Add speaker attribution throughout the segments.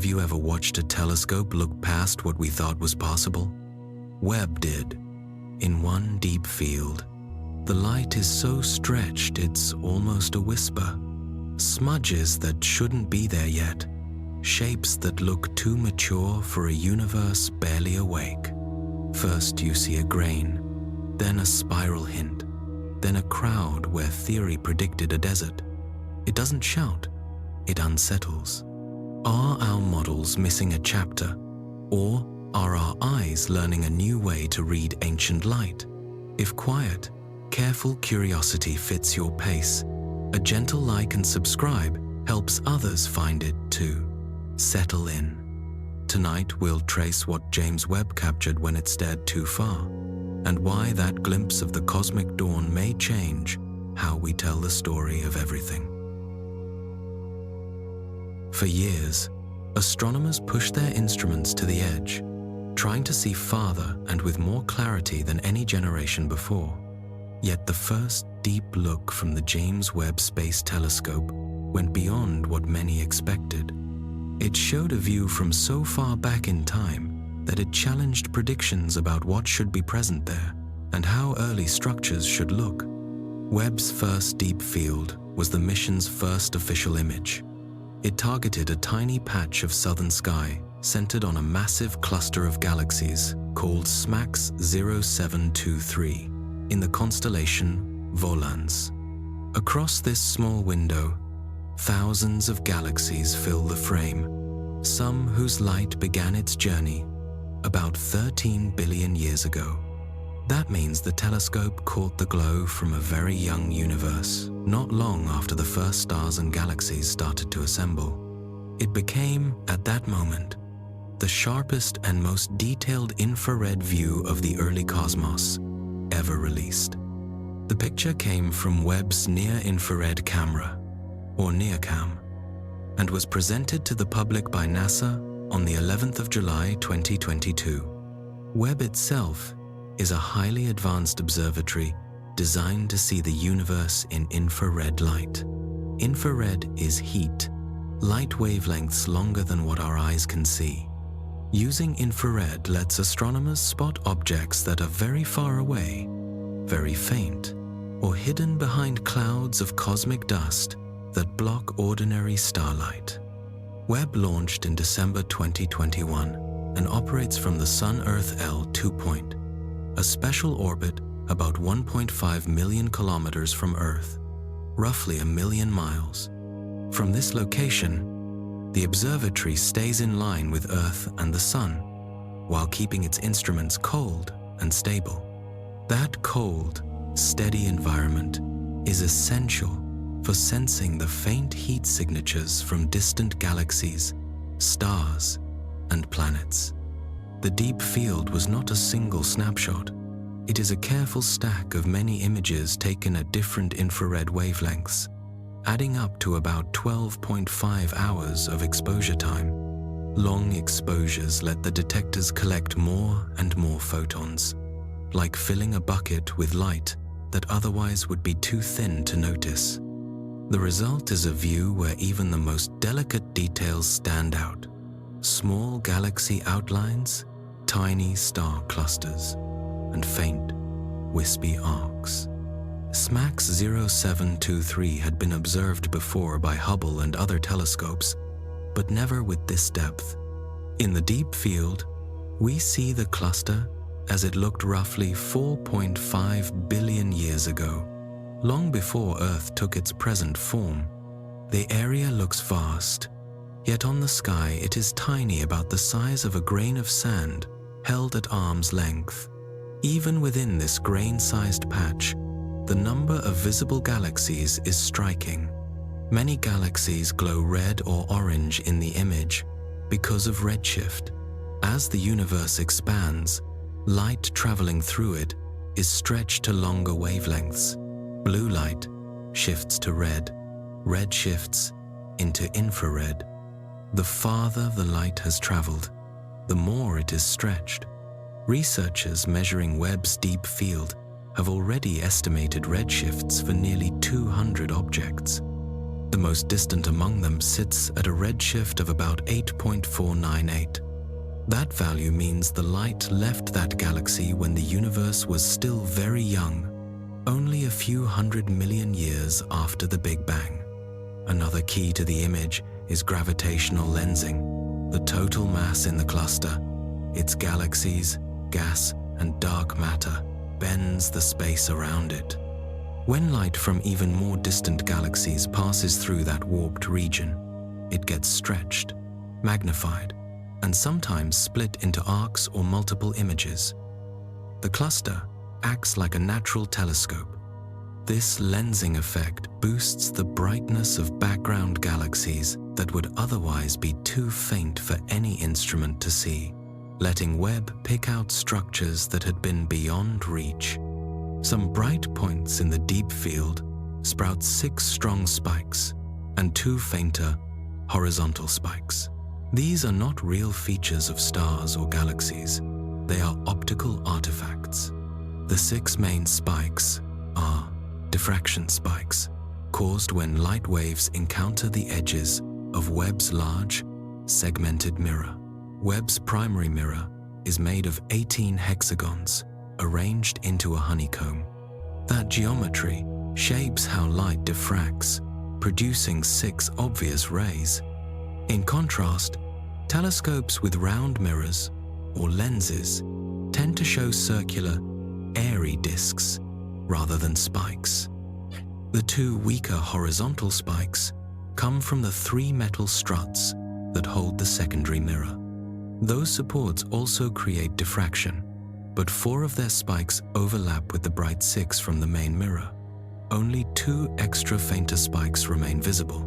Speaker 1: you ever watched a telescope look past what we thought was possible? Webb did. In one deep field, the light is so stretched it's almost a whisper. Smudges that shouldn't be there yet. Shapes that look too mature for a universe barely awake. First you see a grain, then a spiral hint, then a crowd where theory predicted a desert. It doesn't shout, it unsettles. Are our models missing a chapter? Or are our eyes learning a new way to read ancient light? If quiet, careful curiosity fits your pace, a gentle like and subscribe helps others find it too. Settle in. Tonight we'll trace what James Webb captured when it stared too far, and why that glimpse of the cosmic dawn may change how we tell the story of everything. For years, astronomers pushed their instruments to the edge, trying to see farther and with more clarity than any generation before. Yet the first deep look from the James Webb Space Telescope went beyond what many expected. It showed a view from so far back in time that it challenged predictions about what should be present there and how early structures should look. Webb's first deep field was the mission's first official image. It targeted a tiny patch of southern sky centered on a massive cluster of galaxies called SMACS 0723 in the constellation Volans. Across this small window, thousands of galaxies fill the frame, some whose light began its journey about 13 billion years ago. That means the telescope caught the glow from a very young universe, not long after the first stars and galaxies started to assemble. It became, at that moment, the sharpest and most detailed infrared view of the early cosmos ever released. The picture came from Webb's near-infrared camera, or NIRCam, and was presented to the public by NASA on the 11th of July 2022. Webb itself is a highly advanced observatory designed to see the universe in infrared light. Infrared is heat, light wavelengths longer than what our eyes can see. Using infrared lets astronomers spot objects that are very far away, very faint, or hidden behind clouds of cosmic dust that block ordinary starlight. Webb launched in December 2021 and operates from the Sun-Earth L2 point, a special orbit about 1.5 million kilometers from Earth, roughly 1 million miles. From this location, the observatory stays in line with Earth and the Sun, while keeping its instruments cold and stable. That cold, steady environment is essential for sensing the faint heat signatures from distant galaxies, stars, and planets. The deep field was not a single snapshot. It is a careful stack of many images taken at different infrared wavelengths, adding up to about 12.5 hours of exposure time. Long exposures let the detectors collect more and more photons, like filling a bucket with light that otherwise would be too thin to notice. The result is a view where even the most delicate details stand out. Small galaxy outlines, tiny star clusters, and faint, wispy arcs. SMACS 0723 had been observed before by Hubble and other telescopes, but never with this depth. In the deep field, we see the cluster as it looked roughly 4.5 billion years ago, long before Earth took its present form. The area looks vast, yet on the sky it is tiny, about the size of a grain of sand held at arm's length. Even within this grain-sized patch, the number of visible galaxies is striking. Many galaxies glow red or orange in the image because of redshift. As the universe expands, light traveling through it is stretched to longer wavelengths. Blue light shifts to red, red shifts into infrared. The farther the light has traveled, the more it is stretched. Researchers measuring Webb's deep field have already estimated redshifts for nearly 200 objects. The most distant among them sits at a redshift of about 8.498. That value means the light left that galaxy when the universe was still very young, only a few 100 million years after the Big Bang. Another key to the image is gravitational lensing, the total mass in the cluster, its galaxies, gas, and dark matter bends the space around it. When light from even more distant galaxies passes through that warped region, it gets stretched, magnified, and sometimes split into arcs or multiple images. The cluster acts like a natural telescope. This lensing effect boosts the brightness of background galaxies that would otherwise be too faint for any instrument to see, letting Webb pick out structures that had been beyond reach. Some bright points in the deep field sprout 6 strong spikes and 2 fainter, horizontal spikes. These are not real features of stars or galaxies. They are optical artifacts. The 6 main spikes are diffraction spikes, caused when light waves encounter the edges of Webb's large, segmented mirror. Webb's primary mirror is made of 18 hexagons arranged into a honeycomb. That geometry shapes how light diffracts, producing 6 obvious rays. In contrast, telescopes with round mirrors, or lenses, tend to show circular, airy disks rather than spikes. The 2 weaker horizontal spikes come from the 3 metal struts that hold the secondary mirror. Those supports also create diffraction, but 4 of their spikes overlap with the bright 6 from the main mirror. Only 2 extra fainter spikes remain visible.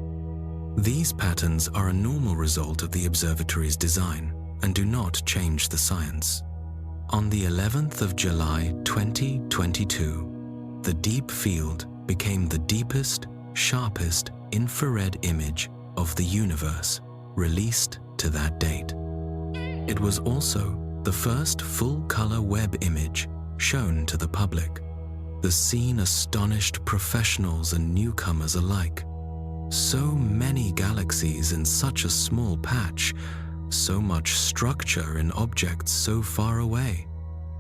Speaker 1: These patterns are a normal result of the observatory's design and do not change the science. On the 11th of July 2022, the deep field became the deepest, sharpest infrared image of the universe released to that date. It was also the first full-color Webb image shown to the public. The scene astonished professionals and newcomers alike. So many galaxies in such a small patch, so much structure in objects so far away.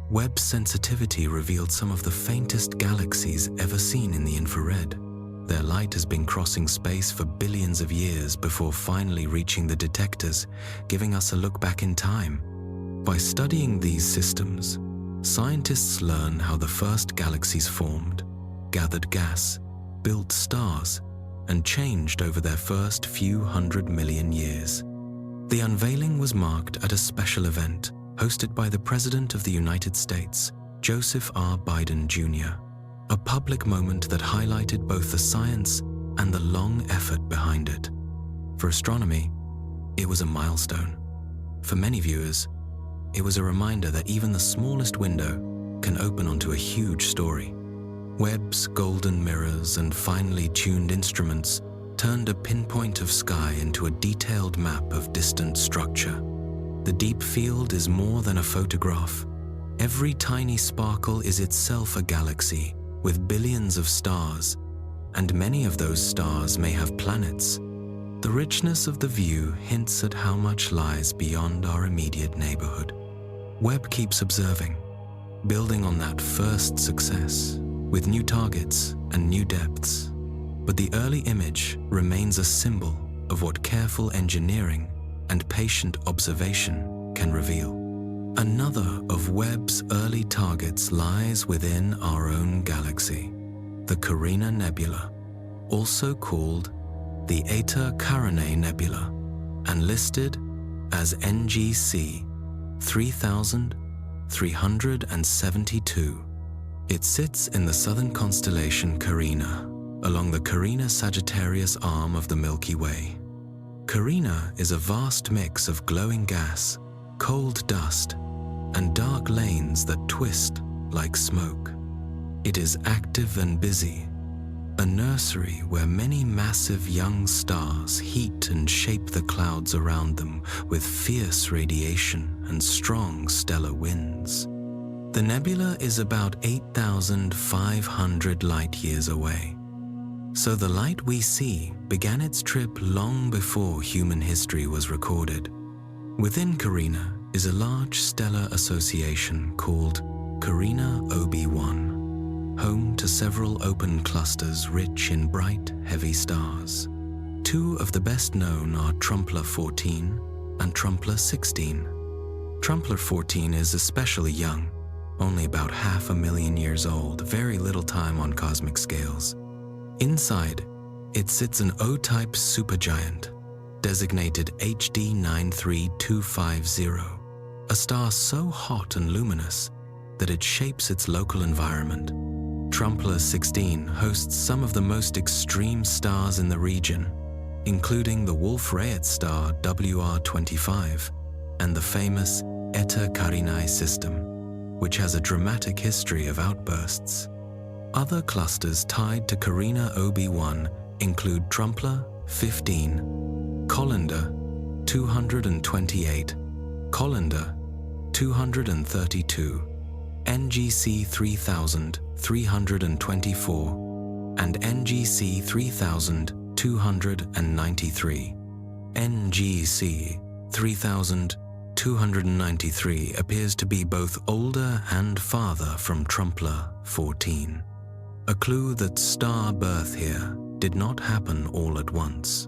Speaker 1: Webb's sensitivity revealed some of the faintest galaxies ever seen in the infrared. Their light has been crossing space for billions of years before finally reaching the detectors, giving us a look back in time. By studying these systems, scientists learn how the first galaxies formed, gathered gas, built stars, and changed over their first few 100 million years. The unveiling was marked at a special event hosted by the President of the United States, Joseph R. Biden Jr., a public moment that highlighted both the science and the long effort behind it. For astronomy, it was a milestone. For many viewers, it was a reminder that even the smallest window can open onto a huge story. Webb's golden mirrors and finely tuned instruments turned a pinpoint of sky into a detailed map of distant structure. The deep field is more than a photograph. Every tiny sparkle is itself a galaxy with billions of stars, and many of those stars may have planets. The richness of the view hints at how much lies beyond our immediate neighborhood. Webb keeps observing, building on that first success, with new targets and new depths. But the early image remains a symbol of what careful engineering and patient observation can reveal. Another of Webb's early targets lies within our own galaxy, the Carina Nebula, also called the Eta Carinae Nebula, and listed as NGC 3372. It sits in the southern constellation Carina, along the Carina-Sagittarius arm of the Milky Way. Carina is a vast mix of glowing gas, cold dust, and dark lanes that twist like smoke. It is active and busy, a nursery where many massive young stars heat and shape the clouds around them with fierce radiation and strong stellar winds. The nebula is about 8,500 light-years away. So the light we see began its trip long before human history was recorded. Within Carina is a large stellar association called Carina OB1, home to several open clusters rich in bright, heavy stars. Two of the best known are Trumpler 14 and Trumpler 16. Trumpler 14 is especially young, only about 500,000 years old, very little time on cosmic scales. Inside, it sits an O-type supergiant, designated HD 93250, a star so hot and luminous that it shapes its local environment. Trumpler 16 hosts some of the most extreme stars in the region, including the Wolf-Rayet star WR25 and the famous Eta Carinae system, which has a dramatic history of outbursts. Other clusters tied to Carina OB1 include Trumpler 15, Colander 228, Colander 232, NGC 3324, and NGC 3293. NGC 3293 appears to be both older and farther from Trumpler 14, a clue that star birth here did not happen all at once.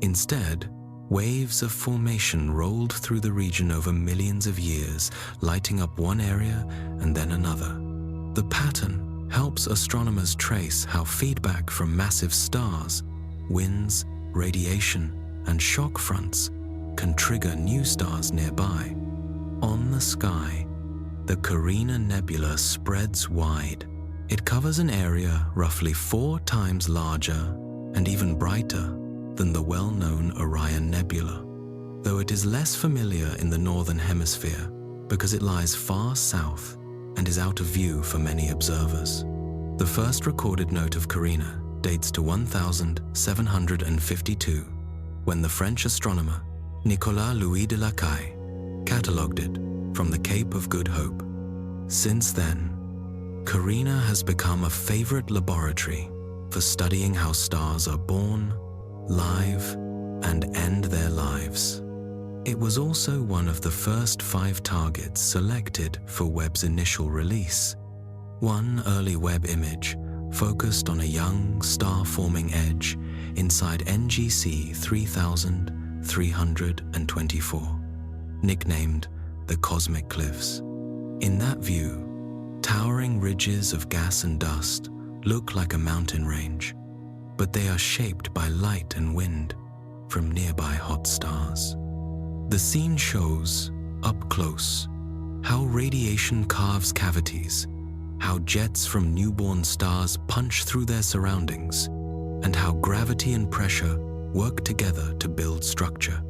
Speaker 1: Instead, waves of formation rolled through the region over millions of years, lighting up one area and then another. The pattern helps astronomers trace how feedback from massive stars, winds, radiation, and shock fronts can trigger new stars nearby. On the sky, the Carina Nebula spreads wide. It covers an area roughly 4 times larger and even brighter than the well-known Orion Nebula, though it is less familiar in the northern hemisphere because it lies far south and is out of view for many observers. The first recorded note of Carina dates to 1752, when the French astronomer Nicolas Louis de Lacaille catalogued it from the Cape of Good Hope. Since then, Carina has become a favorite laboratory for studying how stars are born, live, and end their lives. It was also one of the first 5 targets selected for Webb's initial release. One early Webb image focused on a young star-forming edge inside NGC 3324, nicknamed the Cosmic Cliffs. In that view, towering ridges of gas and dust look like a mountain range, but they are shaped by light and wind from nearby hot stars. The scene shows, up close, how radiation carves cavities, how jets from newborn stars punch through their surroundings, and how gravity and pressure work together to build structure.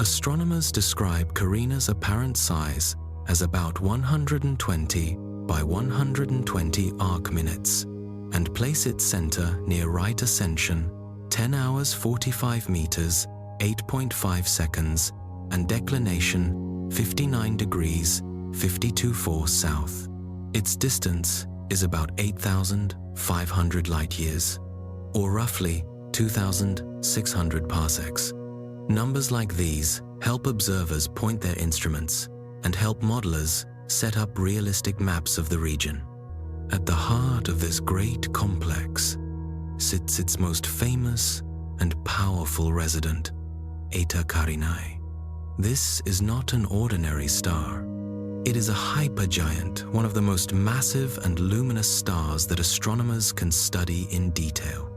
Speaker 1: Astronomers describe Carina's apparent size as about 120 by 120 arc minutes, and place its center near right ascension, 10 hours 45 meters, 8.5 seconds, and declination 59 degrees, 52 south. Its distance is about 8,500 light-years, or roughly 2,600 parsecs. Numbers like these help observers point their instruments and help modelers set up realistic maps of the region. At the heart of this great complex sits its most famous and powerful resident, Eta Carinae. This is not an ordinary star. It is a hypergiant, one of the most massive and luminous stars that astronomers can study in detail.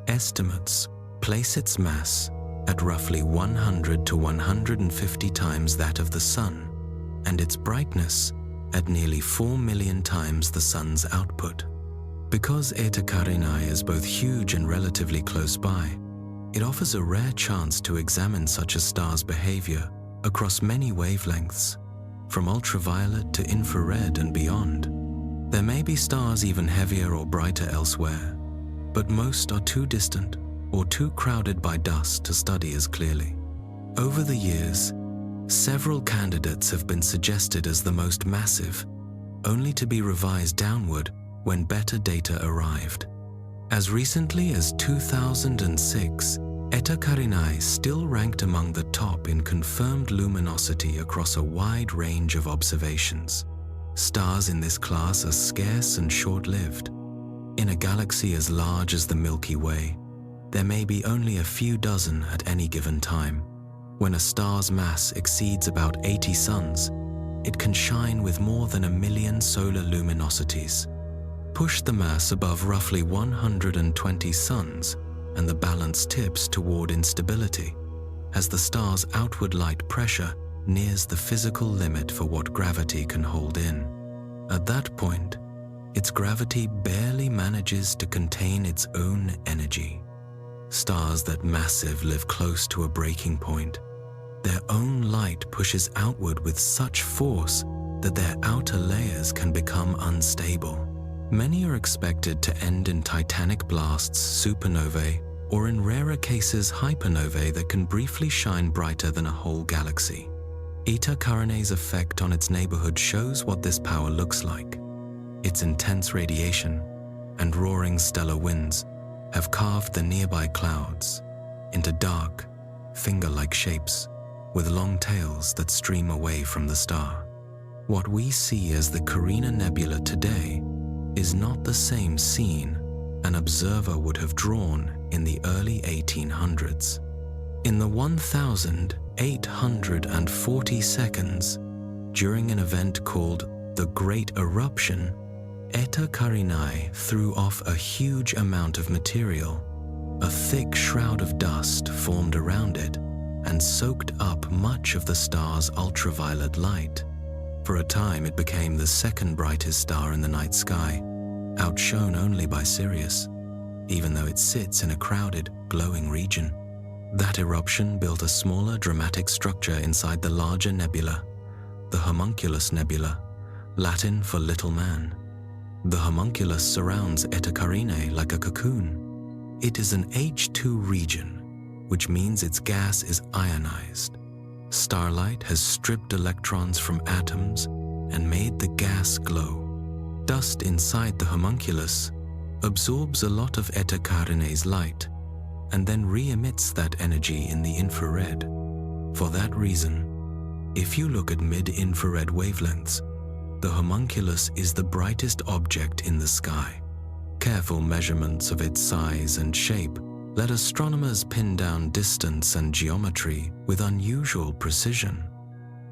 Speaker 1: Estimates place its mass at roughly 100 to 150 times that of the Sun, and its brightness at nearly 4 million times the Sun's output. Because Eta Carinae is both huge and relatively close by, it offers a rare chance to examine such a star's behavior across many wavelengths, from ultraviolet to infrared and beyond. There may be stars even heavier or brighter elsewhere, but most are too distant or too crowded by dust to study as clearly. Over the years, several candidates have been suggested as the most massive, only to be revised downward when better data arrived. As recently as 2006, Eta Carinae still ranked among the top in confirmed luminosity across a wide range of observations. Stars in this class are scarce and short-lived. In a galaxy as large as the Milky Way, there may be only a few dozen at any given time. When a star's mass exceeds about 80 suns, it can shine with more than 1 million solar luminosities. Push the mass above roughly 120 suns, and the balance tips toward instability, as the star's outward light pressure nears the physical limit for what gravity can hold in. At that point, its gravity barely manages to contain its own energy. Stars that massive live close to a breaking point. Their own light pushes outward with such force that their outer layers can become unstable. Many are expected to end in titanic blasts, supernovae, or in rarer cases hypernovae that can briefly shine brighter than a whole galaxy. Eta Carinae's effect on its neighborhood shows what this power looks like. Its intense radiation and roaring stellar winds have carved the nearby clouds into dark, finger-like shapes with long tails that stream away from the star. What we see as the Carina Nebula today is not the same scene an observer would have drawn in the early 1800s. In the 1,840 seconds during an event called the Great Eruption, Eta Carinae threw off a huge amount of material. A thick shroud of dust formed around it and soaked up much of the star's ultraviolet light. For a time, it became the second brightest star in the night sky, outshone only by Sirius, even though it sits in a crowded, glowing region. That eruption built a smaller, dramatic structure inside the larger nebula, the Homunculus Nebula, Latin for little man. The homunculus surrounds Eta Carinae like a cocoon. It is an H2 region, which means its gas is ionized. Starlight has stripped electrons from atoms and made the gas glow. Dust inside the homunculus absorbs a lot of Eta Carinae's light and then re-emits that energy in the infrared. For that reason, if you look at mid-infrared wavelengths, the homunculus is the brightest object in the sky. Careful measurements of its size and shape let astronomers pin down distance and geometry with unusual precision.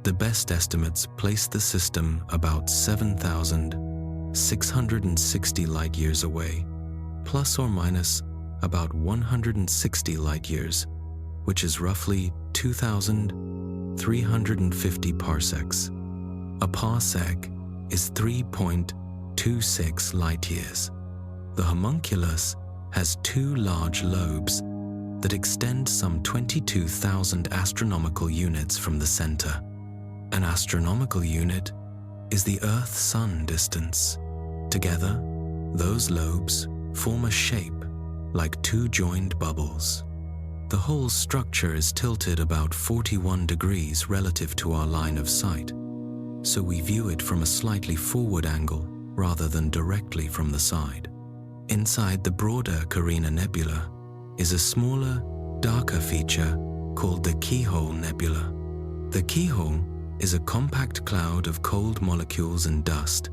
Speaker 1: The best estimates place the system about 7,660 light-years away, plus or minus about 160 light-years, which is roughly 2,350 parsecs. A parsec is 3.26 light-years. The homunculus has two large lobes that extend some 22,000 astronomical units from the center. An astronomical unit is the Earth-Sun distance. Together, those lobes form a shape like two joined bubbles. The whole structure is tilted about 41 degrees relative to our line of sight, so we view it from a slightly forward angle rather than directly from the side. Inside the broader Carina Nebula is a smaller, darker feature called the Keyhole Nebula. The keyhole is a compact cloud of cold molecules and dust,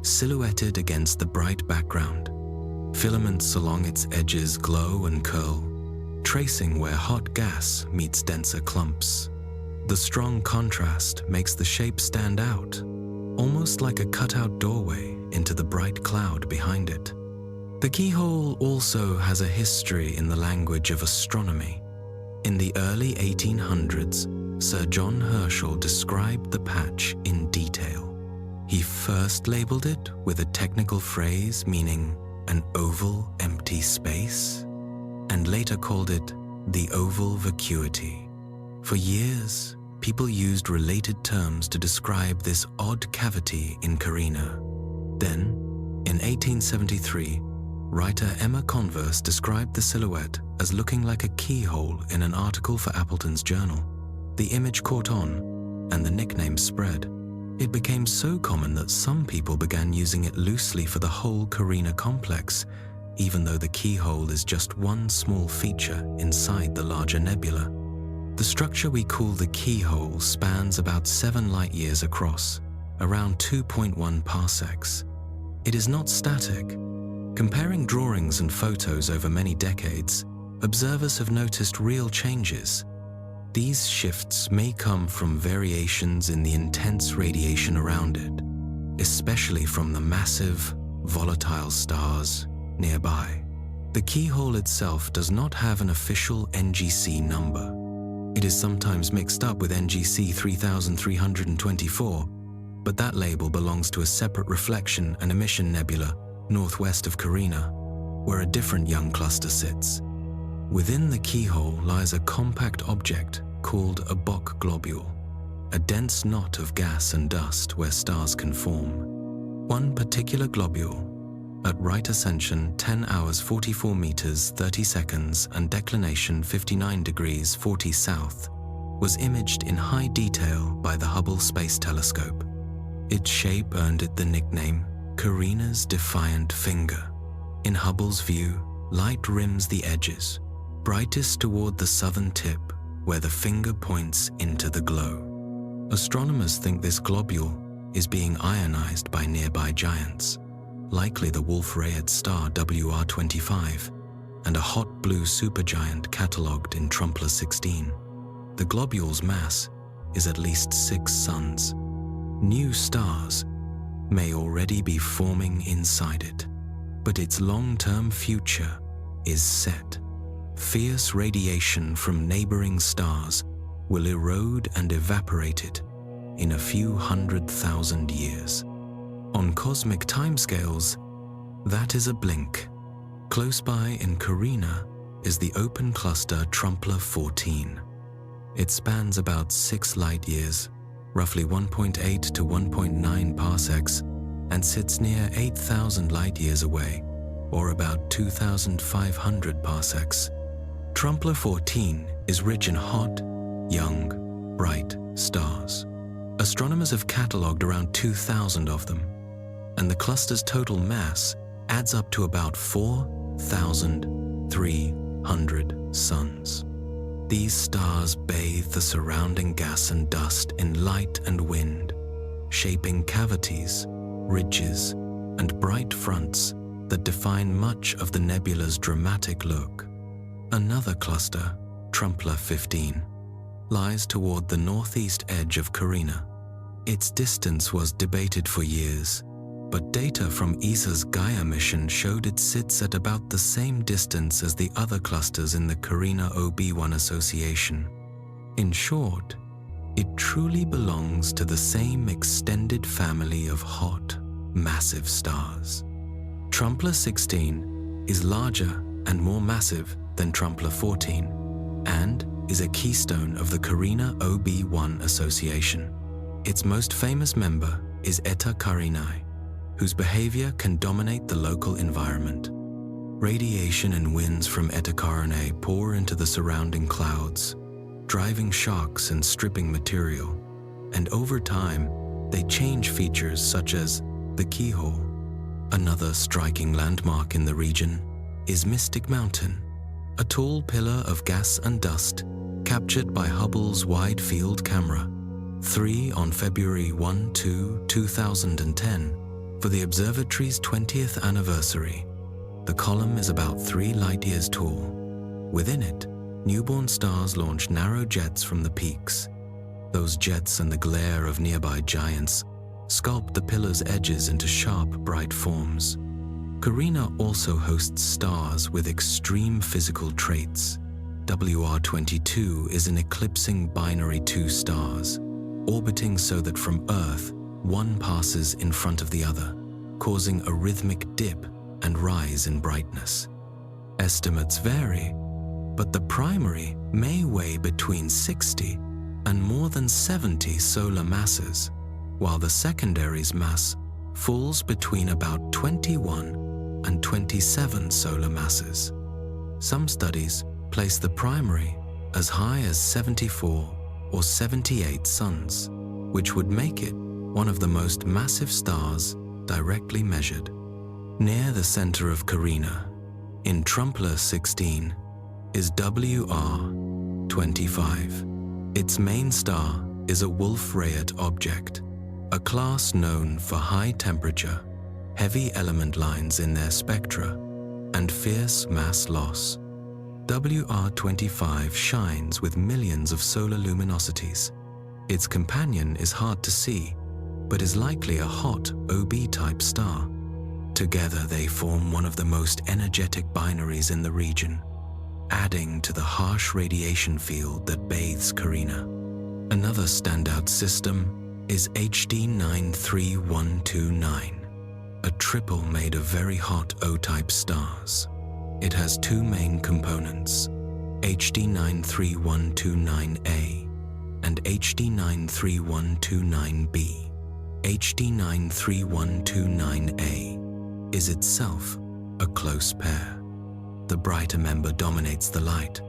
Speaker 1: silhouetted against the bright background. Filaments along its edges glow and curl, tracing where hot gas meets denser clumps. The strong contrast makes the shape stand out, almost like a cutout doorway into the bright cloud behind it. The keyhole also has a history in the language of astronomy. In the early 1800s, Sir John Herschel described the patch in detail. He first labeled it with a technical phrase meaning an oval empty space, and later called it the oval vacuity. For years, people used related terms to describe this odd cavity in Carina. Then, in 1873, writer Emma Converse described the silhouette as looking like a keyhole in an article for Appleton's Journal. The image caught on, and the nickname spread. It became so common that some people began using it loosely for the whole Carina complex, even though the keyhole is just one small feature inside the larger nebula. The structure we call the keyhole spans about 7 light-years across, around 2.1 parsecs. It is not static. Comparing drawings and photos over many decades, observers have noticed real changes. These shifts may come from variations in the intense radiation around it, especially from the massive, volatile stars nearby. The keyhole itself does not have an official NGC number. It is sometimes mixed up with NGC 3324, but that label belongs to a separate reflection and emission nebula northwest of Carina, where a different young cluster sits. Within the keyhole lies a compact object called a Bock globule, a dense knot of gas and dust where stars can form. One particular globule, at right ascension 10 hours 44 meters 30 seconds and declination 59 degrees 40 south, was imaged in high detail by the Hubble Space Telescope. Its shape earned it the nickname Carina's Defiant Finger. In Hubble's view, light rims the edges, brightest toward the southern tip, where the finger points into the glow. Astronomers think this globule is being ionized by nearby giants, likely the Wolf-Rayet star WR25 and a hot blue supergiant catalogued in Trumpler 16. The globule's mass is at least 6 suns. New stars may already be forming inside it, but its long-term future is set. Fierce radiation from neighboring stars will erode and evaporate it in a few 100,000 years. On cosmic timescales, that is a blink. Close by in Carina is the open cluster Trumpler 14. It spans about 6 light-years, roughly 1.8 to 1.9 parsecs, and sits near 8,000 light-years away, or about 2,500 parsecs. Trumpler 14 is rich in hot, young, bright stars. Astronomers have catalogued around 2,000 of them, and the cluster's total mass adds up to about 4,300 suns. These stars bathe the surrounding gas and dust in light and wind, shaping cavities, ridges, and bright fronts that define much of the nebula's dramatic look. Another cluster, Trumpler 15, lies toward the northeast edge of Carina. Its distance was debated for years, but data from ESA's Gaia mission showed it sits at about the same distance as the other clusters in the Carina OB1 association. In short, it truly belongs to the same extended family of hot, massive stars. Trumpler 16 is larger and more massive than Trumpler 14 and is a keystone of the Carina OB1 association. Its most famous member is Eta Carinae, whose behavior can dominate the local environment. Radiation and winds from Eta Carinae pour into the surrounding clouds, driving shocks and stripping material, and over time, they change features such as the keyhole. Another striking landmark in the region is Mystic Mountain, a tall pillar of gas and dust captured by Hubble's Wide Field Camera 3 on February 1–2, 2010 for the observatory's 20th anniversary. The column is about 3 light-years tall. Within it, newborn stars launch narrow jets from the peaks. Those jets and the glare of nearby giants sculpt the pillar's edges into sharp, bright forms. Carina also hosts stars with extreme physical traits. WR22 is an eclipsing binary 2 stars, orbiting so that from Earth, one passes in front of the other, causing a rhythmic dip and rise in brightness. Estimates vary, but the primary may weigh between 60 and more than 70 solar masses, while the secondary's mass falls between about 21 and 27 solar masses. Some studies place the primary as high as 74 or 78 suns, which would make it one of the most massive stars directly measured. Near the center of Carina in Trumpler 16 is WR25. Its main star is a Wolf-Rayet object, a class known for high temperature, heavy element lines in their spectra, and fierce mass loss. WR25 shines with millions of solar luminosities. Its companion is hard to see, but is likely a hot OB-type star. Together they form one of the most energetic binaries in the region, adding to the harsh radiation field that bathes Carina. Another standout system is HD 93129, a triple made of very hot O-type stars. It has two main components, HD 93129A and HD 93129B. HD 93129A is itself a close pair. The brighter member dominates the light,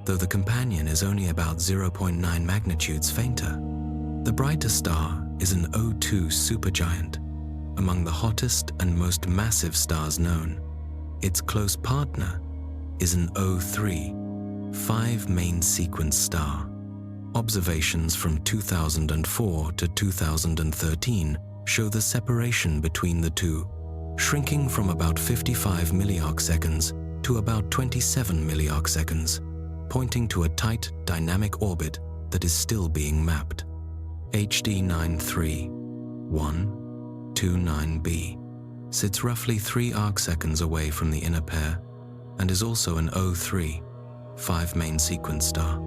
Speaker 1: though the companion is only about 0.9 magnitudes fainter. The brighter star is an O2 supergiant, among the hottest and most massive stars known. Its close partner is an O3, 5 main sequence star. Observations from 2004 to 2013 show the separation between the two, shrinking from about 55 milliarcseconds to about 27 milliarcseconds, pointing to a tight, dynamic orbit that is still being mapped. HD 93129b sits roughly 3 arcseconds away from the inner pair and is also an O3, 5 main sequence star.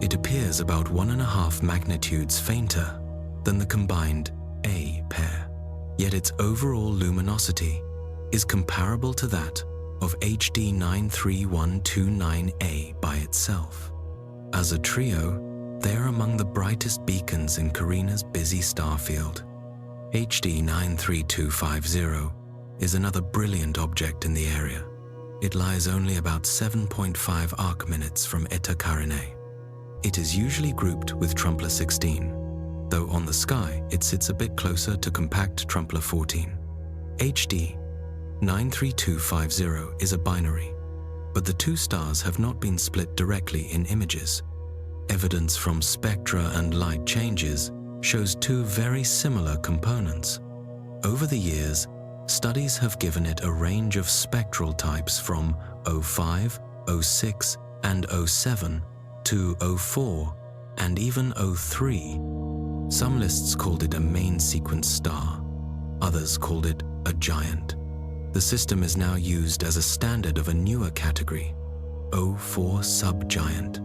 Speaker 1: It appears about 1.5 magnitudes fainter than the combined A pair, yet its overall luminosity is comparable to that of HD 93129A by itself. As a trio, they are among the brightest beacons in Carina's busy star field. HD 93250 is another brilliant object in the area. It lies only about 7.5 arc-minutes from Eta Carinae. It is usually grouped with Trumpler 16, though on the sky it sits a bit closer to compact Trumpler 14. HD 93250 is a binary, but the two stars have not been split directly in images. Evidence from spectra and light changes shows two very similar components. Over the years, studies have given it a range of spectral types from O5, O6, and O7 to O4 and even O3. Some lists called it a main sequence star, others called it a giant. The system is now used as a standard of a newer category, O4 subgiant,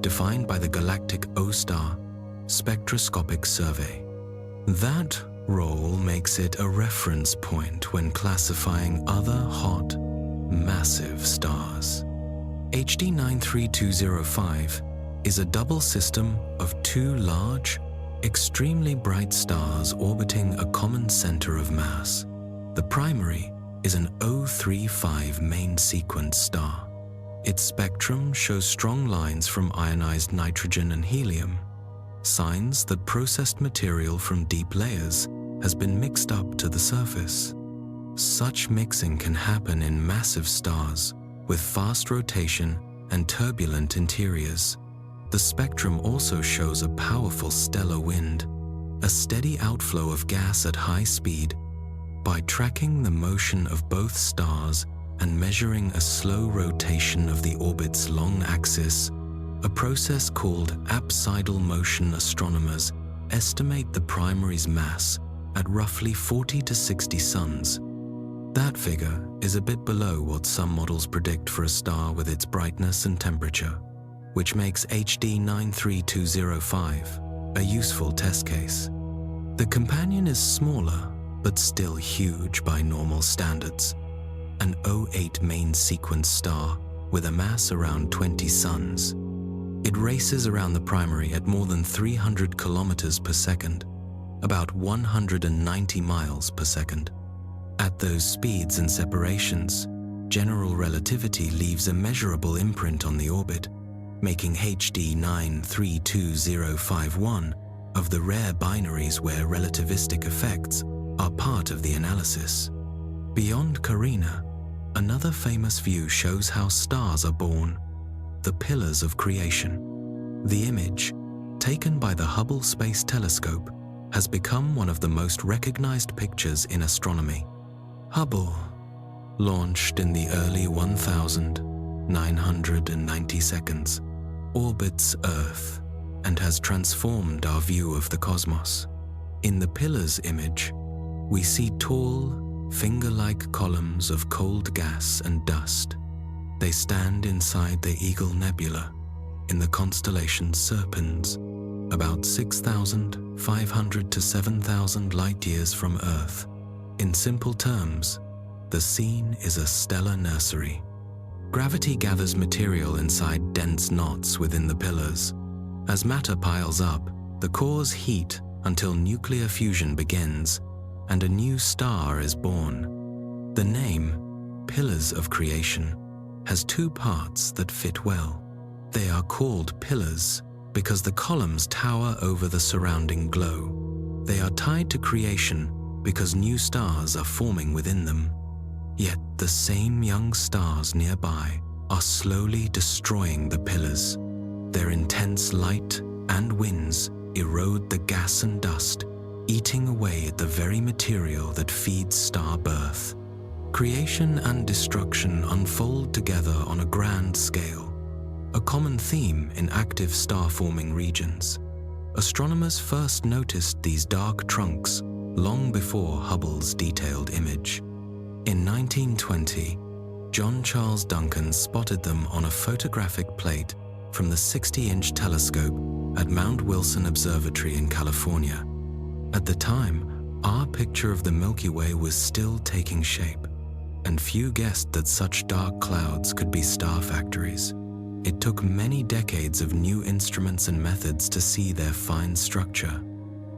Speaker 1: defined by the Galactic O-Star Spectroscopic Survey. That role makes it a reference point when classifying other hot, massive stars. HD 93205 is a double system of two large, extremely bright stars orbiting a common center of mass. The primary is an O35 main sequence star. Its spectrum shows strong lines from ionized nitrogen and helium, signs that processed material from deep layers has been mixed up to the surface. Such mixing can happen in massive stars with fast rotation and turbulent interiors. The spectrum also shows a powerful stellar wind, a steady outflow of gas at high speed. By tracking the motion of both stars and measuring a slow rotation of the orbit's long axis, a process called apsidal motion, astronomers estimate the primary's mass at roughly 40 to 60 suns. That figure is a bit below what some models predict for a star with its brightness and temperature, which makes HD 93205 a useful test case. The companion is smaller, but still huge by normal standards, an O8 main sequence star with a mass around 20 suns. It races around the primary at more than 300 kilometers per second, about 190 miles per second. At those speeds and separations, general relativity leaves a measurable imprint on the orbit, making HD 9325051 of the rare binaries where relativistic effects are part of the analysis. Beyond Carina, Another famous view shows how stars are born, the pillars of creation. The image, taken by the Hubble Space Telescope, has become one of the most recognized pictures in astronomy. Hubble, launched in the early 1990 seconds, orbits Earth and has transformed our view of the cosmos. In the pillars image, we see tall, finger-like columns of cold gas and dust. They stand inside the Eagle Nebula in the constellation Serpens, about 6,500 to 7,000 light-years from Earth. In simple terms, the scene is a stellar nursery. Gravity gathers material inside dense knots within the pillars. As matter piles up, the cores heat until nuclear fusion begins and a new star is born. The name, Pillars of Creation, has two parts that fit well. They are called pillars because the columns tower over the surrounding glow. They are tied to creation because new stars are forming within them. Yet the same young stars nearby are slowly destroying the pillars. Their intense light and winds erode the gas and dust, eating away at the very material that feeds star birth. Creation and destruction unfold together on a grand scale, a common theme in active star-forming regions. Astronomers first noticed these dark trunks long before Hubble's detailed image. In 1920, John Charles Duncan spotted them on a photographic plate from the 60-inch telescope at Mount Wilson Observatory in California. At the time, our picture of the Milky Way was still taking shape, and few guessed that such dark clouds could be star factories. It took many decades of new instruments and methods to see their fine structure.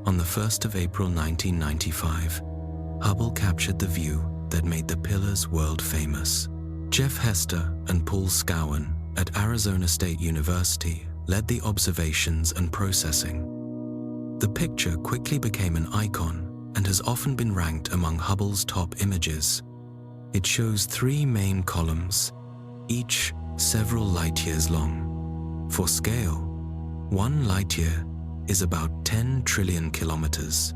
Speaker 1: On the 1st of April 1995, Hubble captured the view that made the pillars world famous. Jeff Hester and Paul Scowen at Arizona State University led the observations and processing. The picture quickly became an icon and has often been ranked among Hubble's top images. It shows three main columns, each several light-years long. For scale, 1 light-year is about 10 trillion kilometers.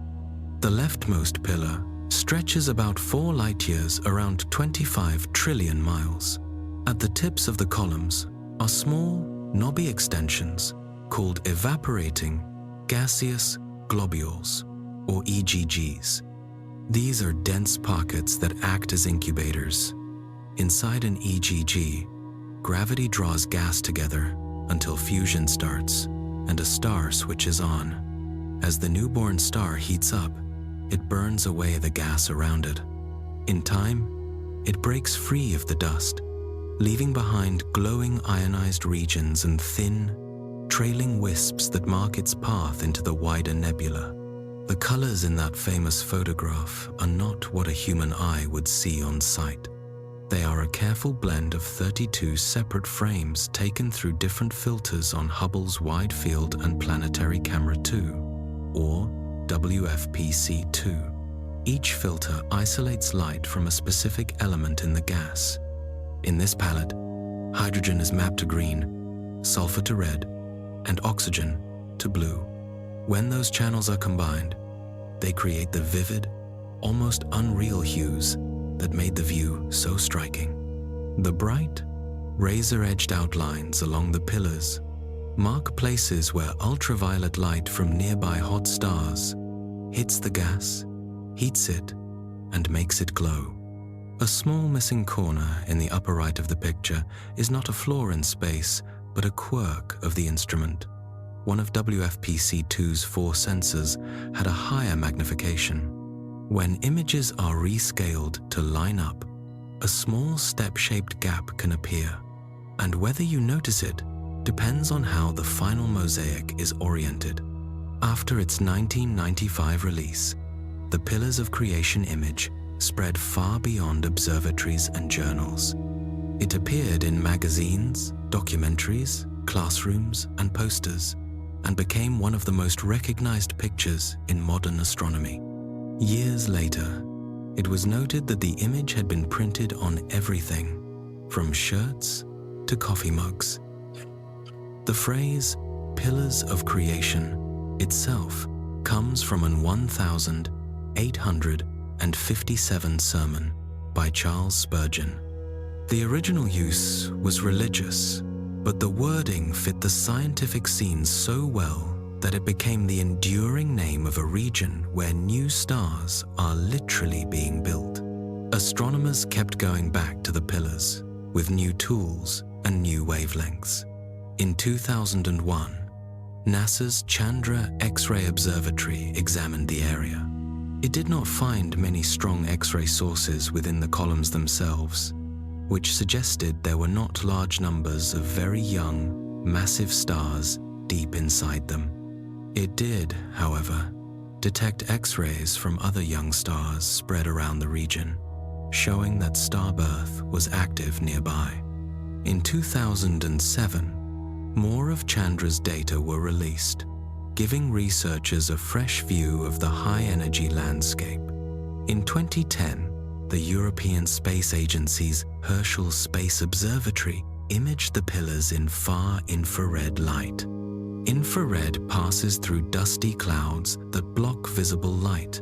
Speaker 1: The leftmost pillar stretches about 4 light-years, around 25 trillion miles. At the tips of the columns are small, knobby extensions called evaporating gaseous globules, or EGGs. These are dense pockets that act as incubators. Inside an EGG, gravity draws gas together until fusion starts and a star switches on. As the newborn star heats up, it burns away the gas around it. In time, it breaks free of the dust, leaving behind glowing ionized regions and thin, trailing wisps that mark its path into the wider nebula. The colors in that famous photograph are not what a human eye would see on sight. They are a careful blend of 32 separate frames taken through different filters on Hubble's Wide Field and Planetary Camera 2, or WFPC-2. Each filter isolates light from a specific element in the gas. In this palette, hydrogen is mapped to green, sulfur to red, and oxygen to blue. When those channels are combined, they create the vivid, almost unreal hues that made the view so striking. The bright, razor-edged outlines along the pillars mark places where ultraviolet light from nearby hot stars hits the gas, heats it, and makes it glow. A small missing corner in the upper right of the picture is not a flaw in space, but a quirk of the instrument. One of WFPC-2's 4 sensors had a higher magnification. When images are rescaled to line up, a small step-shaped gap can appear, and whether you notice it depends on how the final mosaic is oriented. After its 1995 release, the Pillars of Creation image spread far beyond observatories and journals. It appeared in magazines, documentaries, classrooms, and posters, and became one of the most recognized pictures in modern astronomy. Years later, It was noted that the image had been printed on everything, from shirts to coffee mugs. The phrase, "pillars of creation," itself comes from an 1857 sermon by Charles Spurgeon. The original use was religious, but the wording fit the scientific scene so well that it became the enduring name of a region where new stars are literally being built. Astronomers kept going back to the pillars with new tools and new wavelengths. In 2001, NASA's Chandra X-ray Observatory examined the area. It did not find many strong X-ray sources within the columns themselves, which suggested there were not large numbers of very young, massive stars deep inside them. It did, however, detect X-rays from other young stars spread around the region, showing that star birth was active nearby. In 2007, more of Chandra's data were released, giving researchers a fresh view of the high-energy landscape. In 2010, the European Space Agency's Herschel Space Observatory imaged the pillars in far infrared light. Infrared passes through dusty clouds that block visible light,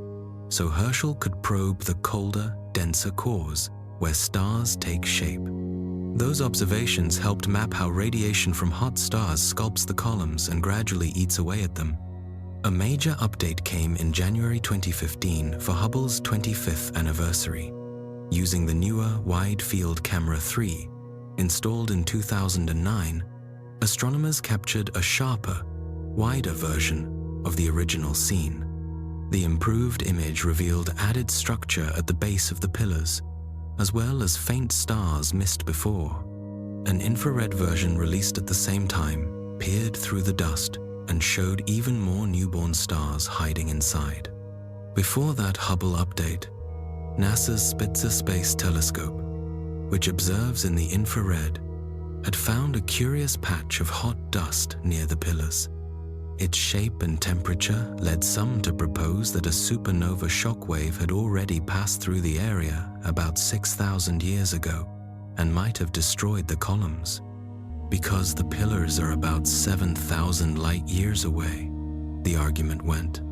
Speaker 1: so Herschel could probe the colder, denser cores where stars take shape. Those observations helped map how radiation from hot stars sculpts the columns and gradually eats away at them. A major update came in January 2015 for Hubble's 25th anniversary. Using the newer Wide Field Camera 3, installed in 2009, astronomers captured a sharper, wider version of the original scene. The improved image revealed added structure at the base of the pillars, as well as faint stars missed before. An infrared version released at the same time peered through the dust and showed even more newborn stars hiding inside. Before that Hubble update, NASA's Spitzer Space Telescope, which observes in the infrared, had found a curious patch of hot dust near the pillars. Its shape and temperature led some to propose that a supernova shockwave had already passed through the area about 6,000 years ago and might have destroyed the columns. Because the pillars are about 7,000 light years away, the argument went,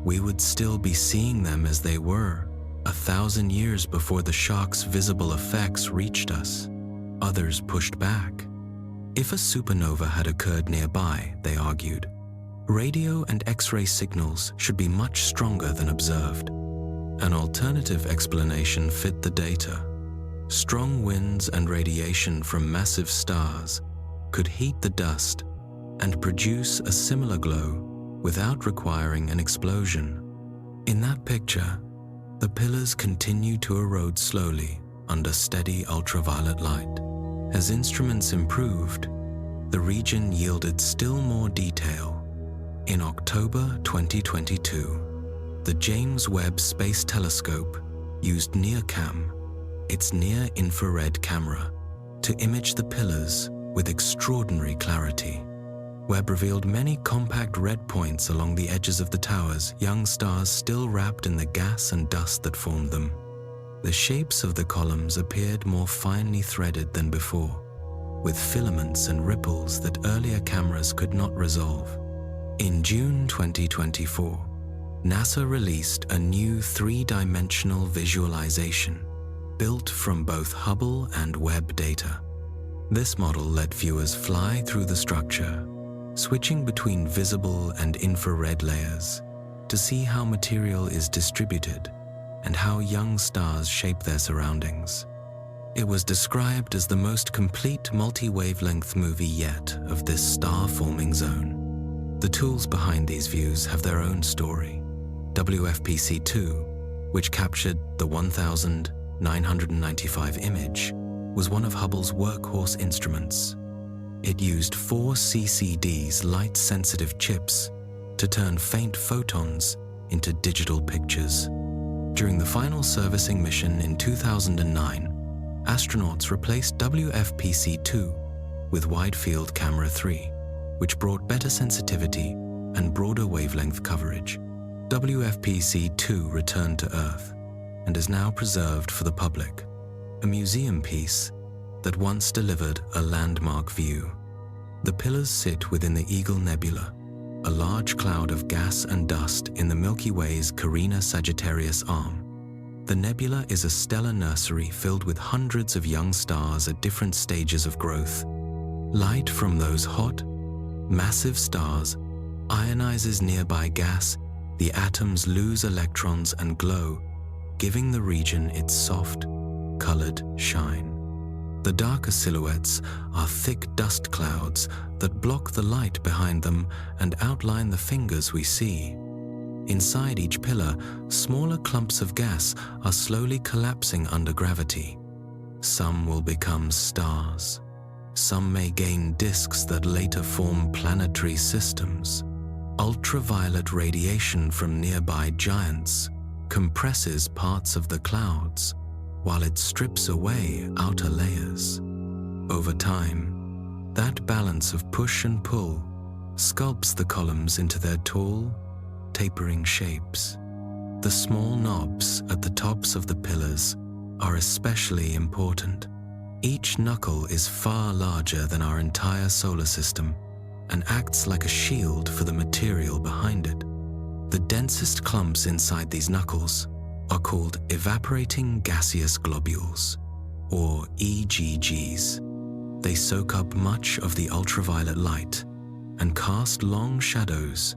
Speaker 1: we would still be seeing them as they were 1,000 years before the shock's visible effects reached us. Others pushed back. If a supernova had occurred nearby, they argued, radio and X-ray signals should be much stronger than observed. An alternative explanation fit the data. Strong winds and radiation from massive stars could heat the dust and produce a similar glow without requiring an explosion. In that picture, the pillars continued to erode slowly under steady ultraviolet light. As instruments improved, the region yielded still more detail. In October 2022, the James Webb Space Telescope used NIRCam, its near-infrared camera, to image the pillars with extraordinary clarity. Webb revealed many compact red points along the edges of the towers, young stars still wrapped in the gas and dust that formed them. The shapes of the columns appeared more finely threaded than before, with filaments and ripples that earlier cameras could not resolve. In June 2024, NASA released a new three-dimensional visualization built from both Hubble and Webb data. This model let viewers fly through the structure, switching between visible and infrared layers to see how material is distributed and how young stars shape their surroundings. It was described as the most complete multi-wavelength movie yet of this star-forming zone. The tools behind these views have their own story. WFPC-2, which captured the 1995 image, was one of Hubble's workhorse instruments. It used 4 CCD's light-sensitive chips to turn faint photons into digital pictures. During the final servicing mission in 2009, astronauts replaced WFPC-2 with Wide Field Camera 3, which brought better sensitivity and broader wavelength coverage. WFPC-2 returned to Earth, and is now preserved for the public, a museum piece that once delivered a landmark view. The pillars sit within the Eagle Nebula, a large cloud of gas and dust in the Milky Way's Carina-Sagittarius arm. The nebula is a stellar nursery filled with hundreds of young stars at different stages of growth. Light from those hot, massive stars ionizes nearby gas. The atoms lose electrons and glow, giving the region its soft, colored shine. The darker silhouettes are thick dust clouds that block the light behind them and outline the fingers we see. Inside each pillar, smaller clumps of gas are slowly collapsing under gravity. Some will become stars. Some may gain disks that later form planetary systems. Ultraviolet radiation from nearby giants compresses parts of the clouds, while it strips away outer layers. Over time, that balance of push and pull sculpts the columns into their tall, tapering shapes. The small knobs at the tops of the pillars are especially important. Each knuckle is far larger than our entire solar system and acts like a shield for the material behind it. The densest clumps inside these knuckles are called evaporating gaseous globules, or EGGs. They soak up much of the ultraviolet light and cast long shadows.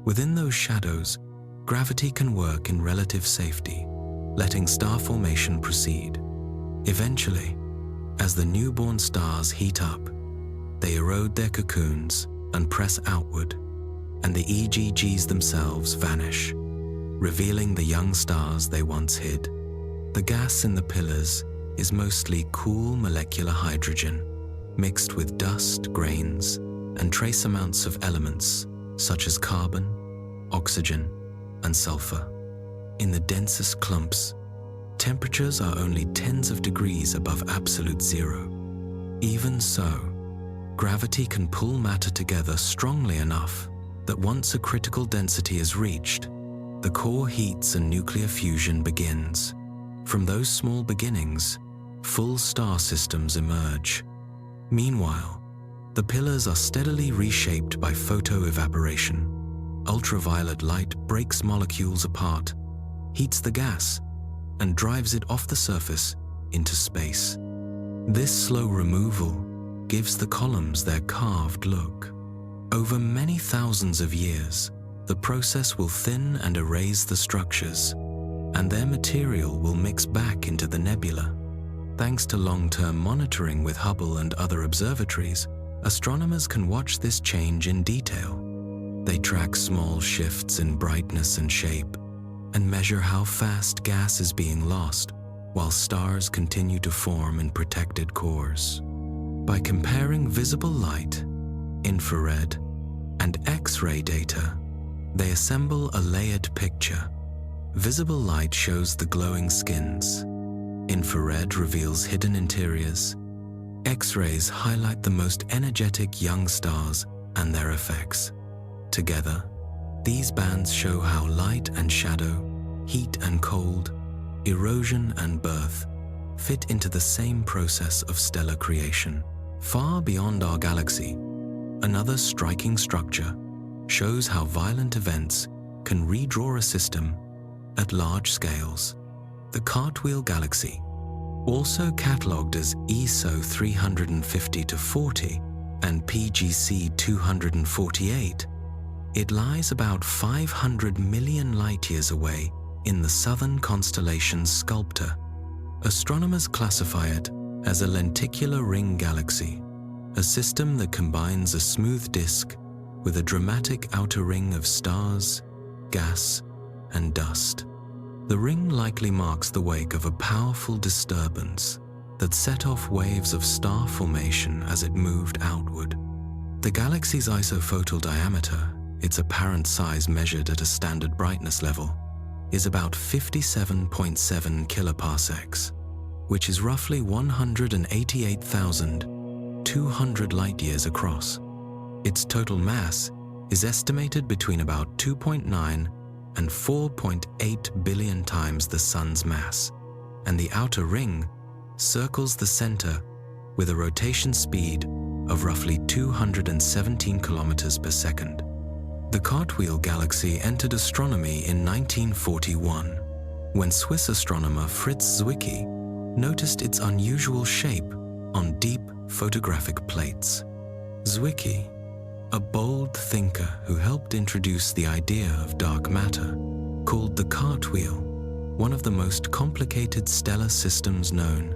Speaker 1: Within those shadows, gravity can work in relative safety, letting star formation proceed. Eventually, as the newborn stars heat up, they erode their cocoons and press outward, and the EGGs themselves vanish, revealing the young stars they once hid. The gas in the pillars is mostly cool molecular hydrogen, mixed with dust, grains, and trace amounts of elements such as carbon, oxygen, and sulfur. In the densest clumps, temperatures are only tens of degrees above absolute zero. Even so, gravity can pull matter together strongly enough that once a critical density is reached, the core heats and nuclear fusion begins. From those small beginnings, full star systems emerge. Meanwhile, the pillars are steadily reshaped by photoevaporation. Ultraviolet light breaks molecules apart, heats the gas, and drives it off the surface into space. This slow removal gives the columns their carved look. Over many thousands of years, the process will thin and erase the structures, and their material will mix back into the nebula. Thanks to long-term monitoring with Hubble and other observatories, astronomers can watch this change in detail. They track small shifts in brightness and shape, and measure how fast gas is being lost while stars continue to form in protected cores. By comparing visible light, infrared, and X-ray data, they assemble a layered picture. Visible light shows the glowing skins. Infrared reveals hidden interiors. X-rays highlight the most energetic young stars and their effects. Together, these bands show how light and shadow, heat and cold, erosion and birth fit into the same process of stellar creation. Far beyond our galaxy, another striking structure shows how violent events can redraw a system at large scales. The Cartwheel Galaxy, also catalogued as ESO 350-40 and PGC 248, it lies about 500 million light-years away in the southern constellation Sculptor. Astronomers classify it as a lenticular ring galaxy, a system that combines a smooth disk with a dramatic outer ring of stars, gas, and dust. The ring likely marks the wake of a powerful disturbance that set off waves of star formation as it moved outward. The galaxy's isophotal diameter, its apparent size measured at a standard brightness level, is about 57.7 kiloparsecs, which is roughly 188,200 light-years across. Its total mass is estimated between about 2.9 and 4.8 billion times the Sun's mass, and the outer ring circles the center with a rotation speed of roughly 217 kilometers per second. The Cartwheel Galaxy entered astronomy in 1941, when Swiss astronomer Fritz Zwicky noticed its unusual shape on deep photographic plates. Zwicky, a bold thinker who helped introduce the idea of dark matter, called the Cartwheel one of the most complicated stellar systems known,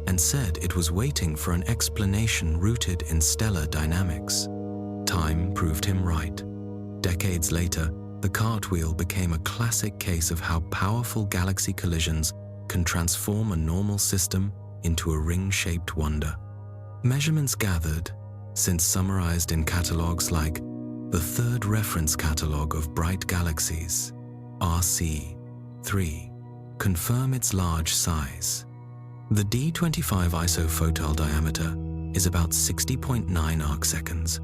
Speaker 1: and said it was waiting for an explanation rooted in stellar dynamics. Time proved him right. Decades later, the Cartwheel became a classic case of how powerful galaxy collisions can transform a normal system into a ring-shaped wonder. Measurements gathered, since summarized in catalogs like the Third Reference Catalog of Bright Galaxies, RC3, confirm its large size. The D25 isophoton diameter is about 60.9 arcseconds,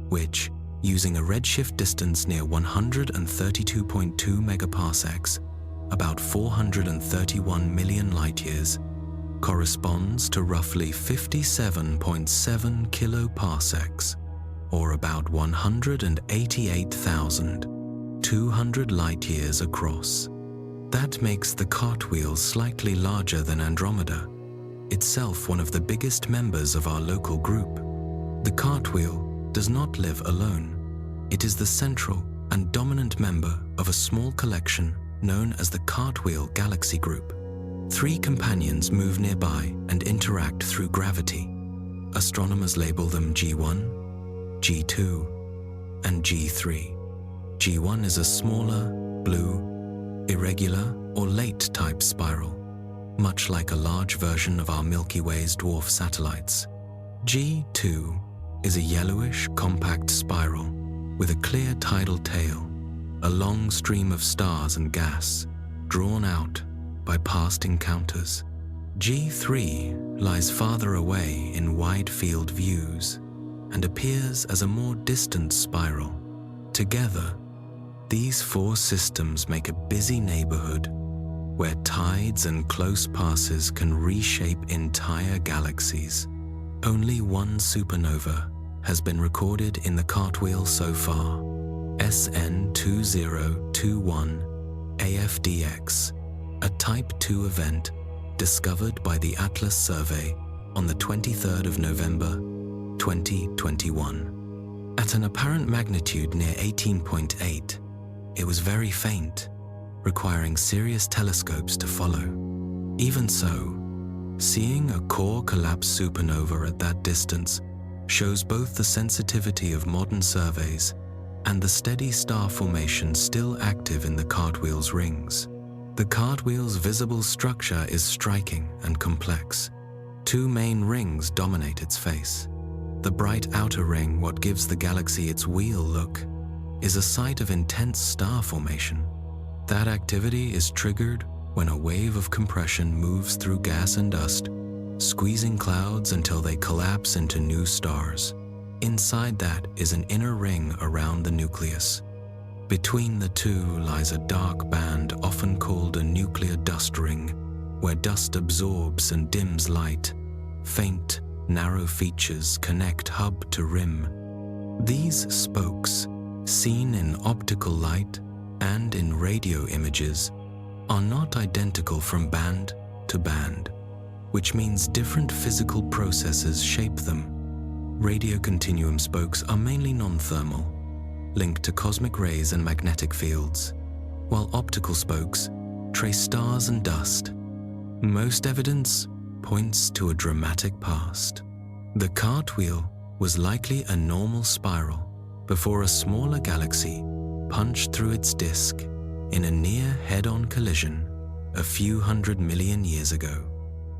Speaker 1: which, using a redshift distance near 132.2 megaparsecs, about 431 million light-years, corresponds to roughly 57.7 kiloparsecs, or about 188,200 light-years across. That makes the Cartwheel slightly larger than Andromeda, itself one of the biggest members of our local group. The Cartwheel does not live alone. It is the central and dominant member of a small collection known as the Cartwheel Galaxy Group. 3 companions move nearby and interact through gravity. Astronomers label them G1, G2, and G3. G1 is a smaller, blue, irregular, or late-type spiral, much like a large version of our Milky Way's dwarf satellites. G2 is a yellowish, compact spiral with a clear tidal tail, a long stream of stars and gas drawn out by past encounters. G3 lies farther away in wide-field views and appears as a more distant spiral. Together, these 4 systems make a busy neighborhood where tides and close passes can reshape entire galaxies. Only one supernova has been recorded in the Cartwheel so far, SN2021 AFDX, a Type 2 event discovered by the Atlas Survey on the 23rd of November, 2021. At an apparent magnitude near 18.8, it was very faint, requiring serious telescopes to follow. Even so, seeing a core collapse supernova at that distance shows both the sensitivity of modern surveys and the steady star formation still active in the Cartwheel's rings. The Cartwheel's visible structure is striking and complex. 2 main rings dominate its face. The bright outer ring, what gives the galaxy its wheel look, is a site of intense star formation. That activity is triggered when a wave of compression moves through gas and dust, squeezing clouds until they collapse into new stars. Inside that is an inner ring around the nucleus. Between the two lies a dark band often called a nuclear dust ring, where dust absorbs and dims light. Faint, narrow features connect hub to rim. These spokes, seen in optical light and in radio images, are not identical from band to band, which means different physical processes shape them. Radio continuum spokes are mainly non-thermal, linked to cosmic rays and magnetic fields, while optical spokes trace stars and dust. Most evidence points to a dramatic past. The Cartwheel was likely a normal spiral before a smaller galaxy punched through its disk in a near head-on collision a few 100 million years ago.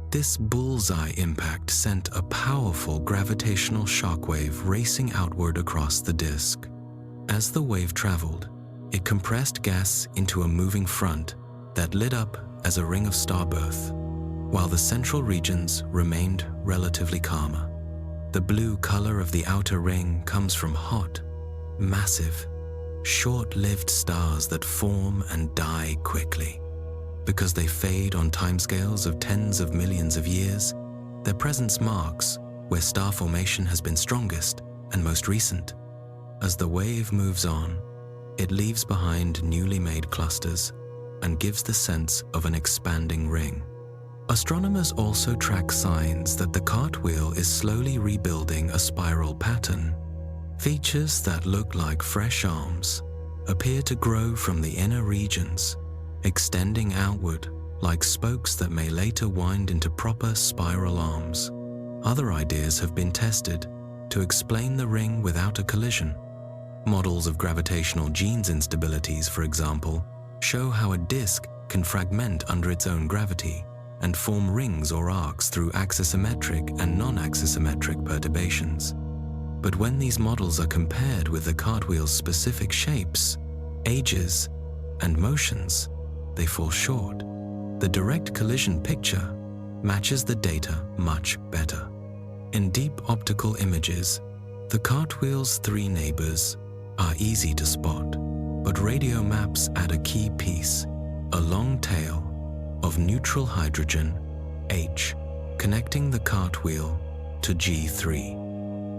Speaker 1: This bullseye impact sent a powerful gravitational shockwave racing outward across the disk. As the wave traveled, it compressed gas into a moving front that lit up as a ring of starbirth, while the central regions remained relatively calmer. The blue color of the outer ring comes from hot, massive, short-lived stars that form and die quickly. Because they fade on timescales of tens of millions of years, their presence marks where star formation has been strongest and most recent. As the wave moves on, it leaves behind newly made clusters and gives the sense of an expanding ring. Astronomers also track signs that the cartwheel is slowly rebuilding a spiral pattern. Features that look like fresh arms appear to grow from the inner regions, extending outward like spokes that may later wind into proper spiral arms. Other ideas have been tested to explain the ring without a collision. Models of gravitational Jeans instabilities, for example, show how a disk can fragment under its own gravity and form rings or arcs through axisymmetric and non-axisymmetric perturbations. But when these models are compared with the cartwheel's specific shapes, ages, and motions, they fall short. The direct collision picture matches the data much better. In deep optical images, the cartwheel's three neighbors are easy to spot, but radio maps add a key piece, a long tail of neutral hydrogen, H, connecting the cartwheel to G3.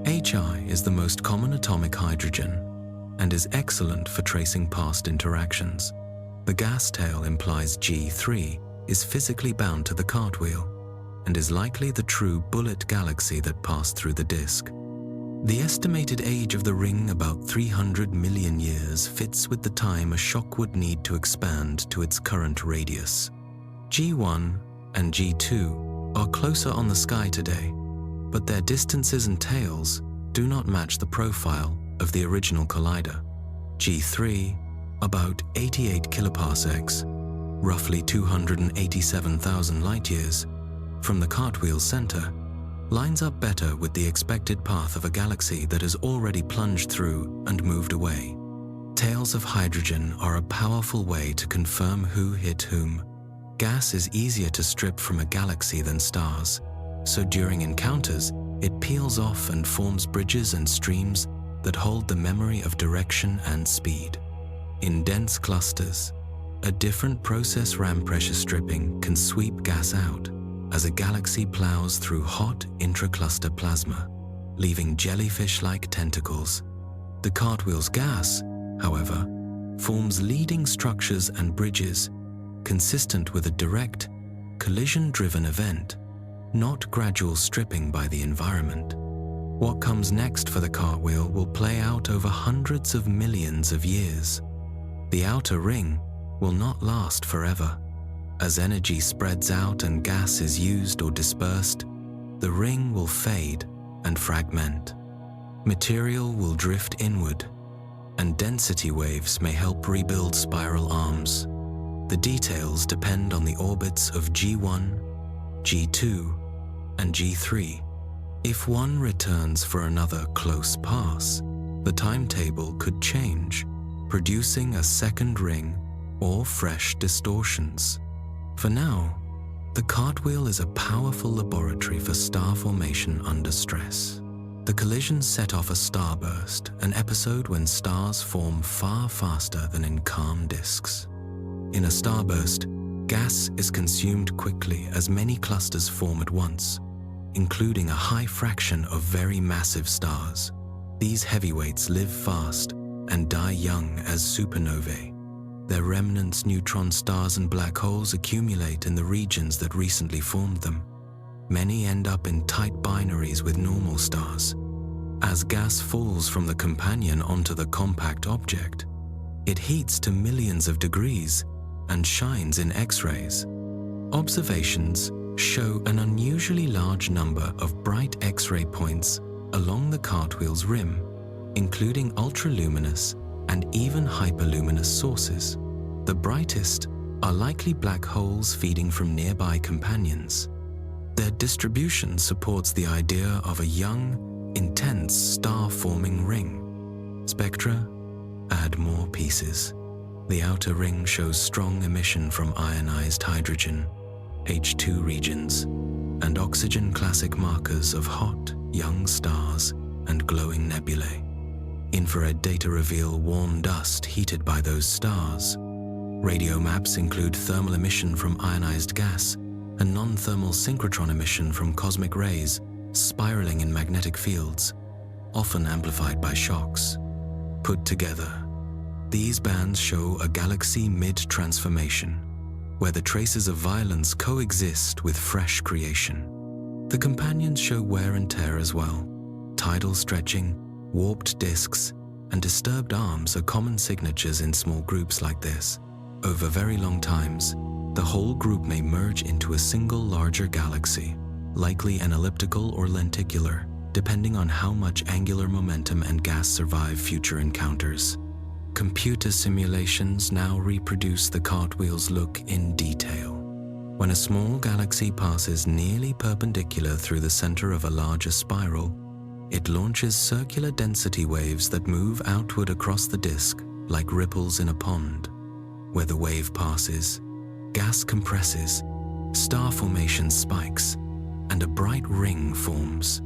Speaker 1: Hi is the most common atomic hydrogen and is excellent for tracing past interactions. The gas tail implies G3 is physically bound to the cartwheel and is likely the true bullet galaxy that passed through the disk. The estimated age of the ring, about 300 million years, fits with the time a shock would need to expand to its current radius. G1 and G2 are closer on the sky today, but their distances and tails do not match the profile of the original collider. G3, about 88 kiloparsecs, roughly 287,000 light-years, from the cartwheel's center, lines up better with the expected path of a galaxy that has already plunged through and moved away. Tails of hydrogen are a powerful way to confirm who hit whom. Gas is easier to strip from a galaxy than stars, so during encounters, it peels off and forms bridges and streams that hold the memory of direction and speed. In dense clusters, a different process ram pressure stripping can sweep gas out as a galaxy plows through hot intracluster plasma, leaving jellyfish-like tentacles. The cartwheel's gas, however, forms leading structures and bridges consistent with a direct, collision-driven event, not gradual stripping by the environment. What comes next for the cartwheel will play out over hundreds of millions of years. The outer ring will not last forever. As energy spreads out and gas is used or dispersed, the ring will fade and fragment. Material will drift inward, and density waves may help rebuild spiral arms. The details depend on the orbits of G1, G2, and G3. If one returns for another close pass, the timetable could change, producing a second ring or fresh distortions. For now, the cartwheel is a powerful laboratory for star formation under stress. The collision set off a starburst, an episode when stars form far faster than in calm disks. In a starburst, gas is consumed quickly as many clusters form at once, including a high fraction of very massive stars. These heavyweights live fast and die young as supernovae. Their remnants, neutron stars and black holes, accumulate in the regions that recently formed them. Many end up in tight binaries with normal stars. As gas falls from the companion onto the compact object, it heats to millions of degrees and shines in X-rays. Observations show an unusually large number of bright X-ray points along the cartwheel's rim, including ultraluminous and even hyperluminous sources. The brightest are likely black holes feeding from nearby companions. Their distribution supports the idea of a young, intense star-forming ring. Spectra add more pieces. The outer ring shows strong emission from ionized hydrogen, H2 regions, and oxygen, classic markers of hot, young stars and glowing nebulae. Infrared data reveal warm dust heated by those stars. Radio maps include thermal emission from ionized gas and non-thermal synchrotron emission from cosmic rays spiraling in magnetic fields, often amplified by shocks. Put together, these bands show a galaxy mid-transformation, where the traces of violence coexist with fresh creation. The companions show wear and tear as well. Tidal stretching, warped disks, and disturbed arms are common signatures in small groups like this. Over very long times, the whole group may merge into a single larger galaxy, likely an elliptical or lenticular, depending on how much angular momentum and gas survive future encounters. Computer simulations now reproduce the cartwheel's look in detail. When a small galaxy passes nearly perpendicular through the center of a larger spiral, it launches circular density waves that move outward across the disk like ripples in a pond. Where the wave passes, gas compresses, star formation spikes, and a bright ring forms.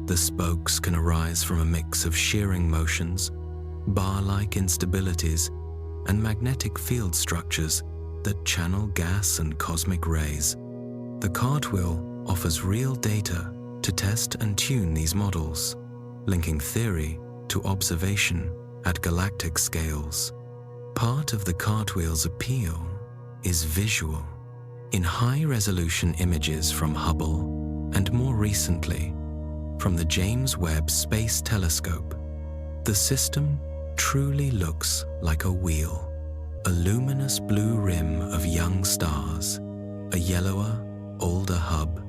Speaker 1: The spokes can arise from a mix of shearing motions, bar-like instabilities, and magnetic field structures that channel gas and cosmic rays. The cartwheel offers real data to test and tune these models, linking theory to observation at galactic scales. Part of the cartwheel's appeal is visual. In high-resolution images from Hubble, and more recently, from the James Webb Space Telescope, the system truly looks like a wheel. A luminous blue rim of young stars, a yellower, older hub,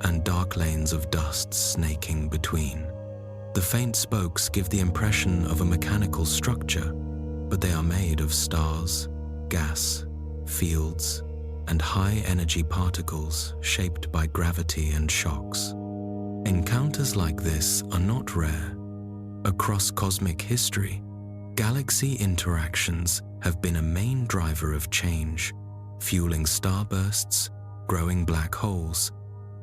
Speaker 1: and dark lanes of dust snaking between. The faint spokes give the impression of a mechanical structure, but they are made of stars, gas, fields, and high-energy particles shaped by gravity and shocks. Encounters like this are not rare. Across cosmic history, galaxy interactions have been a main driver of change, fueling starbursts, growing black holes,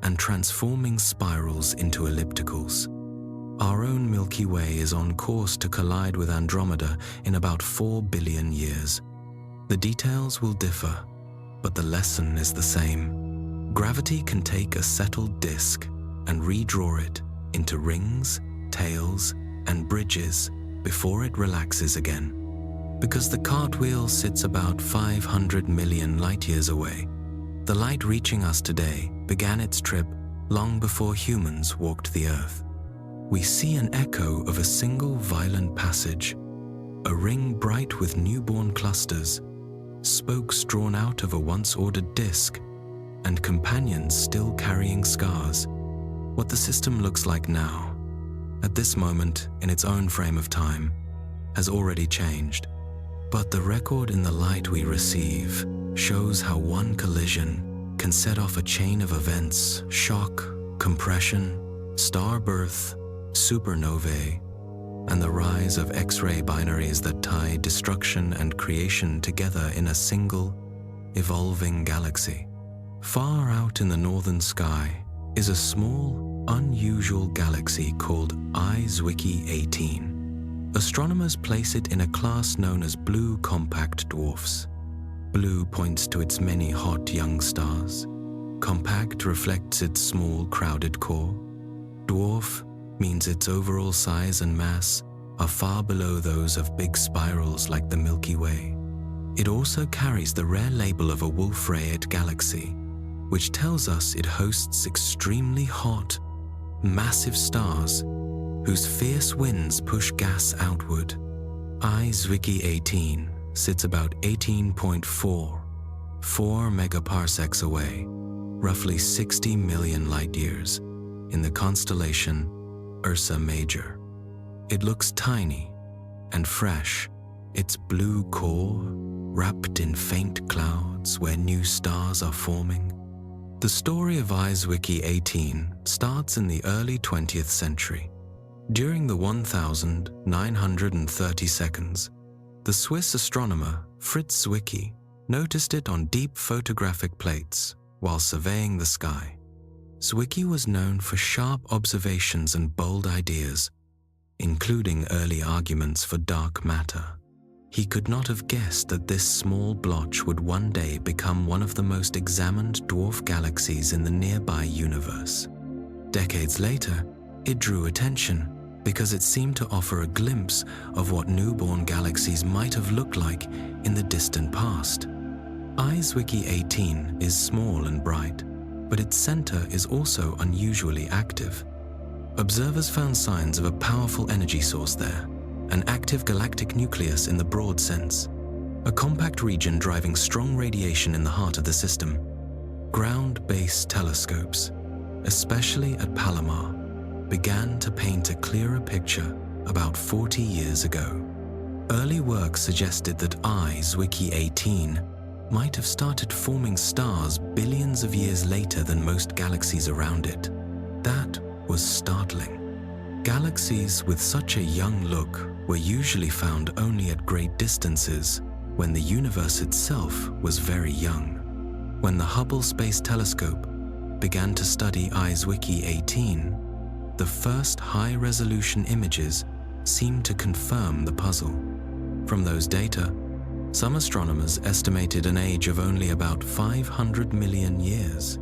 Speaker 1: and transforming spirals into ellipticals. Our own Milky Way is on course to collide with Andromeda in about 4 billion years. The details will differ, but the lesson is the same. Gravity can take a settled disk and redraw it into rings, tails, and bridges before it relaxes again. Because the cartwheel sits about 500 million light-years away, the light reaching us today began its trip long before humans walked the Earth. We see an echo of a single violent passage, a ring bright with newborn clusters, spokes drawn out of a once-ordered disk, and companions still carrying scars. What the system looks like now, at this moment in its own frame of time, has already changed. But the record in the light we receive shows how one collision can set off a chain of events: shock, compression, star birth, supernovae, and the rise of X-ray binaries that tie destruction and creation together in a single, evolving galaxy. Far out in the northern sky is a small, unusual galaxy called I-Zwicky 18. Astronomers place it in a class known as blue compact dwarfs. Blue points to its many hot young stars. Compact reflects its small, crowded core. Dwarf means its overall size and mass are far below those of big spirals like the Milky Way. It also carries the rare label of a Wolf-Rayet galaxy, which tells us it hosts extremely hot, massive stars whose fierce winds push gas outward. I-Zwicky 18 sits about 18.44 megaparsecs away, roughly 60 million light-years, in the constellation Ursa Major. It looks tiny and fresh, its blue core wrapped in faint clouds where new stars are forming. The story of I-Zwicky 18 starts in the early 20th century. During the 1,930 seconds, the Swiss astronomer Fritz Zwicky noticed it on deep photographic plates while surveying the sky. Zwicky was known for sharp observations and bold ideas, including early arguments for dark matter. He could not have guessed that this small blotch would one day become one of the most examined dwarf galaxies in the nearby universe. Decades later, it drew attention because it seemed to offer a glimpse of what newborn galaxies might have looked like in the distant past. IceWiki 18 is small and bright, but its center is also unusually active. Observers found signs of a powerful energy source there, an active galactic nucleus in the broad sense, a compact region driving strong radiation in the heart of the system. Ground-based telescopes, especially at Palomar, began to paint a clearer picture about 40 years ago. Early work suggested that IceWiki 18 might have started forming stars billions of years later than most galaxies around it. That was startling. Galaxies with such a young look were usually found only at great distances when the universe itself was very young. When the Hubble Space Telescope began to study IceWiki 18, the first high-resolution images seemed to confirm the puzzle. From those data, some astronomers estimated an age of only about 500 million years.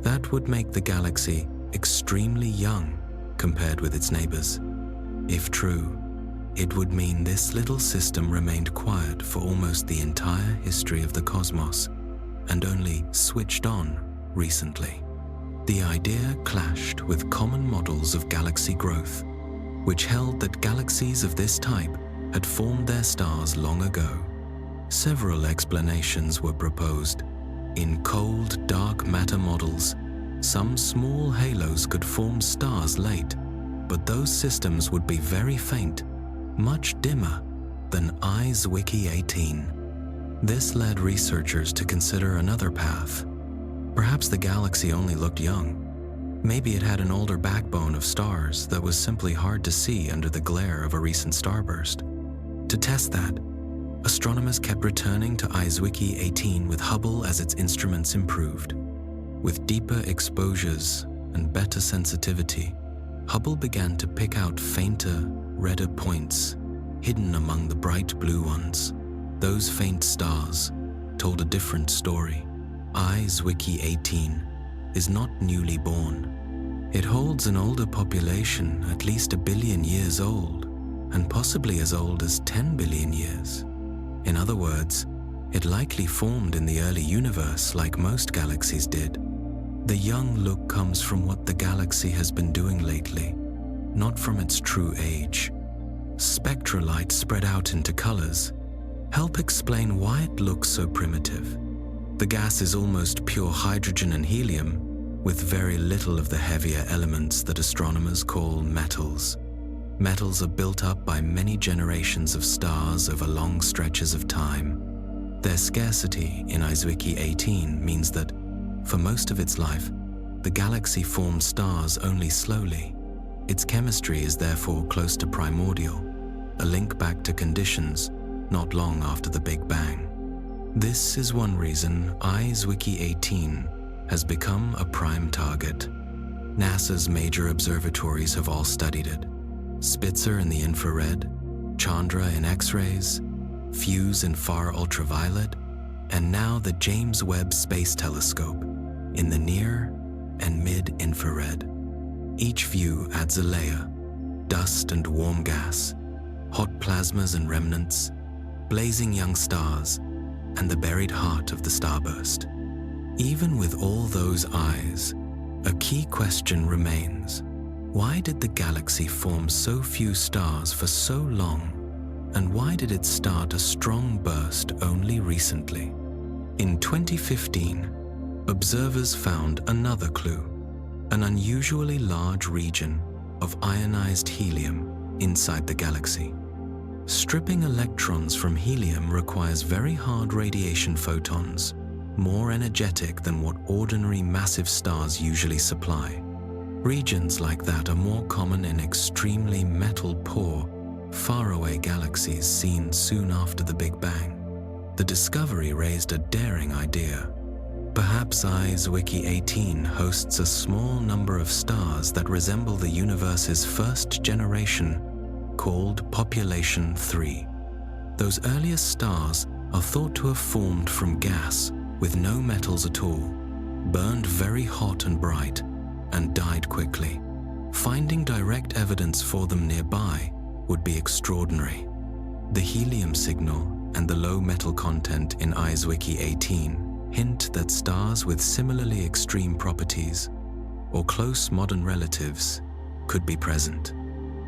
Speaker 1: That would make the galaxy extremely young compared with its neighbors. If true, it would mean this little system remained quiet for almost the entire history of the cosmos and only switched on recently. The idea clashed with common models of galaxy growth, which held that galaxies of this type had formed their stars long ago. Several explanations were proposed. In cold, dark matter models, some small halos could form stars late, but those systems would be very faint, much dimmer than IceWiki 18. This led researchers to consider another path. Perhaps the galaxy only looked young. Maybe it had an older backbone of stars that was simply hard to see under the glare of a recent starburst. To test that, astronomers kept returning to IceWiki 18 with Hubble as its instruments improved. With deeper exposures and better sensitivity, Hubble began to pick out fainter, redder points hidden among the bright blue ones. Those faint stars told a different story. IceWiki 18 is not newly born. It holds an older population, at least 1 billion years old, and possibly as old as 10 billion years. In other words, it likely formed in the early universe like most galaxies did. The young look comes from what the galaxy has been doing lately, not from its true age. Spectral light spread out into colors help explain why it looks so primitive. The gas is almost pure hydrogen and helium, with very little of the heavier elements that astronomers call metals. Metals are built up by many generations of stars over long stretches of time. Their scarcity in IceWiki 18 means that, for most of its life, the galaxy formed stars only slowly. Its chemistry is therefore close to primordial, a link back to conditions not long after the Big Bang. This is one reason IceWiki 18 has become a prime target. NASA's major observatories have all studied it. Spitzer in the infrared, Chandra in X-rays, Fuse in far ultraviolet, and now the James Webb Space Telescope in the near and mid-infrared. Each view adds a layer: dust and warm gas, hot plasmas and remnants, blazing young stars, and the buried heart of the starburst. Even with all those eyes, a key question remains. Why did the galaxy form so few stars for so long? And why did it start a strong burst only recently? In 2015, observers found another clue: an unusually large region of ionized helium inside the galaxy. Stripping electrons from helium requires very hard radiation photons, more energetic than what ordinary massive stars usually supply. Regions like that are more common in extremely metal-poor, faraway galaxies seen soon after the Big Bang. The discovery raised a daring idea. Perhaps IceWiki 18 hosts a small number of stars that resemble the universe's first generation called Population 3. Those earliest stars are thought to have formed from gas with no metals at all, burned very hot and bright, and died quickly. Finding direct evidence for them nearby would be extraordinary. The helium signal and the low metal content in IceWiki 18 hint that stars with similarly extreme properties or close modern relatives could be present.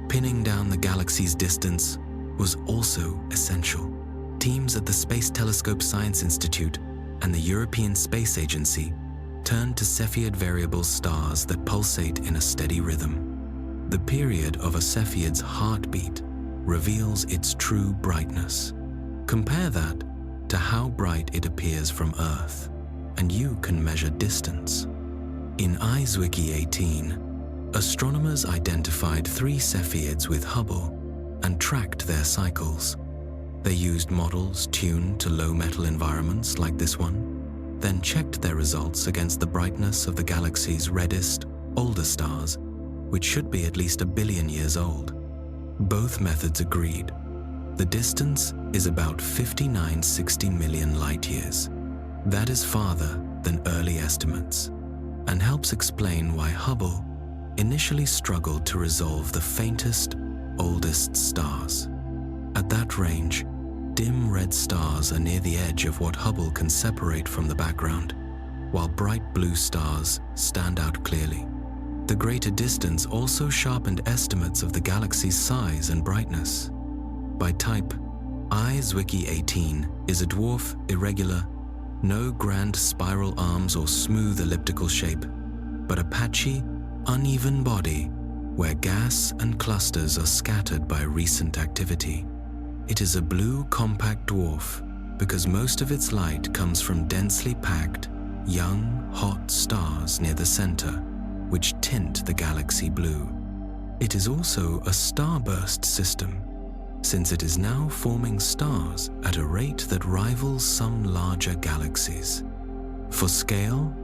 Speaker 1: Pinning down the galaxy's distance was also essential. Teams at the Space Telescope Science Institute and the European Space Agency turned to Cepheid variable stars that pulsate in a steady rhythm. The period of a Cepheid's heartbeat reveals its true brightness. Compare that to how bright it appears from Earth, and you can measure distance. In IceWiki 18, astronomers identified 3 Cepheids with Hubble and tracked their cycles. They used models tuned to low metal environments like this one, then checked their results against the brightness of the galaxy's reddest, older stars, which should be at least 1 billion years old. Both methods agreed. The distance is about 5960 million light-years. That is farther than early estimates, and helps explain why Hubble initially struggled to resolve the faintest, oldest stars. At that range, dim red stars are near the edge of what Hubble can separate from the background, while bright blue stars stand out clearly. The greater distance also sharpened estimates of the galaxy's size and brightness. By type, IceWiki 18 is a dwarf, irregular, no grand spiral arms or smooth elliptical shape, but a patchy, uneven body where gas and clusters are scattered by recent activity. It is a blue compact dwarf because most of its light comes from densely packed, young, hot stars near the center, which tint the galaxy blue. It is also a starburst system, since it is now forming stars at a rate that rivals some larger galaxies. For scale,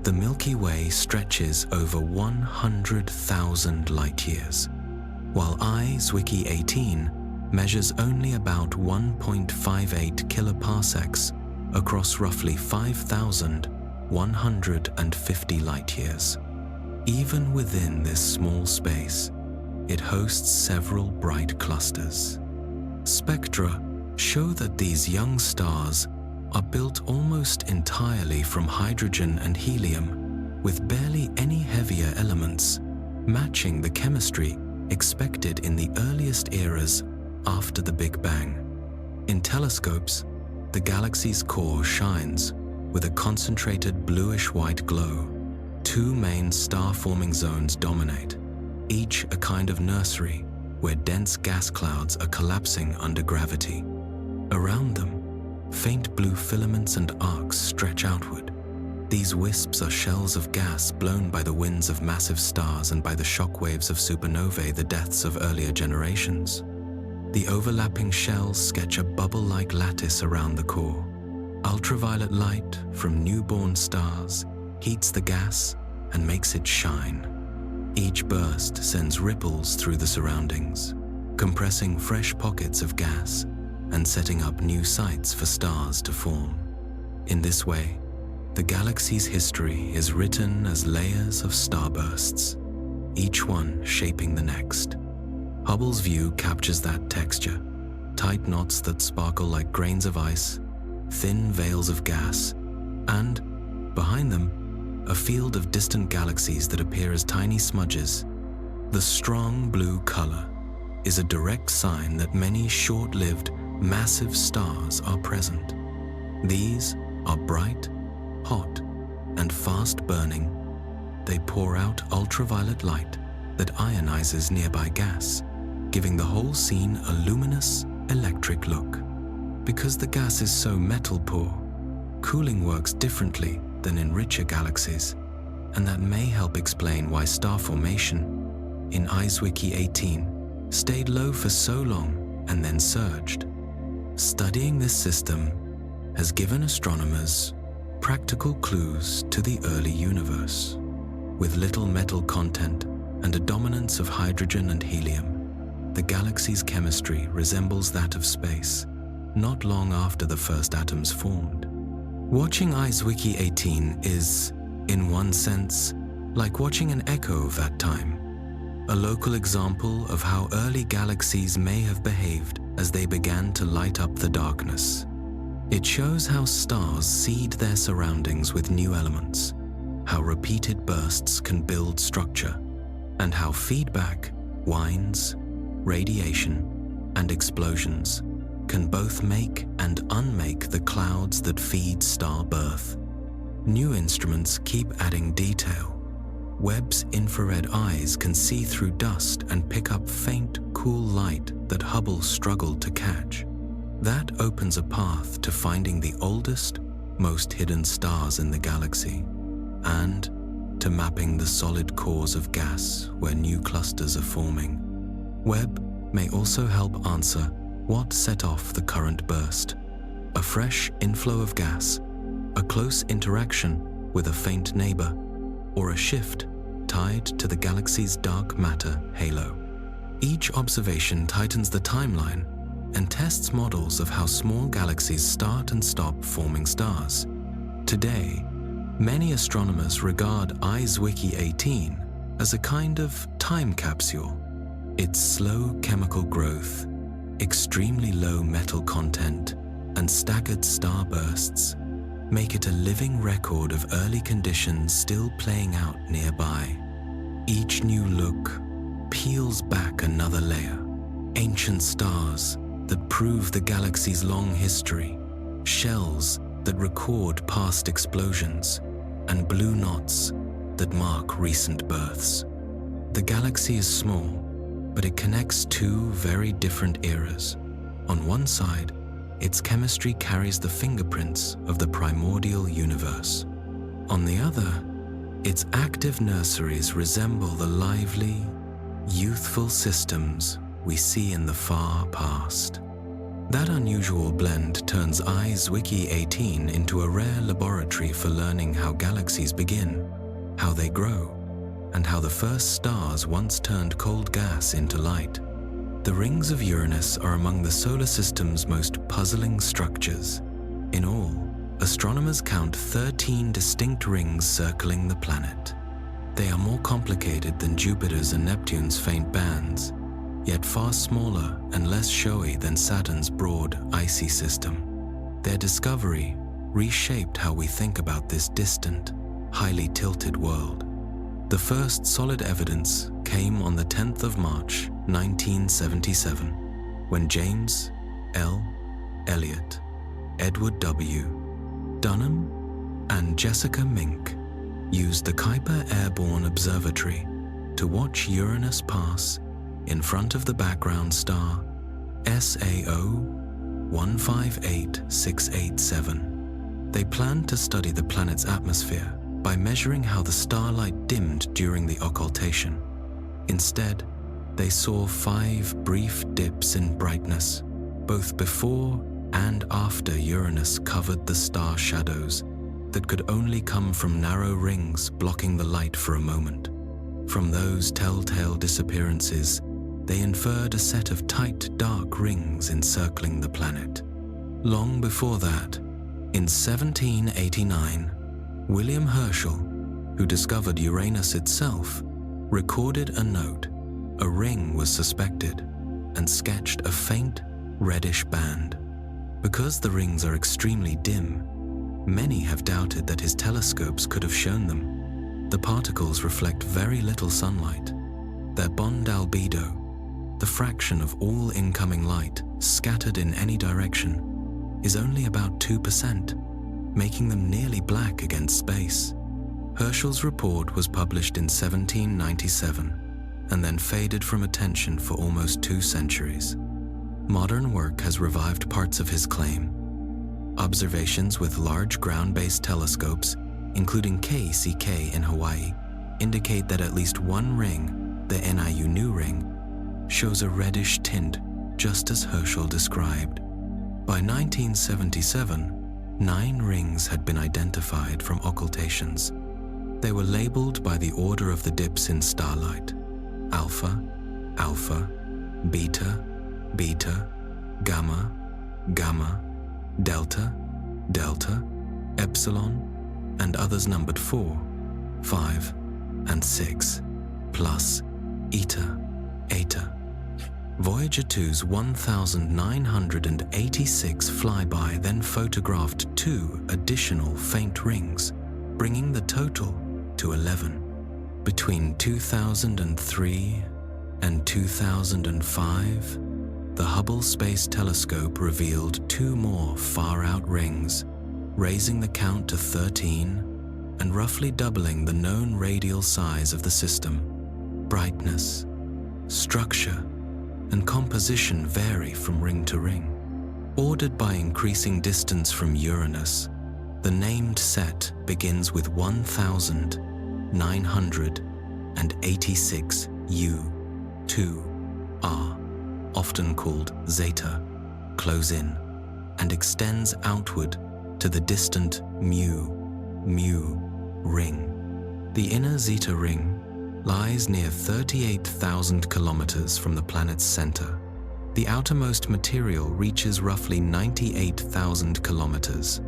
Speaker 1: the Milky Way stretches over 100,000 light-years, while IceWiki 18 measures only about 1.58 kiloparsecs across roughly 5,150 light-years. Even within this small space, it hosts several bright clusters. Spectra show that these young stars are built almost entirely from hydrogen and helium, with barely any heavier elements, matching the chemistry expected in the earliest eras after the Big Bang. In telescopes, the galaxy's core shines with a concentrated bluish-white glow. 2 main star-forming zones dominate, each a kind of nursery where dense gas clouds are collapsing under gravity. Around them, faint blue filaments and arcs stretch outward. These wisps are shells of gas blown by the winds of massive stars and by the shock waves of supernovae, the deaths of earlier generations. The overlapping shells sketch a bubble-like lattice around the core. Ultraviolet light from newborn stars heats the gas and makes it shine. Each burst sends ripples through the surroundings, compressing fresh pockets of gas and setting up new sites for stars to form. In this way, the galaxy's history is written as layers of starbursts, each one shaping the next. Hubble's view captures that texture, tight knots that sparkle like grains of ice, thin veils of gas, and, behind them, a field of distant galaxies that appear as tiny smudges. The strong blue color is a direct sign that many short-lived, massive stars are present. These are bright, hot, and fast-burning. They pour out ultraviolet light that ionizes nearby gas, giving the whole scene a luminous, electric look. Because the gas is so metal-poor, cooling works differently than in richer galaxies, and that may help explain why star formation in IceWiki 18 stayed low for so long and then surged. Studying this system has given astronomers practical clues to the early universe. With little metal content and a dominance of hydrogen and helium, the galaxy's chemistry resembles that of space, not long after the first atoms formed. Watching IceWiki 18 is, in one sense, like watching an echo of that time, a local example of how early galaxies may have behaved as they began to light up the darkness. It shows how stars seed their surroundings with new elements, how repeated bursts can build structure, and how feedback, winds, radiation, and explosions can both make and unmake the clouds that feed star birth. New instruments keep adding detail. Webb's infrared eyes can see through dust and pick up faint, cool light that Hubble struggled to catch. That opens a path to finding the oldest, most hidden stars in the galaxy, and to mapping the solid cores of gas where new clusters are forming. Webb may also help answer what set off the current burst: a fresh inflow of gas, a close interaction with a faint neighbor, or a shift tied to the galaxy's dark matter halo. Each observation tightens the timeline and tests models of how small galaxies start and stop forming stars. Today, many astronomers regard IceWiki 18 as a kind of time capsule. Its slow chemical growth, extremely low metal content, and staggered starbursts make it a living record of early conditions still playing out nearby. Each new look peels back another layer. Ancient stars that prove the galaxy's long history, shells that record past explosions, and blue knots that mark recent births. The galaxy is small, but it connects two very different eras. On one side, its chemistry carries the fingerprints of the primordial universe. On the other, its active nurseries resemble the lively, youthful systems we see in the far past. That unusual blend turns IceWiki 18 into a rare laboratory for learning how galaxies begin, how they grow, and how the first stars once turned cold gas into light. The rings of Uranus are among the solar system's most puzzling structures. In all, astronomers count 13 distinct rings circling the planet. They are more complicated than Jupiter's and Neptune's faint bands, yet far smaller and less showy than Saturn's broad, icy system. Their discovery reshaped how we think about this distant, highly tilted world. The first solid evidence came on the 10th of March, 1977, when James L. Elliott, Edward W. Dunham, and Jessica Mink used the Kuiper Airborne Observatory to watch Uranus pass in front of the background star SAO 158687. They planned to study the planet's atmosphere by measuring how the starlight dimmed during the occultation. Instead, they saw 5 brief dips in brightness, both before and after Uranus covered the star shadows that could only come from narrow rings blocking the light for a moment. From those telltale disappearances, they inferred a set of tight, dark rings encircling the planet. Long before that, in 1789, William Herschel, who discovered Uranus itself, recorded a note. A ring was suspected and sketched a faint, reddish band. Because the rings are extremely dim, many have doubted that his telescopes could have shown them. The particles reflect very little sunlight. Their bond albedo, the fraction of all incoming light scattered in any direction, is only about 2%, making them nearly black against space. Herschel's report was published in 1797 and then faded from attention for almost 2 centuries. Modern work has revived parts of his claim. Observations with large ground-based telescopes, including KCK in Hawaii, indicate that at least one ring, the NIU New Ring, shows a reddish tint, just as Herschel described. By 1977, 9 rings had been identified from occultations. They were labeled by the order of the dips in starlight: Alpha, Alpha, beta, beta, gamma, gamma, delta, delta, epsilon, and others numbered 4, 5, and 6, plus eta, eta. Voyager 2's 1,986 flyby then photographed 2 additional faint rings, bringing the total to 11. Between 2003 and 2005, the Hubble Space Telescope revealed 2 more far-out rings, raising the count to 13 and roughly doubling the known radial size of the system. Brightness, structure, and composition vary from ring to ring. Ordered by increasing distance from Uranus, the named set begins with 1,986 U2R, often called Zeta, close in, and extends outward to the distant Mu ring. The inner Zeta ring lies near 38,000 kilometers from the planet's center. The outermost material reaches roughly 98,000 kilometers.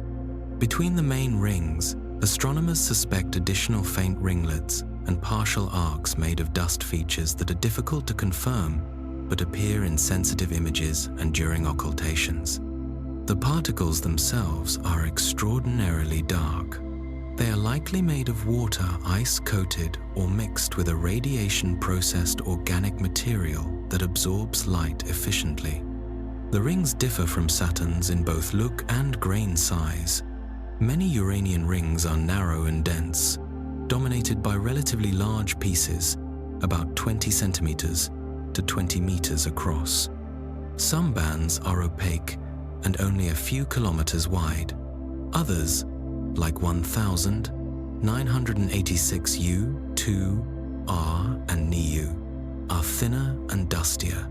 Speaker 1: Between the main rings, astronomers suspect additional faint ringlets and partial arcs made of dust features that are difficult to confirm but appear in sensitive images and during occultations. The particles themselves are extraordinarily dark. They are likely made of water ice-coated or mixed with a radiation-processed organic material that absorbs light efficiently. The rings differ from Saturn's in both look and grain size. Many Uranian rings are narrow and dense, dominated by relatively large pieces, about 20 centimeters to 20 meters across. Some bands are opaque and only a few kilometers wide. Others, like 1,986 U2R and NIU, are thinner and dustier.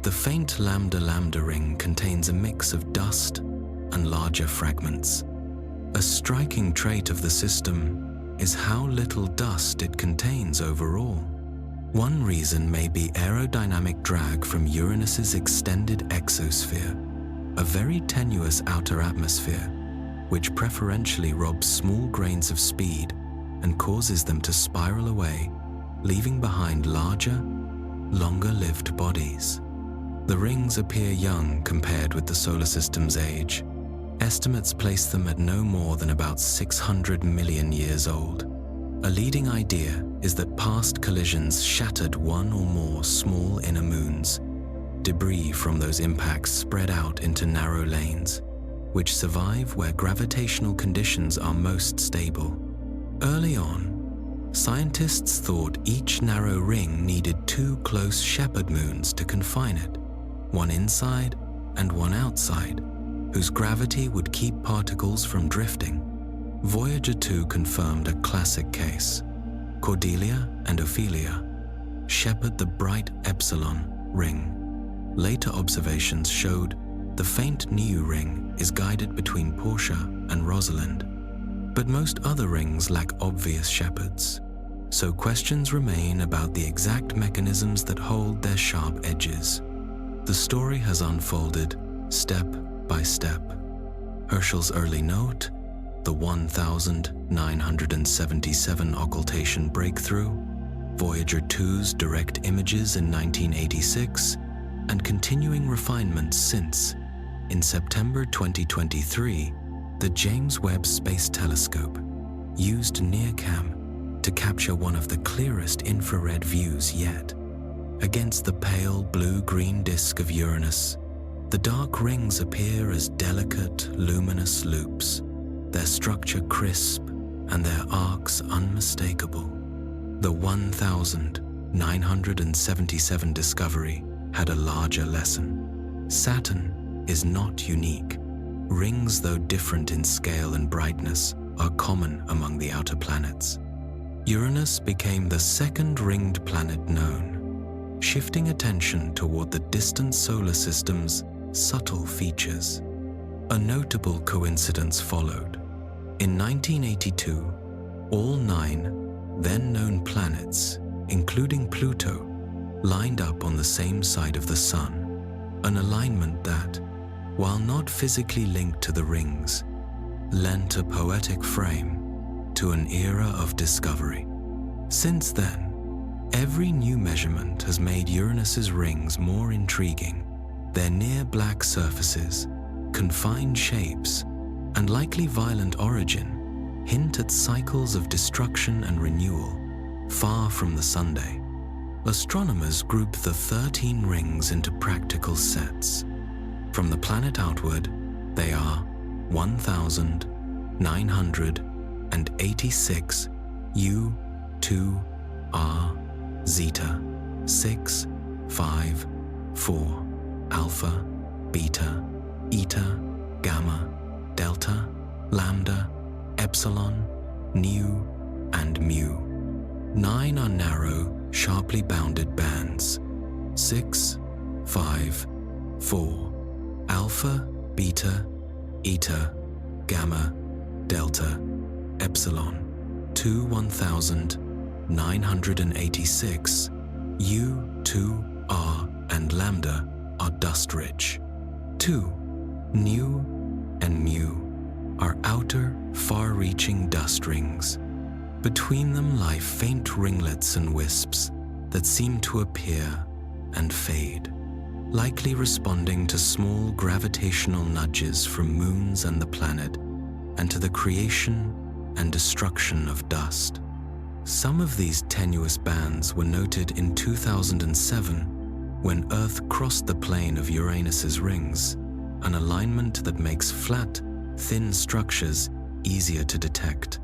Speaker 1: The faint lambda-lambda ring contains a mix of dust and larger fragments. A striking trait of the system is how little dust it contains overall. One reason may be aerodynamic drag from Uranus's extended exosphere, a very tenuous outer atmosphere, which preferentially robs small grains of speed and causes them to spiral away, leaving behind larger, longer-lived bodies. The rings appear young compared with the solar system's age. Estimates place them at no more than about 600 million years old. A leading idea is that past collisions shattered one or more small inner moons. Debris from those impacts spread out into narrow lanes, which survive where gravitational conditions are most stable. Early on, scientists thought each narrow ring needed 2 close shepherd moons to confine it, one inside and one outside, whose gravity would keep particles from drifting. Voyager 2 confirmed a classic case. Cordelia and Ophelia shepherd the bright Epsilon ring. Later observations showed the faint NIU ring is guided between Portia and Rosalind, but most other rings lack obvious shepherds, so questions remain about the exact mechanisms that hold their sharp edges. The story has unfolded step by step. Herschel's early note, the 1,977 occultation breakthrough, Voyager 2's direct images in 1986, and continuing refinements since. In September 2023, the James Webb Space Telescope used NIRCam to capture one of the clearest infrared views yet. Against the pale blue-green disk of Uranus, the dark rings appear as delicate, luminous loops, their structure crisp and their arcs unmistakable. The 1,977 discovery had a larger lesson. Saturn is not unique. Rings, though different in scale and brightness, are common among the outer planets. Uranus became the second ringed planet known, shifting attention toward the distant solar system's subtle features. A notable coincidence followed. In 1982, all 9 then-known planets, including Pluto, lined up on the same side of the Sun, an alignment that, while not physically linked to the rings, lent a poetic frame to an era of discovery. Since then, every new measurement has made Uranus's rings more intriguing. Their near-black surfaces, confined shapes, and likely violent origin hint at cycles of destruction and renewal far from the Sunday. Astronomers group the 13 rings into practical sets. From the planet outward, they are 1,986 U, 2, R, Zeta, 6, 5, 4, Alpha, Beta, Eta, Gamma, Delta, Lambda, Epsilon, Nu, and Mu. 9 are narrow, sharply bounded bands. 6, 5, 4, Alpha, Beta, Eta, Gamma, Delta, Epsilon. 2, 1,986, U, 2, R, and Lambda are dust-rich. 2, Nu, and Mu are outer, far-reaching dust rings. Between them lie faint ringlets and wisps that seem to appear and fade, likely responding to small gravitational nudges from moons and the planet, and to the creation and destruction of dust. Some of these tenuous bands were noted in 2007 when Earth crossed the plane of Uranus's rings, an alignment that makes flat, thin structures easier to detect.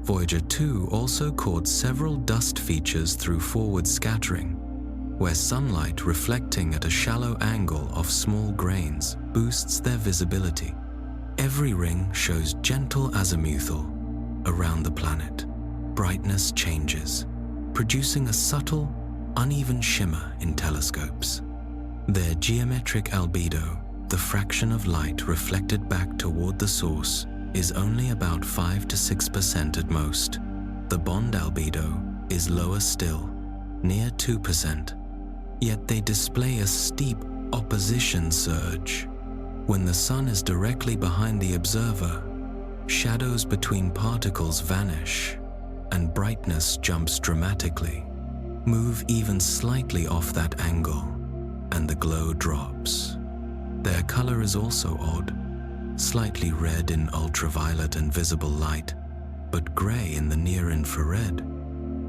Speaker 1: Voyager 2 also caught several dust features through forward scattering, where sunlight reflecting at a shallow angle off small grains boosts their visibility. Every ring shows gentle azimuthal around the planet. Brightness changes, producing a subtle, uneven shimmer in telescopes. Their geometric albedo, the fraction of light reflected back toward the source, is only about 5 to 6% at most. The bond albedo is lower still, near 2%. Yet they display a steep opposition surge. When the Sun is directly behind the observer, shadows between particles vanish, and brightness jumps dramatically. Move even slightly off that angle, and the glow drops. Their color is also odd, slightly red in ultraviolet and visible light, but gray in the near-infrared.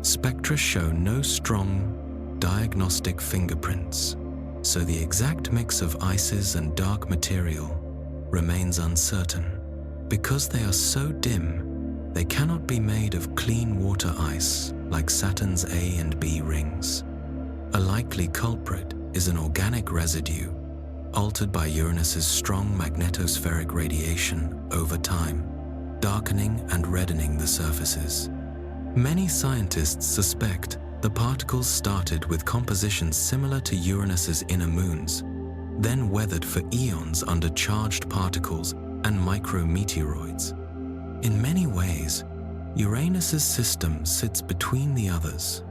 Speaker 1: Spectra show no strong diagnostic fingerprints, so the exact mix of ices and dark material remains uncertain. Because they are so dim, they cannot be made of clean water ice like Saturn's A and B rings. A likely culprit is an organic residue altered by Uranus's strong magnetospheric radiation over time, darkening and reddening the surfaces. Many scientists suspect the particles started with compositions similar to Uranus's inner moons, then weathered for eons under charged particles and micrometeoroids. In many ways, Uranus's system sits between the others,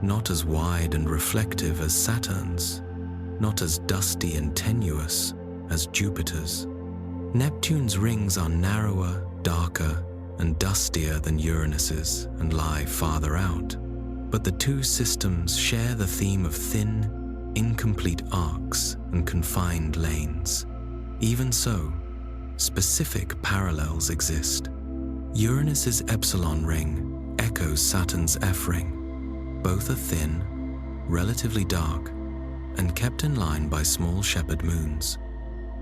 Speaker 1: not as wide and reflective as Saturn's, not as dusty and tenuous as Jupiter's. Neptune's rings are narrower, darker, and dustier than Uranus's and lie farther out. But the two systems share the theme of thin, incomplete arcs and confined lanes. Even so, specific parallels exist. Uranus's Epsilon ring echoes Saturn's F ring. Both are thin, relatively dark, and kept in line by small shepherd moons.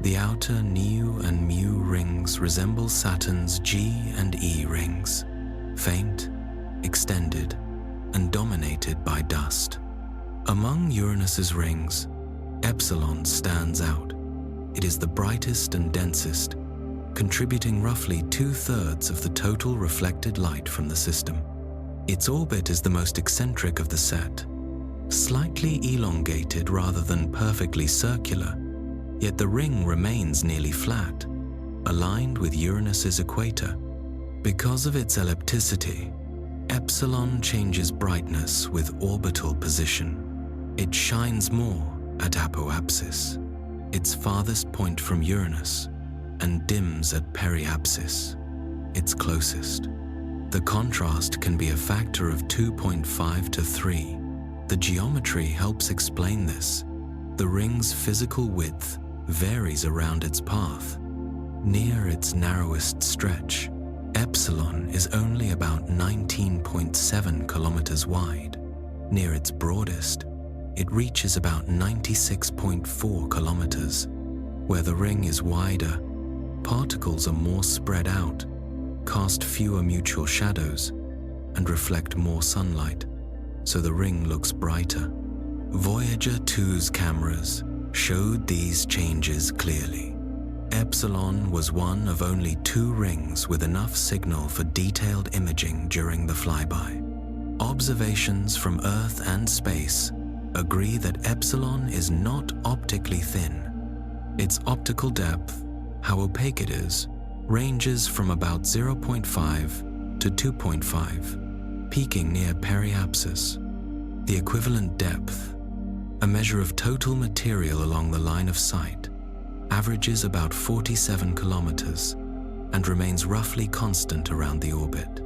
Speaker 1: The outer Nu and Mu rings resemble Saturn's G and E rings, faint, extended, and dominated by dust. Among Uranus's rings, Epsilon stands out. It is the brightest and densest, contributing roughly 2/3 of the total reflected light from the system. Its orbit is the most eccentric of the set, slightly elongated rather than perfectly circular, yet the ring remains nearly flat, aligned with Uranus's equator. Because of its ellipticity, Epsilon changes brightness with orbital position. It shines more at apoapsis, its farthest point from Uranus, and dims at periapsis, its closest. The contrast can be a factor of 2.5 to 3. The geometry helps explain this. The ring's physical width varies around its path. Near its narrowest stretch, Epsilon is only about 19.7 kilometers wide. Near its broadest, it reaches about 96.4 kilometers. Where the ring is wider, particles are more spread out, cast fewer mutual shadows, and reflect more sunlight, so the ring looks brighter. Voyager 2's cameras showed these changes clearly. Epsilon was one of only 2 rings with enough signal for detailed imaging during the flyby. Observations from Earth and space agree that Epsilon is not optically thin. Its optical depth, how opaque it is, ranges from about 0.5 to 2.5, peaking near periapsis. The equivalent depth, a measure of total material along the line of sight, averages about 47 kilometers and remains roughly constant around the orbit.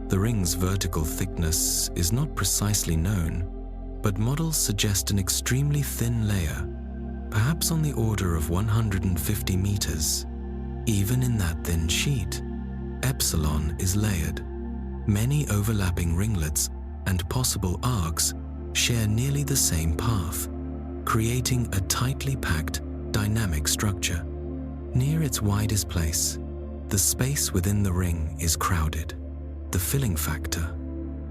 Speaker 1: The ring's vertical thickness is not precisely known, but models suggest an extremely thin layer, perhaps on the order of 150 meters. Even in that thin sheet, Epsilon is layered. Many overlapping ringlets and possible arcs share nearly the same path, creating a tightly packed, dynamic structure. Near its widest place, the space within the ring is crowded. The filling factor,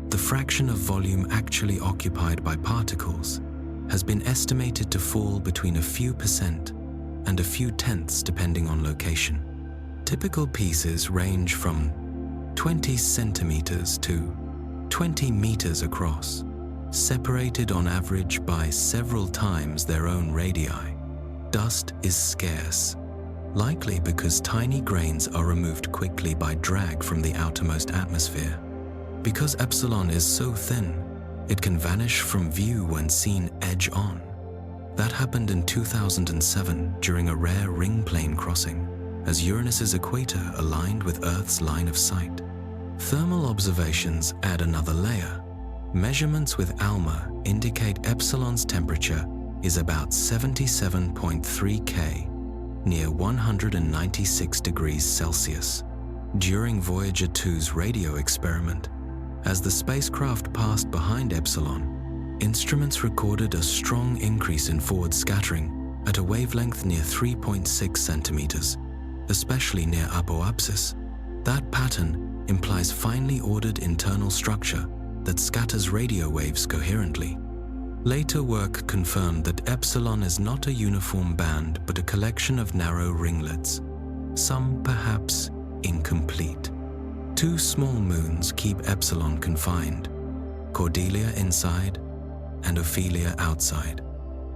Speaker 1: the fraction of volume actually occupied by particles, has been estimated to fall between a few percent and a few tenths depending on location. Typical pieces range from 20 centimeters to 20 meters across, separated on average by several times their own radii. Dust is scarce, likely because tiny grains are removed quickly by drag from the outermost atmosphere. Because Epsilon is so thin, it can vanish from view when seen edge-on. That happened in 2007 during a rare ring plane crossing, as Uranus's equator aligned with Earth's line of sight. Thermal observations add another layer. Measurements with ALMA indicate Epsilon's temperature is about 77.3 K, near 196 degrees Celsius. During Voyager 2's radio experiment, as the spacecraft passed behind Epsilon, instruments recorded a strong increase in forward scattering at a wavelength near 3.6 centimeters, especially near apoapsis. That pattern implies finely ordered internal structure that scatters radio waves coherently. Later work confirmed that Epsilon is not a uniform band but a collection of narrow ringlets, some perhaps incomplete. 2 small moons keep Epsilon confined, Cordelia inside and Ophelia outside.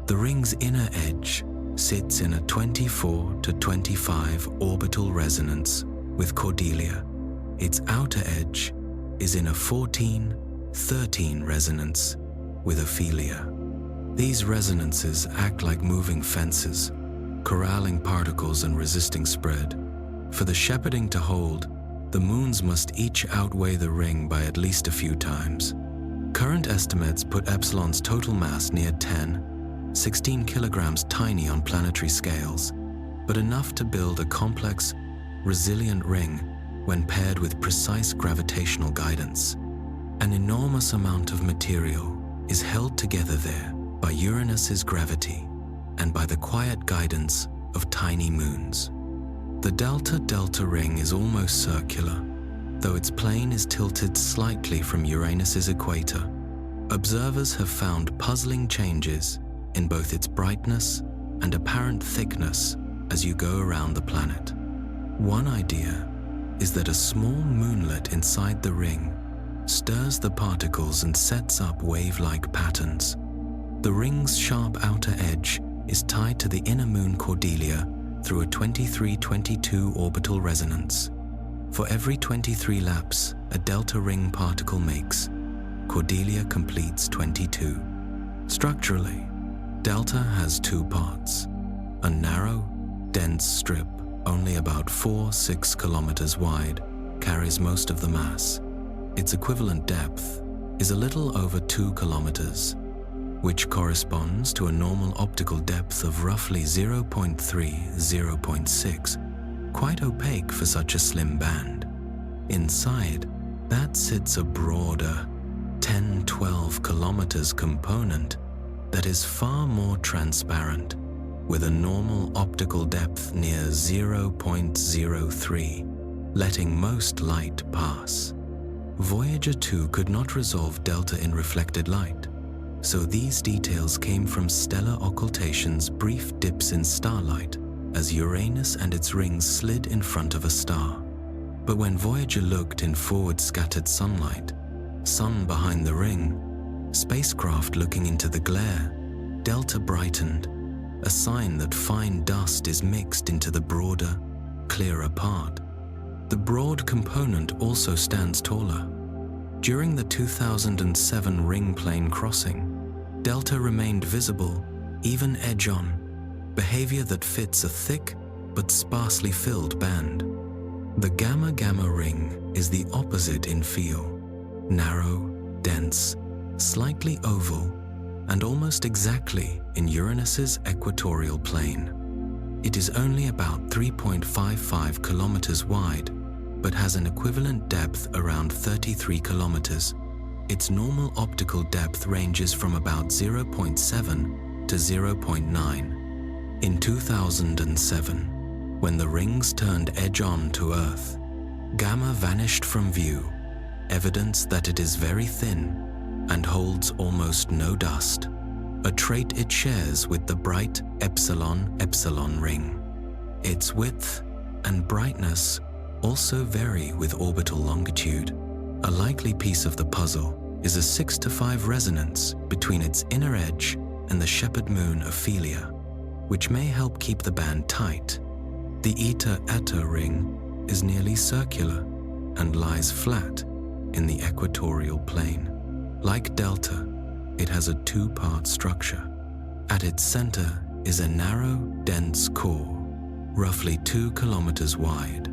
Speaker 1: The ring's inner edge sits in a 24 to 25 orbital resonance with Cordelia. Its outer edge is in a 14-13 resonance with Ophelia. These resonances act like moving fences, corralling particles and resisting spread. For the shepherding to hold, the moons must each outweigh the ring by at least a few times. Current estimates put Epsilon's total mass near 16 kilograms, tiny on planetary scales, but enough to build a complex, resilient ring when paired with precise gravitational guidance. An enormous amount of material is held together there by Uranus's gravity and by the quiet guidance of tiny moons. The delta-delta ring is almost circular, though its plane is tilted slightly from Uranus's equator. Observers have found puzzling changes in both its brightness and apparent thickness as you go around the planet. One idea is that a small moonlet inside the ring stirs the particles and sets up wave-like patterns. The ring's sharp outer edge is tied to the inner moon Cordelia through a 23-22 orbital resonance. For every 23 laps a delta ring particle makes, Cordelia completes 22. Structurally, delta has two parts. A narrow, dense strip, only about 4-6 kilometers wide, carries most of the mass. Its equivalent depth is a little over 2 kilometers, which corresponds to a normal optical depth of roughly 0.3–0.6, quite opaque for such a slim band. Inside, that sits a broader 10–12 kilometers component that is far more transparent, with a normal optical depth near 0.03, letting most light pass. Voyager 2 could not resolve delta in reflected light, so these details came from stellar occultation's brief dips in starlight as Uranus and its rings slid in front of a star. But when Voyager looked in forward scattered sunlight, sun behind the ring, spacecraft looking into the glare, delta brightened, a sign that fine dust is mixed into the broader, clearer part. The broad component also stands taller. During the 2007 ring plane crossing, delta remained visible, even edge-on, behavior that fits a thick but sparsely filled band. The gamma-gamma ring is the opposite in feel, narrow, dense, slightly oval, and almost exactly in Uranus's equatorial plane. It is only about 3.55 kilometers wide, but has an equivalent depth around 33 kilometers. Its normal optical depth ranges from about 0.7 to 0.9. In 2007, when the rings turned edge-on to Earth, gamma vanished from view, evidence that it is very thin and holds almost no dust, a trait it shares with the bright epsilon ring. Its width and brightness also vary with orbital longitude. A likely piece of the puzzle is a 6:5 resonance between its inner edge and the shepherd moon Ophelia, which may help keep the band tight. The Eta ring is nearly circular and lies flat in the equatorial plane. Like delta, it has a two-part structure. At its center is a narrow, dense core, roughly 2 kilometers wide,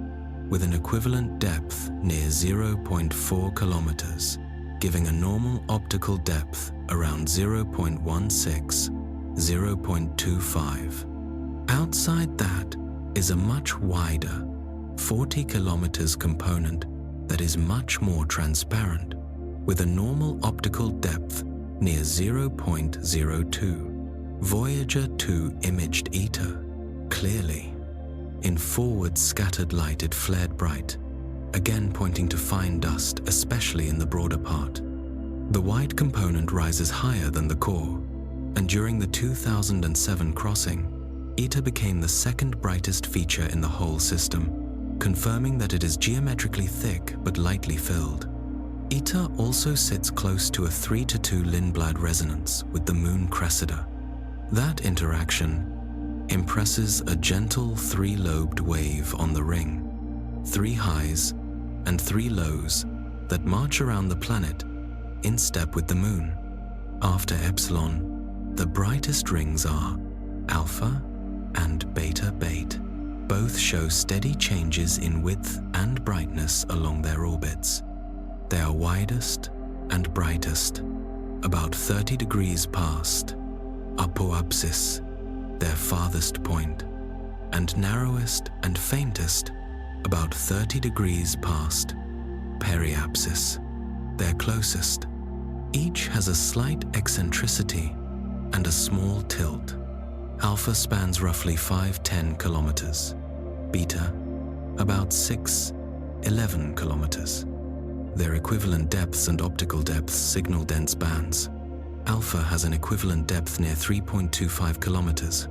Speaker 1: with an equivalent depth near 0.4 kilometers, giving a normal optical depth around 0.16–0.25. Outside that is a much wider, 40 kilometers component that is much more transparent, with a normal optical depth near 0.02. Voyager 2 imaged Eta clearly. In forward scattered light it flared bright, again pointing to fine dust, especially in the broader part. The wide component rises higher than the core, and during the 2007 crossing, Eta became the second brightest feature in the whole system, confirming that it is geometrically thick but lightly filled. Eta also sits close to a 3:2 Lindblad resonance with the moon Cressida. That interaction impresses a gentle 3-lobed wave on the ring, 3 highs and 3 lows that march around the planet in step with the moon. After epsilon, the brightest rings are Alpha and Beta Beta. Both show steady changes in width and brightness along their orbits. They are widest and brightest, about 30 degrees past apoapsis, their farthest point, and narrowest and faintest, about 30 degrees past periapsis, their closest. Each has a slight eccentricity and a small tilt. Alpha spans roughly 5–10 kilometers, Beta about 6–11 kilometers. Their equivalent depths and optical depths signal dense bands. Alpha has an equivalent depth near 3.25 kilometers,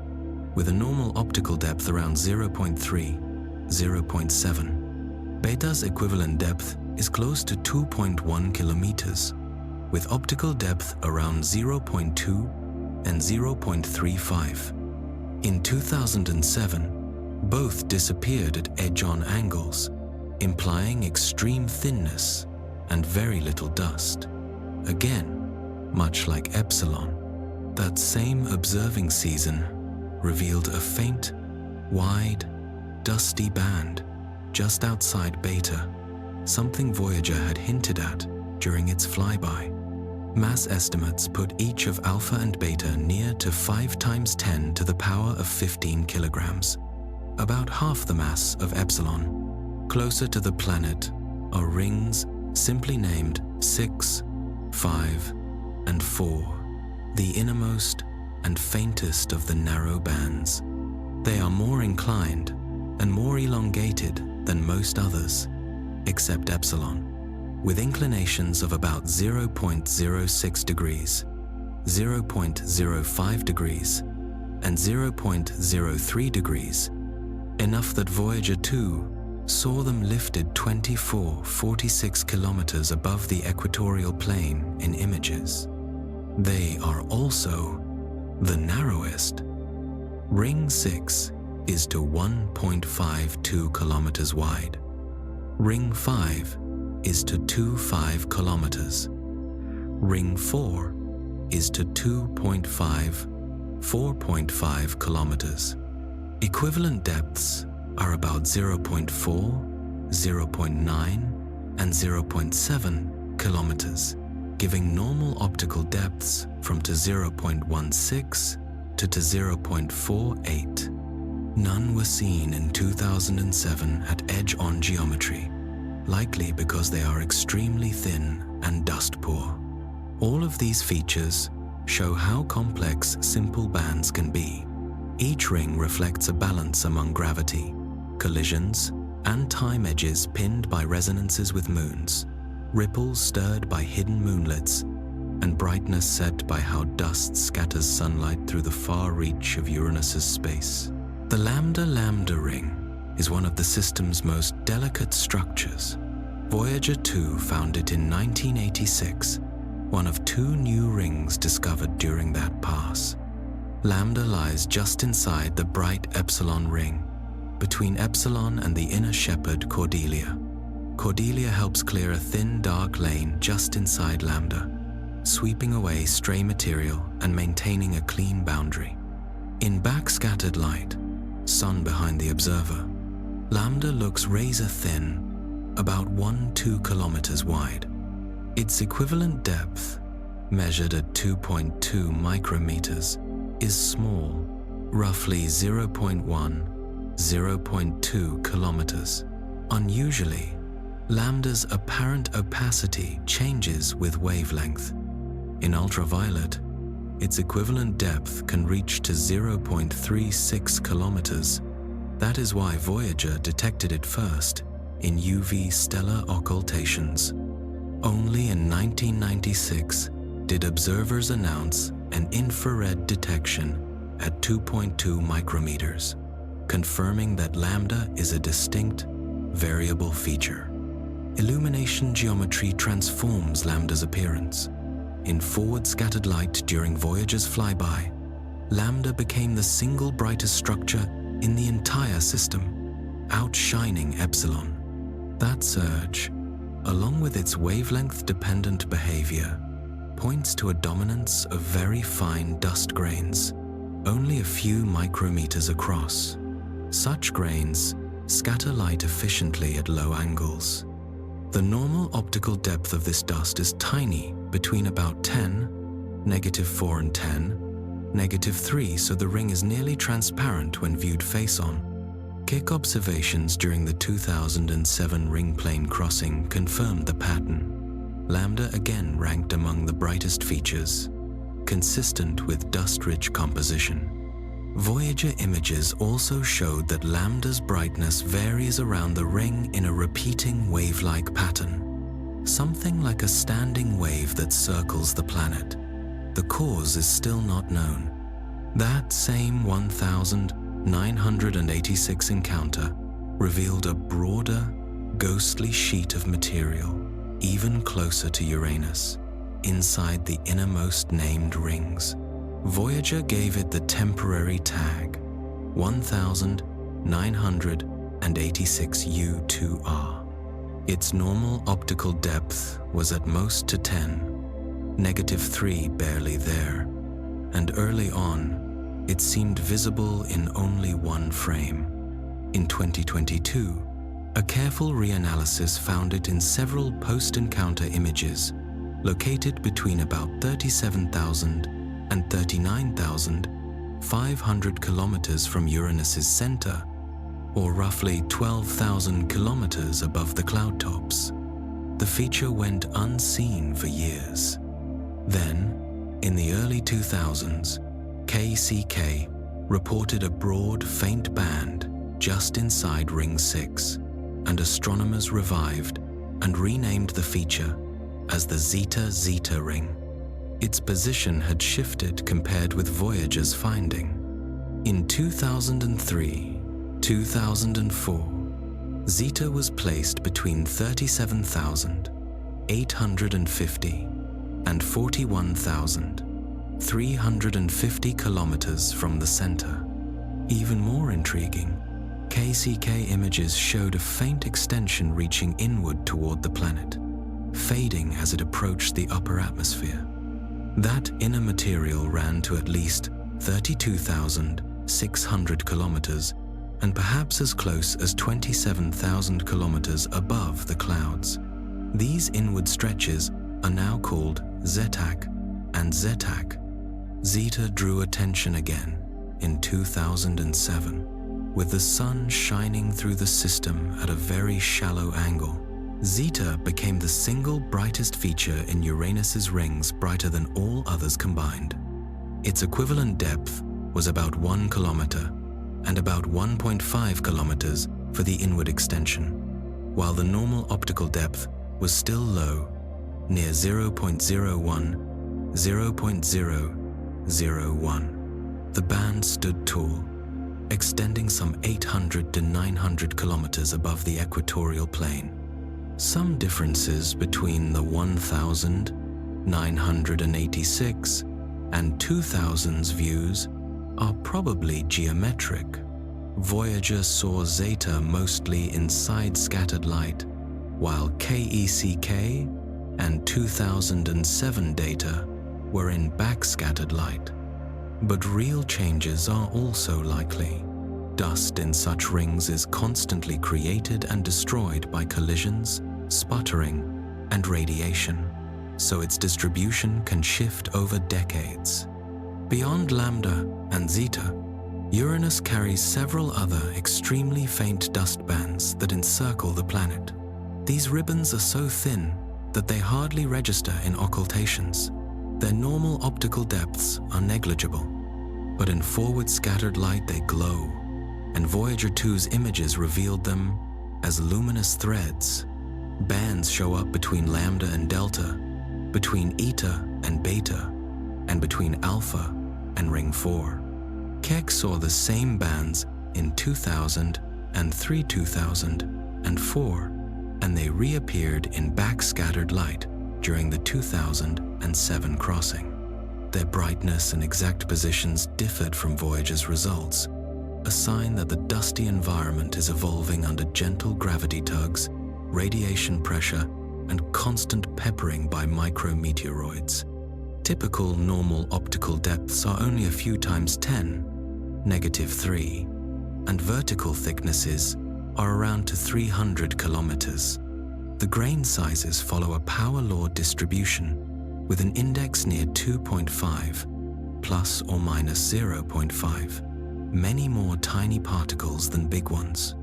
Speaker 1: with a normal optical depth around 0.3–0.7. Beta's equivalent depth is close to 2.1 kilometers, with optical depth around 0.2 and 0.35. In 2007, both disappeared at edge-on angles, implying extreme thinness and very little dust. Again, much like epsilon, that same observing season revealed a faint, wide, dusty band just outside Beta, something Voyager had hinted at during its flyby. Mass estimates put each of Alpha and Beta near to 5 × 10 to the power of 15 kilograms, about half the mass of Epsilon. Closer to the planet are rings simply named 6, 5, and 4, the innermost and faintest of the narrow bands. They are more inclined and more elongated than most others, except Epsilon, with inclinations of about 0.06 degrees, 0.05 degrees, and 0.03 degrees, enough that Voyager 2 saw them lifted 46 kilometers above the equatorial plane in images. They are also the narrowest. Ring 6 is to 1.52 kilometers wide. Ring 5 is to 2.5 kilometers. Ring 4 is to 4.5 kilometers. Equivalent depths are about 0.4, 0.9, and 0.7 kilometers, giving normal optical depths from to 0.16 to 0.48. None were seen in 2007 at edge-on geometry, likely because they are extremely thin and dust-poor. All of these features show how complex simple bands can be. Each ring reflects a balance among gravity, collisions, and time edges pinned by resonances with moons, ripples stirred by hidden moonlets, and brightness set by how dust scatters sunlight through the far reach of Uranus's space. The Lambda-Lambda ring is one of the system's most delicate structures. Voyager 2 found it in 1986, one of 2 new rings discovered during that pass. Lambda lies just inside the bright Epsilon ring, between Epsilon and the inner shepherd Cordelia. Cordelia helps clear a thin, dark lane just inside Lambda, sweeping away stray material and maintaining a clean boundary. In backscattered light, sun behind the observer, Lambda looks razor-thin, about 1-2 kilometers wide. Its equivalent depth, measured at 2.2 micrometers, is small, roughly 0.1, 0.2 kilometers. Unusually, Lambda's apparent opacity changes with wavelength. In ultraviolet, its equivalent depth can reach to 0.36 kilometers. That is why Voyager detected it first in UV stellar occultations. Only in 1996 did observers announce an infrared detection at 2.2 micrometers, confirming that Lambda is a distinct, variable feature. Illumination geometry transforms Lambda's appearance. In forward scattered light during Voyager's flyby, Lambda became the single brightest structure in the entire system, outshining Epsilon. That surge, along with its wavelength-dependent behavior, points to a dominance of very fine dust grains, only a few micrometers across. Such grains scatter light efficiently at low angles. The normal optical depth of this dust is tiny, between about 10, -4 and 10, -3, so the ring is nearly transparent when viewed face-on. Keck observations during the 2007 ring plane crossing confirmed the pattern. Lambda again ranked among the brightest features, consistent with dust-rich composition. Voyager images also showed that Lambda's brightness varies around the ring in a repeating wave-like pattern, something like a standing wave that circles the planet. The cause is still not known. That same 1986 encounter revealed a broader, ghostly sheet of material, even closer to Uranus, inside the innermost named rings. Voyager gave it the temporary tag 1986 U2R. Its normal optical depth was at most to 10, -3 barely there. and early on, it seemed visible in only one frame. In 2022, a careful reanalysis found it in several post-encounter images located between about 37,000 and 39,500 kilometers from Uranus's center, or roughly 12,000 kilometers above the cloud tops. The feature went unseen for years. Then, in the early 2000s, KCK reported a broad, faint band just inside Ring 6, and astronomers revived and renamed the feature as the Zeta-Zeta ring. Its position had shifted compared with Voyager's finding. In 2003, 2004, Zeta was placed between 37,850 and 41,350 kilometers from the center. Even more intriguing, KCK images showed a faint extension reaching inward toward the planet, fading as it approached the upper atmosphere. That inner material ran to at least 32,600 kilometers and perhaps as close as 27,000 kilometers above the clouds. These inward stretches are now called Zetac and Zetac. Zeta drew attention again in 2007, with the sun shining through the system at a very shallow angle. Zeta became the single brightest feature in Uranus's rings, brighter than all others combined. Its equivalent depth was about 1 kilometer and about 1.5 kilometers for the inward extension, while the normal optical depth was still low, near 0.01, 0.001. The band stood tall, extending some 800 to 900 kilometers above the equatorial plane. Some differences between the 1,986 and 2000's views are probably geometric. Voyager saw Zeta mostly in side-scattered light, while KECK and 2007 data were in backscattered light. But real changes are also likely. Dust in such rings is constantly created and destroyed by collisions, sputtering, and radiation, so its distribution can shift over decades. Beyond Lambda and Zeta, Uranus carries several other extremely faint dust bands that encircle the planet. These ribbons are so thin that they hardly register in occultations. Their normal optical depths are negligible, but in forward scattered light they glow, and Voyager 2's images revealed them as luminous threads. Bands show up between Lambda and Delta, between Eta and Beta, and between Alpha and Ring 4. Keck saw the same bands in 2000 and 2004, and they reappeared in backscattered light during the 2007 crossing. Their brightness and exact positions differed from Voyager's results, a sign that the dusty environment is evolving under gentle gravity tugs, radiation pressure, and constant peppering by micrometeoroids. Typical normal optical depths are only a few times 10, -3, and vertical thicknesses are around to 300 kilometers. The grain sizes follow a power law distribution with an index near 2.5, plus or minus 0.5, many more tiny particles than big ones.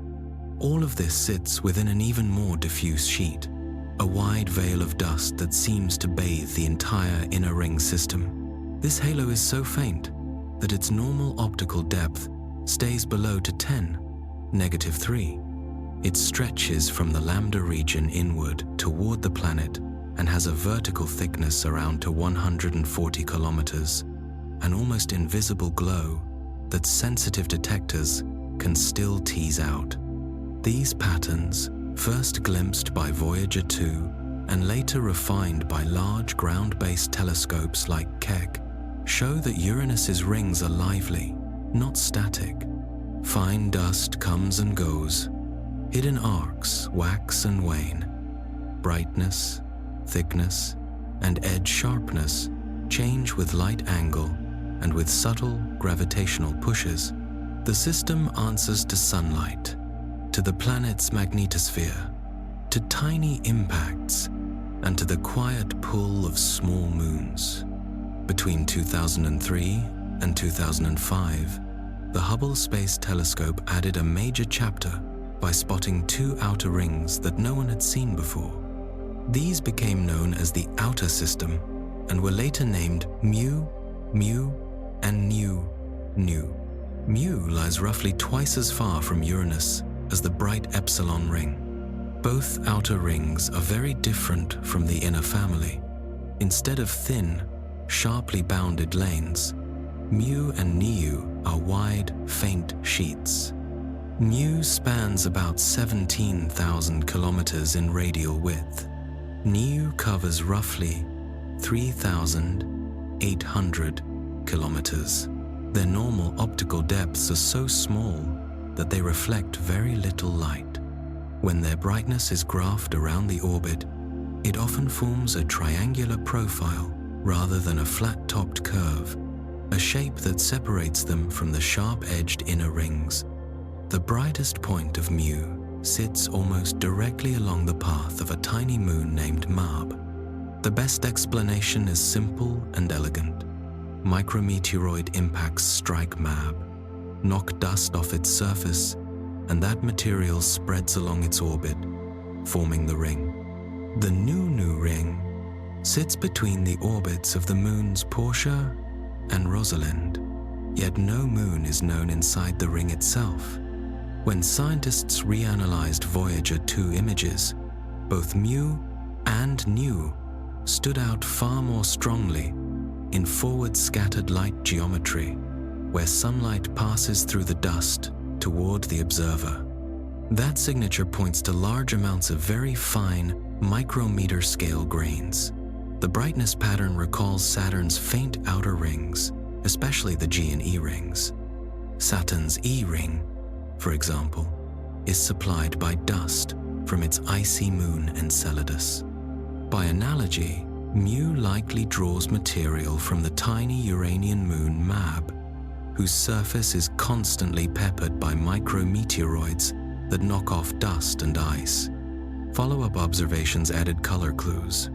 Speaker 1: All of this sits within an even more diffuse sheet, a wide veil of dust that seems to bathe the entire inner ring system. This halo is so faint that its normal optical depth stays below to 10, -3. It stretches from the Lambda region inward toward the planet and has a vertical thickness around to 140 kilometers, an almost invisible glow that sensitive detectors can still tease out. These patterns, first glimpsed by Voyager 2 and later refined by large ground-based telescopes like Keck, show that Uranus's rings are lively, not static. Fine dust comes and goes. Hidden arcs wax and wane. Brightness, thickness, and edge sharpness change with light angle and with subtle gravitational pushes, the system answers to sunlight, to the planet's magnetosphere, to tiny impacts, and to the quiet pull of small moons. Between 2003 and 2005, the Hubble Space Telescope added a major chapter by spotting two outer rings that no one had seen before. These became known as the Outer System and were later named Mu, Mu, and Nu, Nu. Mu lies roughly twice as far from Uranus as the bright Epsilon ring. Both outer rings are very different from the inner family. Instead of thin, sharply bounded lanes, Mu and Nu are wide, faint sheets. Mu spans about 17,000 kilometers in radial width. Nu covers roughly 3,800 kilometers. Their normal optical depths are so small that they reflect very little light. When their brightness is graphed around the orbit, it often forms a triangular profile rather than a flat-topped curve, a shape that separates them from the sharp-edged inner rings. The brightest point of Mu sits almost directly along the path of a tiny moon named Mab. The best explanation is simple and elegant. Micrometeoroid impacts strike Mab, knock dust off its surface, and that material spreads along its orbit, forming the ring. The Nu ring sits between the orbits of the moons Portia and Rosalind, yet no moon is known inside the ring itself. When scientists reanalyzed Voyager 2 images, both Mu and Nu stood out far more strongly in forward scattered light geometry, where sunlight passes through the dust toward the observer. That signature points to large amounts of very fine micrometer scale grains. The brightness pattern recalls Saturn's faint outer rings, especially the G and E rings. Saturn's E ring, for example, is supplied by dust from its icy moon Enceladus. By analogy, Mu likely draws material from the tiny Uranian moon Mab, whose surface is constantly peppered by micrometeoroids that knock off dust and ice. Follow-up observations added color clues.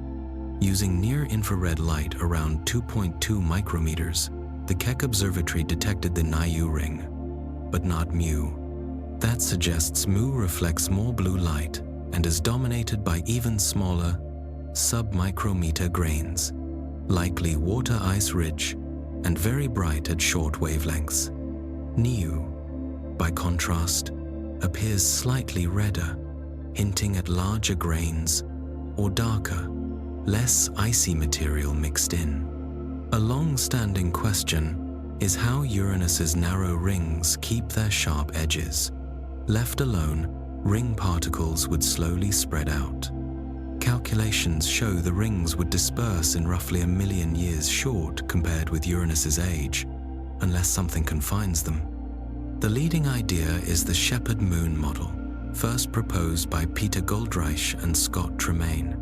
Speaker 1: Using near-infrared light around 2.2 micrometers, the Keck Observatory detected the Niu ring, but not Mu. That suggests Mu reflects more blue light and is dominated by even smaller, sub-micrometer grains, likely water ice rich and very bright at short wavelengths. Niu, by contrast, appears slightly redder, hinting at larger grains or darker, less icy material mixed in. A long-standing question is how Uranus's narrow rings keep their sharp edges. Left alone, ring particles would slowly spread out. Calculations show the rings would disperse in roughly 1 million years short compared with Uranus's age, unless something confines them. The leading idea is the Shepherd Moon model, first proposed by Peter Goldreich and Scott Tremaine.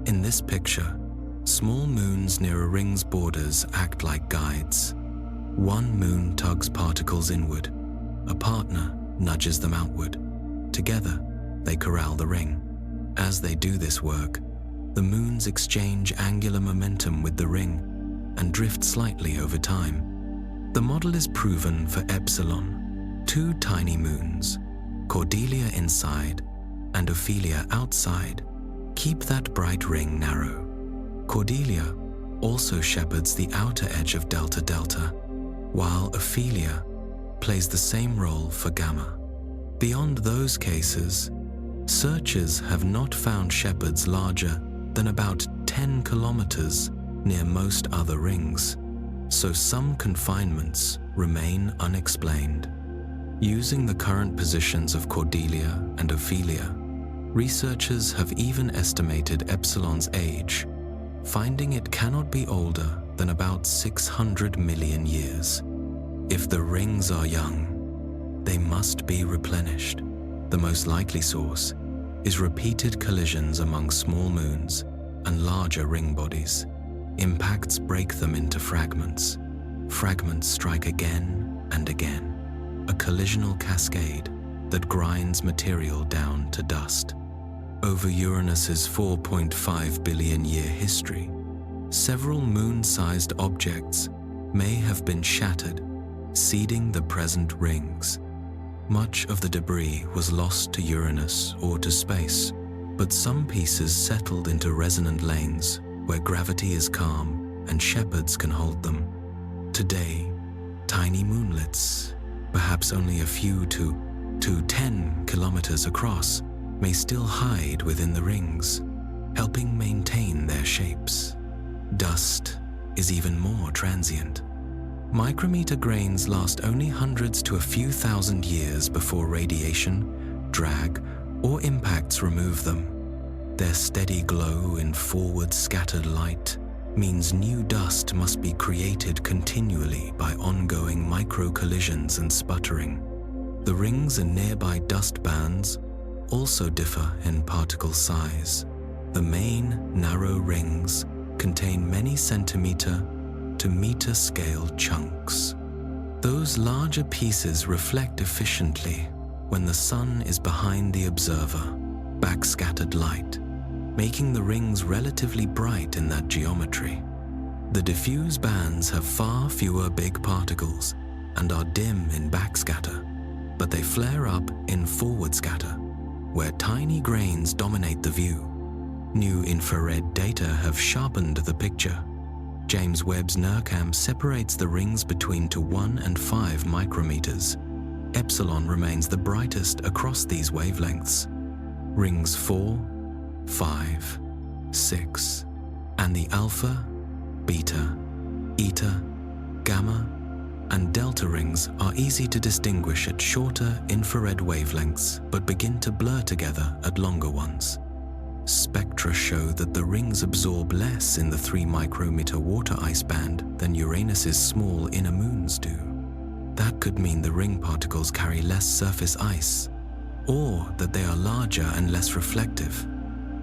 Speaker 1: In this picture, small moons near a ring's borders act like guides. One moon tugs particles inward, a partner nudges them outward. Together, they corral the ring. As they do this work, the moons exchange angular momentum with the ring and drift slightly over time. The model is proven for Epsilon, two tiny moons, Cordelia inside and Ophelia outside, keep that bright ring narrow. Cordelia also shepherds the outer edge of Delta Delta, while Ophelia plays the same role for Gamma. Beyond those cases, searchers have not found shepherds larger than about 10 kilometers near most other rings, so some confinements remain unexplained. Using the current positions of Cordelia and Ophelia, researchers have even estimated Epsilon's age, finding it cannot be older than about 600 million years. If the rings are young, they must be replenished. The most likely source is repeated collisions among small moons and larger ring bodies. Impacts break them into fragments. fragments strike again and again, a collisional cascade that grinds material down to dust. Over Uranus's 4.5 billion year history, several moon-sized objects may have been shattered, seeding the present rings. Much of the debris was lost to Uranus or to space, but some pieces settled into resonant lanes where gravity is calm and shepherds can hold them. Today, tiny moonlets, perhaps only a few to 10 kilometers across, may still hide within the rings, helping maintain their shapes. Dust is even more transient. Micrometer grains last only hundreds to a few thousand years before radiation, drag, or impacts remove them. Their steady glow in forward scattered light means new dust must be created continually by ongoing micro-collisions and sputtering. The rings and nearby dust bands also differ in particle size. The main, narrow rings contain many centimeter to meter scale chunks. Those larger pieces reflect efficiently when the sun is behind the observer, backscattered light, making the rings relatively bright in that geometry. The diffuse bands have far fewer big particles and are dim in backscatter, but they flare up in forward scatter, where tiny grains dominate the view. New infrared data have sharpened the picture. James Webb's NIRCam separates the rings between 1 and 5 micrometers. Epsilon remains the brightest across these wavelengths. Rings 4, 5, 6, and the alpha, beta, eta, gamma, and delta rings are easy to distinguish at shorter infrared wavelengths but begin to blur together at longer ones. Spectra show that the rings absorb less in the 3 micrometer water ice band than Uranus's small inner moons do. That could mean the ring particles carry less surface ice, or that they are larger and less reflective.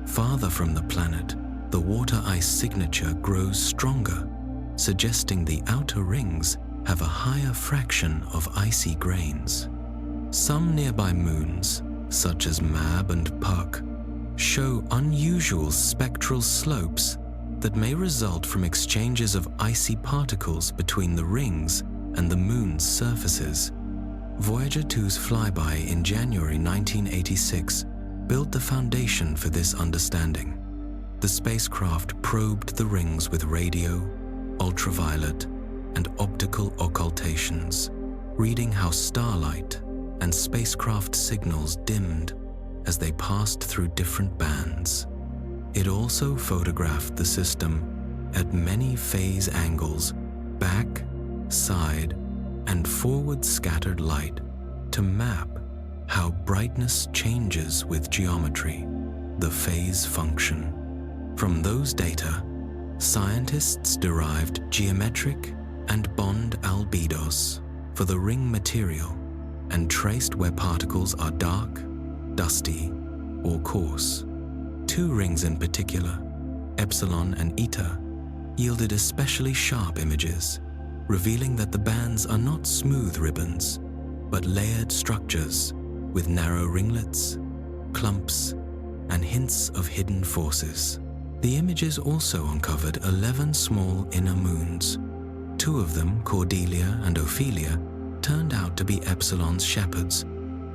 Speaker 1: Farther from the planet, the water ice signature grows stronger, suggesting the outer rings have a higher fraction of icy grains. Some nearby moons, such as Mab and Puck, show unusual spectral slopes that may result from exchanges of icy particles between the rings and the moon's surfaces. Voyager 2's flyby in January 1986 built the foundation for this understanding. The spacecraft probed the rings with radio, ultraviolet, and optical occultations, reading how starlight and spacecraft signals dimmed as they passed through different bands. It also photographed the system at many phase angles, back, side, and forward scattered light to map how brightness changes with geometry, the phase function. From those data, scientists derived geometric and bond albedos for the ring material and traced where particles are dark, dusty, or coarse. 2 rings in particular, epsilon and eta, yielded especially sharp images, revealing that the bands are not smooth ribbons, but layered structures with narrow ringlets, clumps, and hints of hidden forces. The images also uncovered 11 small inner moons. 2 of them, Cordelia and Ophelia, turned out to be Epsilon's shepherds,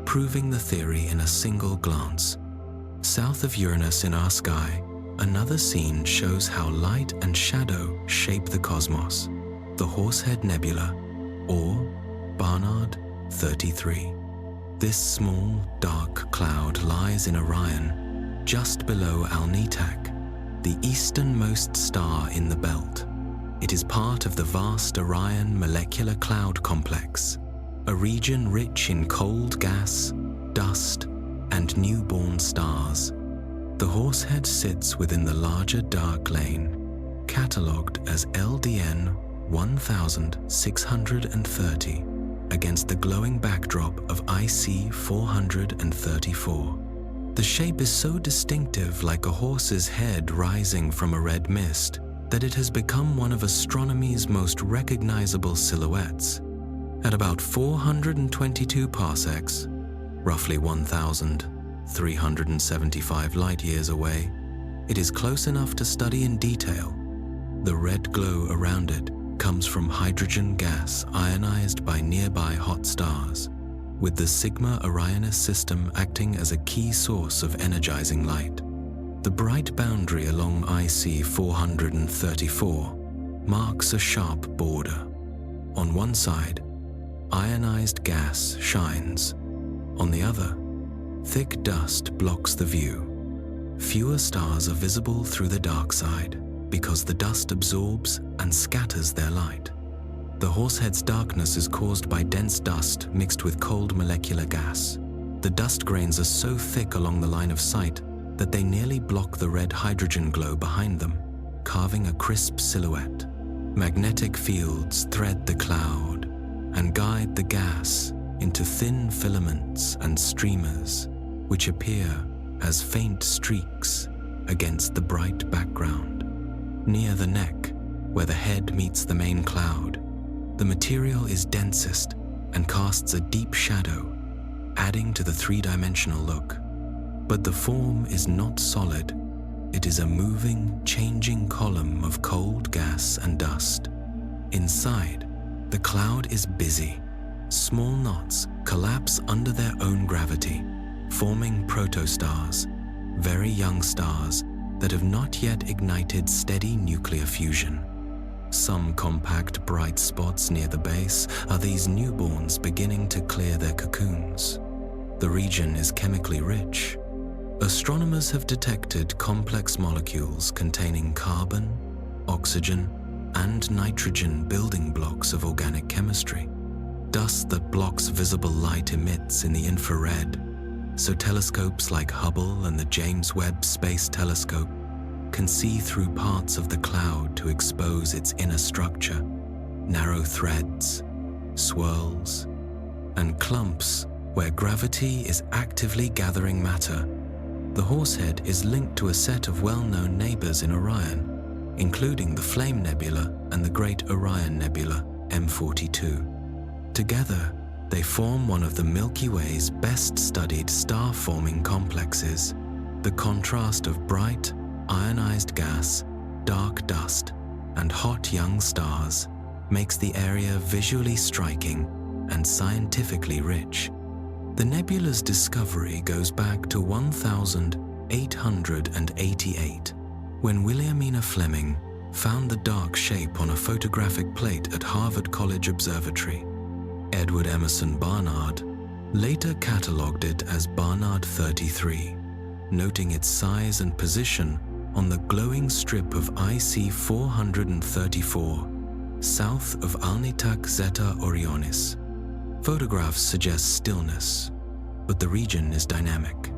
Speaker 1: proving the theory in a single glance. South of Uranus in our sky, another scene shows how light and shadow shape the cosmos, the Horsehead Nebula, or Barnard 33. This small, dark cloud lies in Orion, just below Alnitak, the easternmost star in the belt. It is part of the vast Orion molecular cloud complex, a region rich in cold gas, dust, and newborn stars. The Horsehead sits within the larger dark lane, catalogued as LDN 1630, against the glowing backdrop of IC 434. The shape is so distinctive, like a horse's head rising from a red mist, that it has become one of astronomy's most recognizable silhouettes. At about 422 parsecs, roughly 1,375 light-years away, it is close enough to study in detail. The red glow around it comes from hydrogen gas ionized by nearby hot stars, with the Sigma Orionis system acting as a key source of energizing light. The bright boundary along IC 434 marks a sharp border. On one side, ionized gas shines. On the other, thick dust blocks the view. Fewer stars are visible through the dark side because the dust absorbs and scatters their light. The Horsehead's darkness is caused by dense dust mixed with cold molecular gas. The dust grains are so thick along the line of sight that they nearly block the red hydrogen glow behind them, carving a crisp silhouette. Magnetic fields thread the cloud and guide the gas into thin filaments and streamers, which appear as faint streaks against the bright background. Near the neck, where the head meets the main cloud, the material is densest and casts a deep shadow, adding to the three-dimensional look. But the form is not solid. It is a moving, changing column of cold gas and dust. Inside, the cloud is busy. Small knots collapse under their own gravity, forming protostars, very young stars that have not yet ignited steady nuclear fusion. Some compact bright spots near the base are these newborns beginning to clear their cocoons. The region is chemically rich. Astronomers have detected complex molecules containing carbon, oxygen, and nitrogen building blocks of organic chemistry. Dust that blocks visible light emits in the infrared, so telescopes like Hubble and the James Webb Space Telescope can see through parts of the cloud to expose its inner structure, narrow threads, swirls, and clumps where gravity is actively gathering matter. The Horsehead is linked to a set of well-known neighbors in Orion, including the Flame Nebula and the Great Orion Nebula, M42. Together, they form one of the Milky Way's best-studied star-forming complexes. The contrast of bright, ionized gas, dark dust, and hot young stars makes the area visually striking and scientifically rich. The nebula's discovery goes back to 1888, when Williamina Fleming found the dark shape on a photographic plate at Harvard College Observatory. Edward Emerson Barnard later catalogued it as Barnard 33, noting its size and position on the glowing strip of IC 434, south of Alnitak Zeta Orionis. Photographs suggest stillness, but the region is dynamic.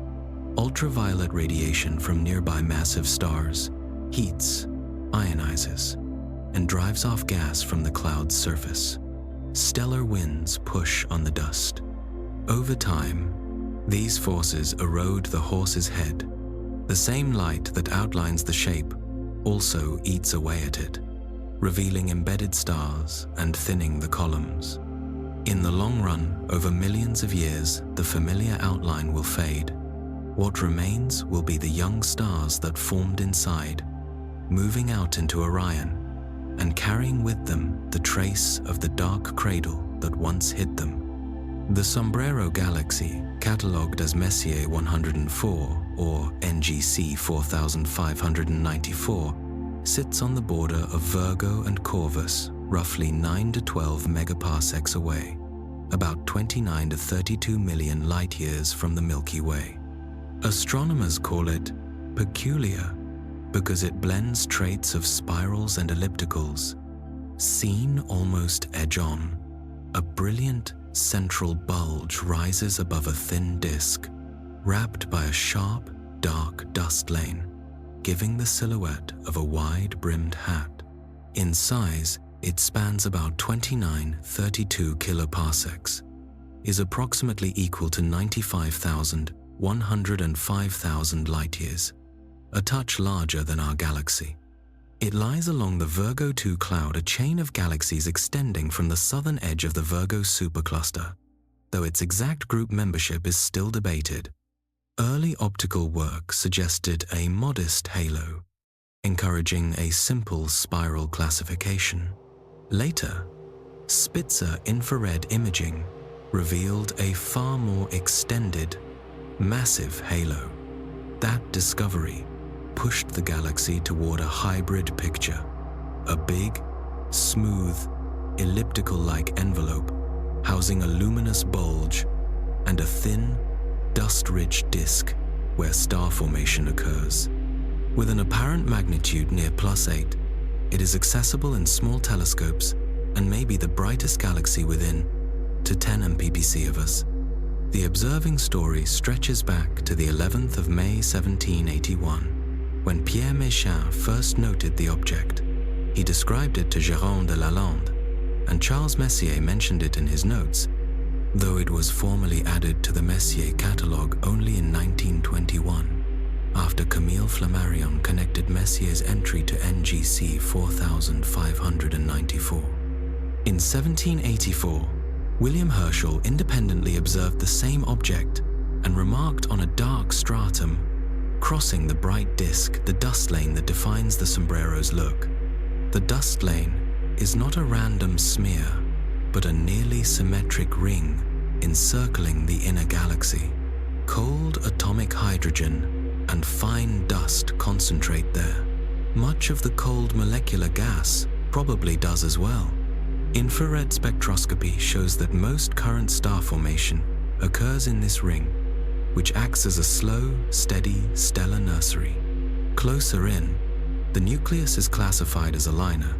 Speaker 1: Ultraviolet radiation from nearby massive stars heats, ionizes, and drives off gas from the cloud's surface. Stellar winds push on the dust. Over time, these forces erode the Horse's head. The same light that outlines the shape also eats away at it, revealing embedded stars and thinning the columns. In the long run, over millions of years, the familiar outline will fade. What remains will be the young stars that formed inside, moving out into Orion and carrying with them the trace of the dark cradle that once hid them. The Sombrero Galaxy, catalogued as Messier 104 or NGC 4594, sits on the border of Virgo and Corvus, roughly 9 to 12 megaparsecs away, about 29 to 32 million light-years from the Milky Way. Astronomers call it peculiar because it blends traits of spirals and ellipticals. Seen almost edge-on, a brilliant central bulge rises above a thin disk, wrapped by a sharp, dark dust lane, giving the silhouette of a wide-brimmed hat. In size, it spans about 29-32 kiloparsecs, is approximately equal to 95,105,000 light-years, a touch larger than our galaxy. It lies along the Virgo 2 cloud, a chain of galaxies extending from the southern edge of the Virgo supercluster, though its exact group membership is still debated. Early optical work suggested a modest halo, encouraging a simple spiral classification. Later, Spitzer infrared imaging revealed a far more extended, massive halo. That discovery pushed the galaxy toward a hybrid picture, a big, smooth, elliptical-like envelope housing a luminous bulge and a thin, dust-rich disk where star formation occurs. With an apparent magnitude near +8, it is accessible in small telescopes and may be the brightest galaxy within to 10 mpc of us. The observing story stretches back to the 11th of May 1781, when Pierre Méchain first noted the object. He described it to Jérôme de Lalande, and Charles Messier mentioned it in his notes, though it was formally added to the Messier catalogue only in 1921, after Camille Flammarion connected Messier's entry to NGC 4594. In 1784, William Herschel independently observed the same object and remarked on a dark stratum crossing the bright disk, the dust lane that defines the sombrero's look. The dust lane is not a random smear, but a nearly symmetric ring encircling the inner galaxy. Cold atomic hydrogen and fine dust concentrate there. Much of the cold molecular gas probably does as well. Infrared spectroscopy shows that most current star formation occurs in this ring, which acts as a slow, steady stellar nursery. Closer in, the nucleus is classified as a liner,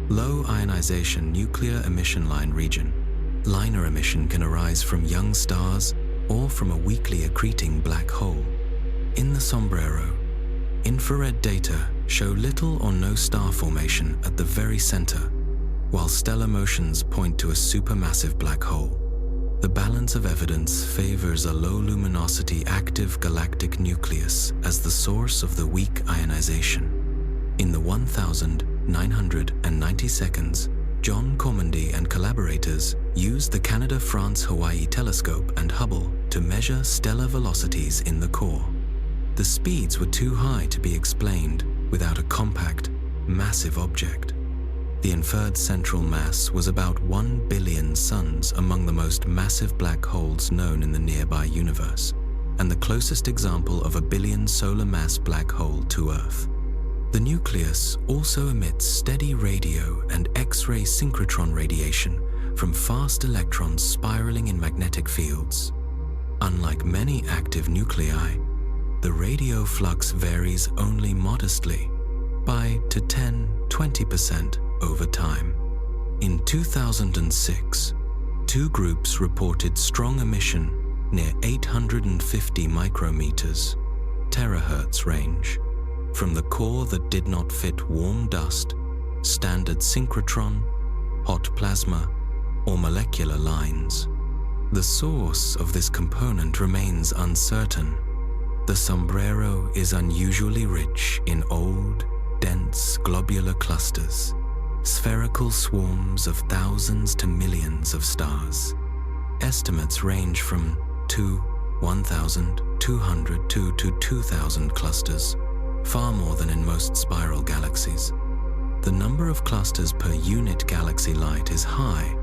Speaker 1: low ionization nuclear emission line region. Liner emission can arise from young stars or from a weakly accreting black hole. In the sombrero, infrared data show little or no star formation at the very center, while stellar motions point to a supermassive black hole. The balance of evidence favors a low luminosity active galactic nucleus as the source of the weak ionization. In the 1990 seconds, John Commandy and collaborators used the Canada-France-Hawaii telescope and Hubble to measure stellar velocities in the core. The speeds were too high to be explained without a compact, massive object. The inferred central mass was about 1 billion suns, among the most massive black holes known in the nearby universe, and the closest example of a billion solar mass black hole to Earth. The nucleus also emits steady radio and X-ray synchrotron radiation from fast electrons spiraling in magnetic fields. Unlike many active nuclei, the radio flux varies only modestly, by 10–20% over time. In 2006, two groups reported strong emission near 850 micrometers, terahertz range, from the core that did not fit warm dust, standard synchrotron, hot plasma, or molecular lines. The source of this component remains uncertain. The sombrero is unusually rich in old, dense globular clusters, spherical swarms of thousands to millions of stars. Estimates range from 1,200 to 2,000 clusters, far more than in most spiral galaxies. The number of clusters per unit galaxy light is high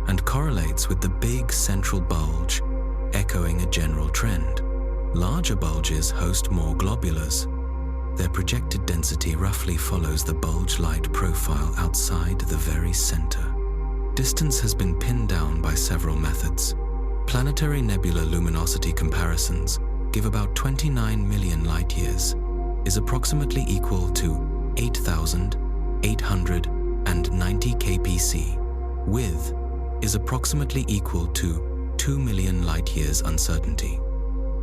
Speaker 1: and correlates with the big central bulge, echoing a general trend. Larger bulges host more globulars. Their projected density roughly follows the bulge light profile outside the very center. Distance has been pinned down by several methods. Planetary nebula luminosity comparisons give about 29 million light-years, is approximately equal to 8,890 kpc. Width is approximately equal to 2 million light-years uncertainty.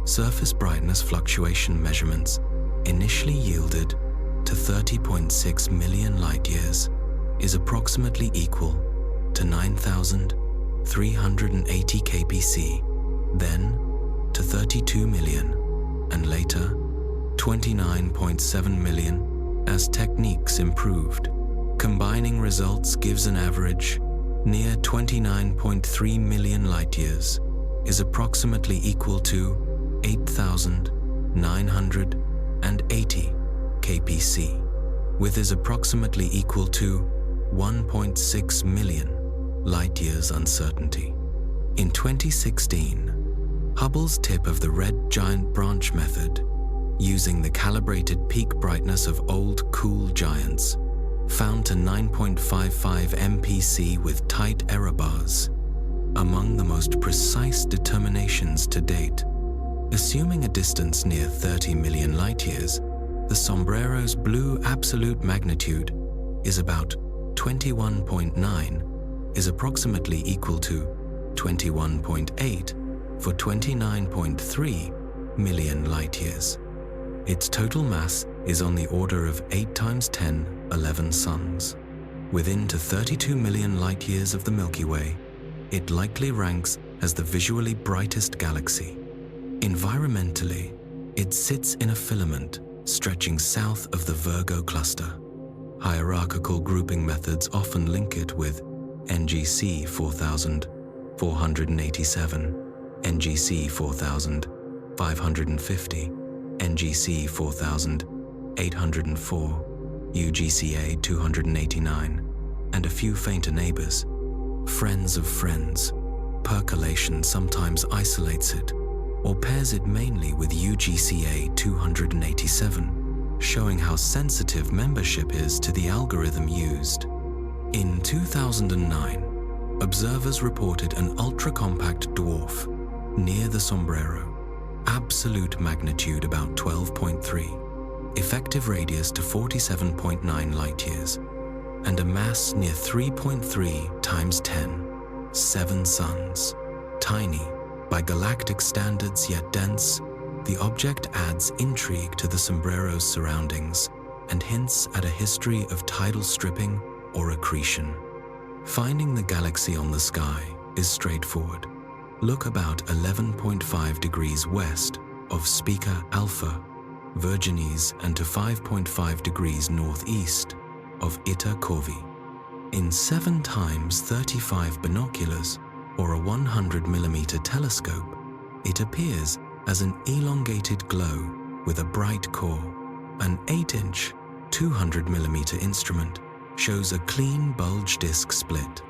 Speaker 1: Surface brightness fluctuation measurements initially yielded to 30.6 million light-years, is approximately equal to 9,380 kpc, then to 32 million, and later 29.7 million as techniques improved. Combining results gives an average near 29.3 million light-years, is approximately equal to 8,980 kpc, with is approximately equal to 1.6 million light-years uncertainty. In 2016, Hubble's tip of the red giant branch method, using the calibrated peak brightness of old cool giants, found to 9.55 mpc with tight error bars, among the most precise determinations to date. Assuming a distance near 30 million light-years, the sombrero's blue absolute magnitude is about 21.9, is approximately equal to 21.8 for 29.3 million light-years. Its total mass is on the order of 8 times 10, 11 suns. Within to 32 million light-years of the Milky Way, it likely ranks as the visually brightest galaxy. Environmentally, it sits in a filament stretching south of the Virgo cluster. Hierarchical grouping methods often link it with NGC 4487, NGC 4550, NGC 4804, UGCA 289, and a few fainter neighbors. Friends of friends. Percolation sometimes isolates it, or pairs it mainly with UGCA 287, showing how sensitive membership is to the algorithm used. In 2009, observers reported an ultra-compact dwarf near the sombrero, absolute magnitude about 12.3, effective radius to 47.9 light-years, and a mass near 3.3 times 10, 7 suns. Tiny, by galactic standards yet dense, the object adds intrigue to the sombrero's surroundings and hints at a history of tidal stripping or accretion. Finding the galaxy on the sky is straightforward. Look about 11.5 degrees west of Spica Alpha Virginis and to 5.5 degrees northeast of Eta Corvi. In 7 times 35 binoculars, or a 100mm telescope, it appears as an elongated glow with a bright core. An 8-inch, 200mm instrument shows a clean bulge disk split.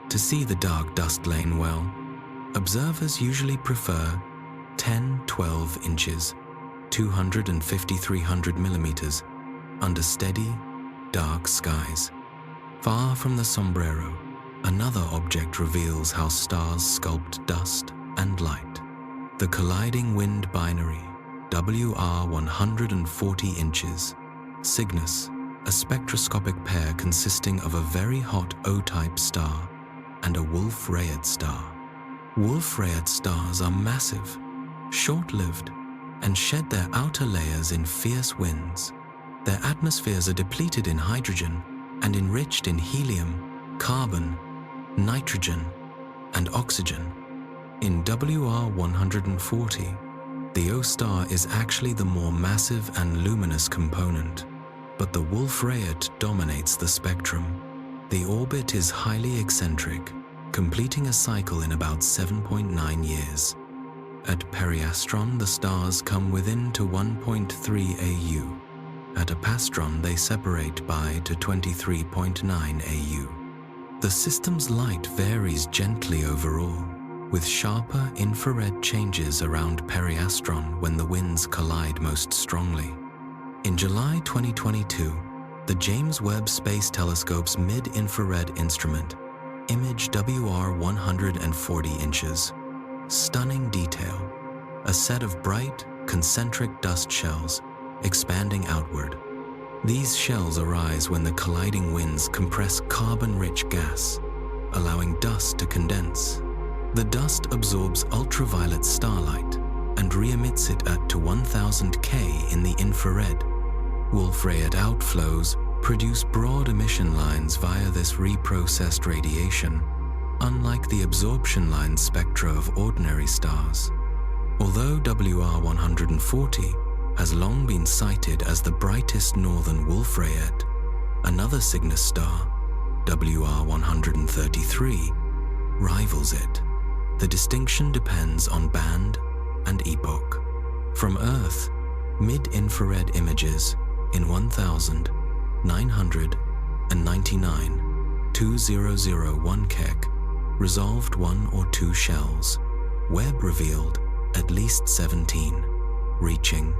Speaker 1: To see the dark dust lane well, observers usually prefer 10-12 inches, 250-300mm, under steady, dark skies. Far from the sombrero, another object reveals how stars sculpt dust and light. The colliding wind binary, WR 140 inches, Cygnus, a spectroscopic pair consisting of a very hot O-type star and a Wolf-Rayet star. Wolf-Rayet stars are massive, short-lived, and shed their outer layers in fierce winds. Their atmospheres are depleted in hydrogen and enriched in helium, carbon, nitrogen, and oxygen. In WR 140, the O star is actually the more massive and luminous component, but the Wolf-Rayet dominates the spectrum. The orbit is highly eccentric, completing a cycle in about 7.9 years. At periastron, the stars come within to 1.3 AU. At apastron, they separate by to 23.9 AU. The system's light varies gently overall, with sharper infrared changes around periastron when the winds collide most strongly. In July 2022, the James Webb Space Telescope's mid-infrared instrument imaged WR 140 inches. Stunning detail, a set of bright, concentric dust shells expanding outward. These shells arise when the colliding winds compress carbon-rich gas, allowing dust to condense. The dust absorbs ultraviolet starlight and re-emits it at to 1000 K in the infrared. Wolf-Rayet outflows produce broad emission lines via this reprocessed radiation, unlike the absorption line spectra of ordinary stars. Although WR 140 has long been cited as the brightest northern Wolf-Rayet. Another Cygnus star, WR133, rivals it. The distinction depends on band and epoch. From Earth, mid-infrared images in 1999 2001 Keck resolved 1 or 2 shells. Webb revealed at least 17, reaching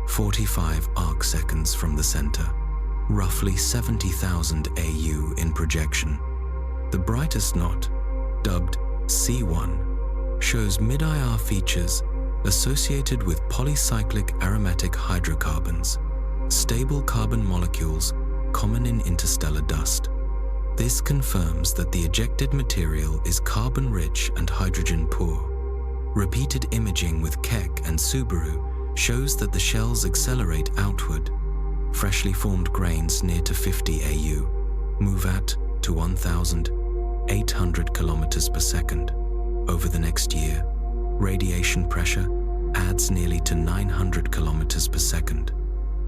Speaker 1: 45 arcseconds from the center, roughly 70,000 AU in projection. The brightest knot, dubbed C1, shows mid-IR features associated with polycyclic aromatic hydrocarbons, stable carbon molecules common in interstellar dust. This confirms that the ejected material is carbon-rich and hydrogen-poor. Repeated imaging with Keck and Subaru shows that the shells accelerate outward. Freshly formed grains near to 50 AU move at to 1,800 kilometers per second. Over the next year, radiation pressure adds nearly to 900 kilometers per second.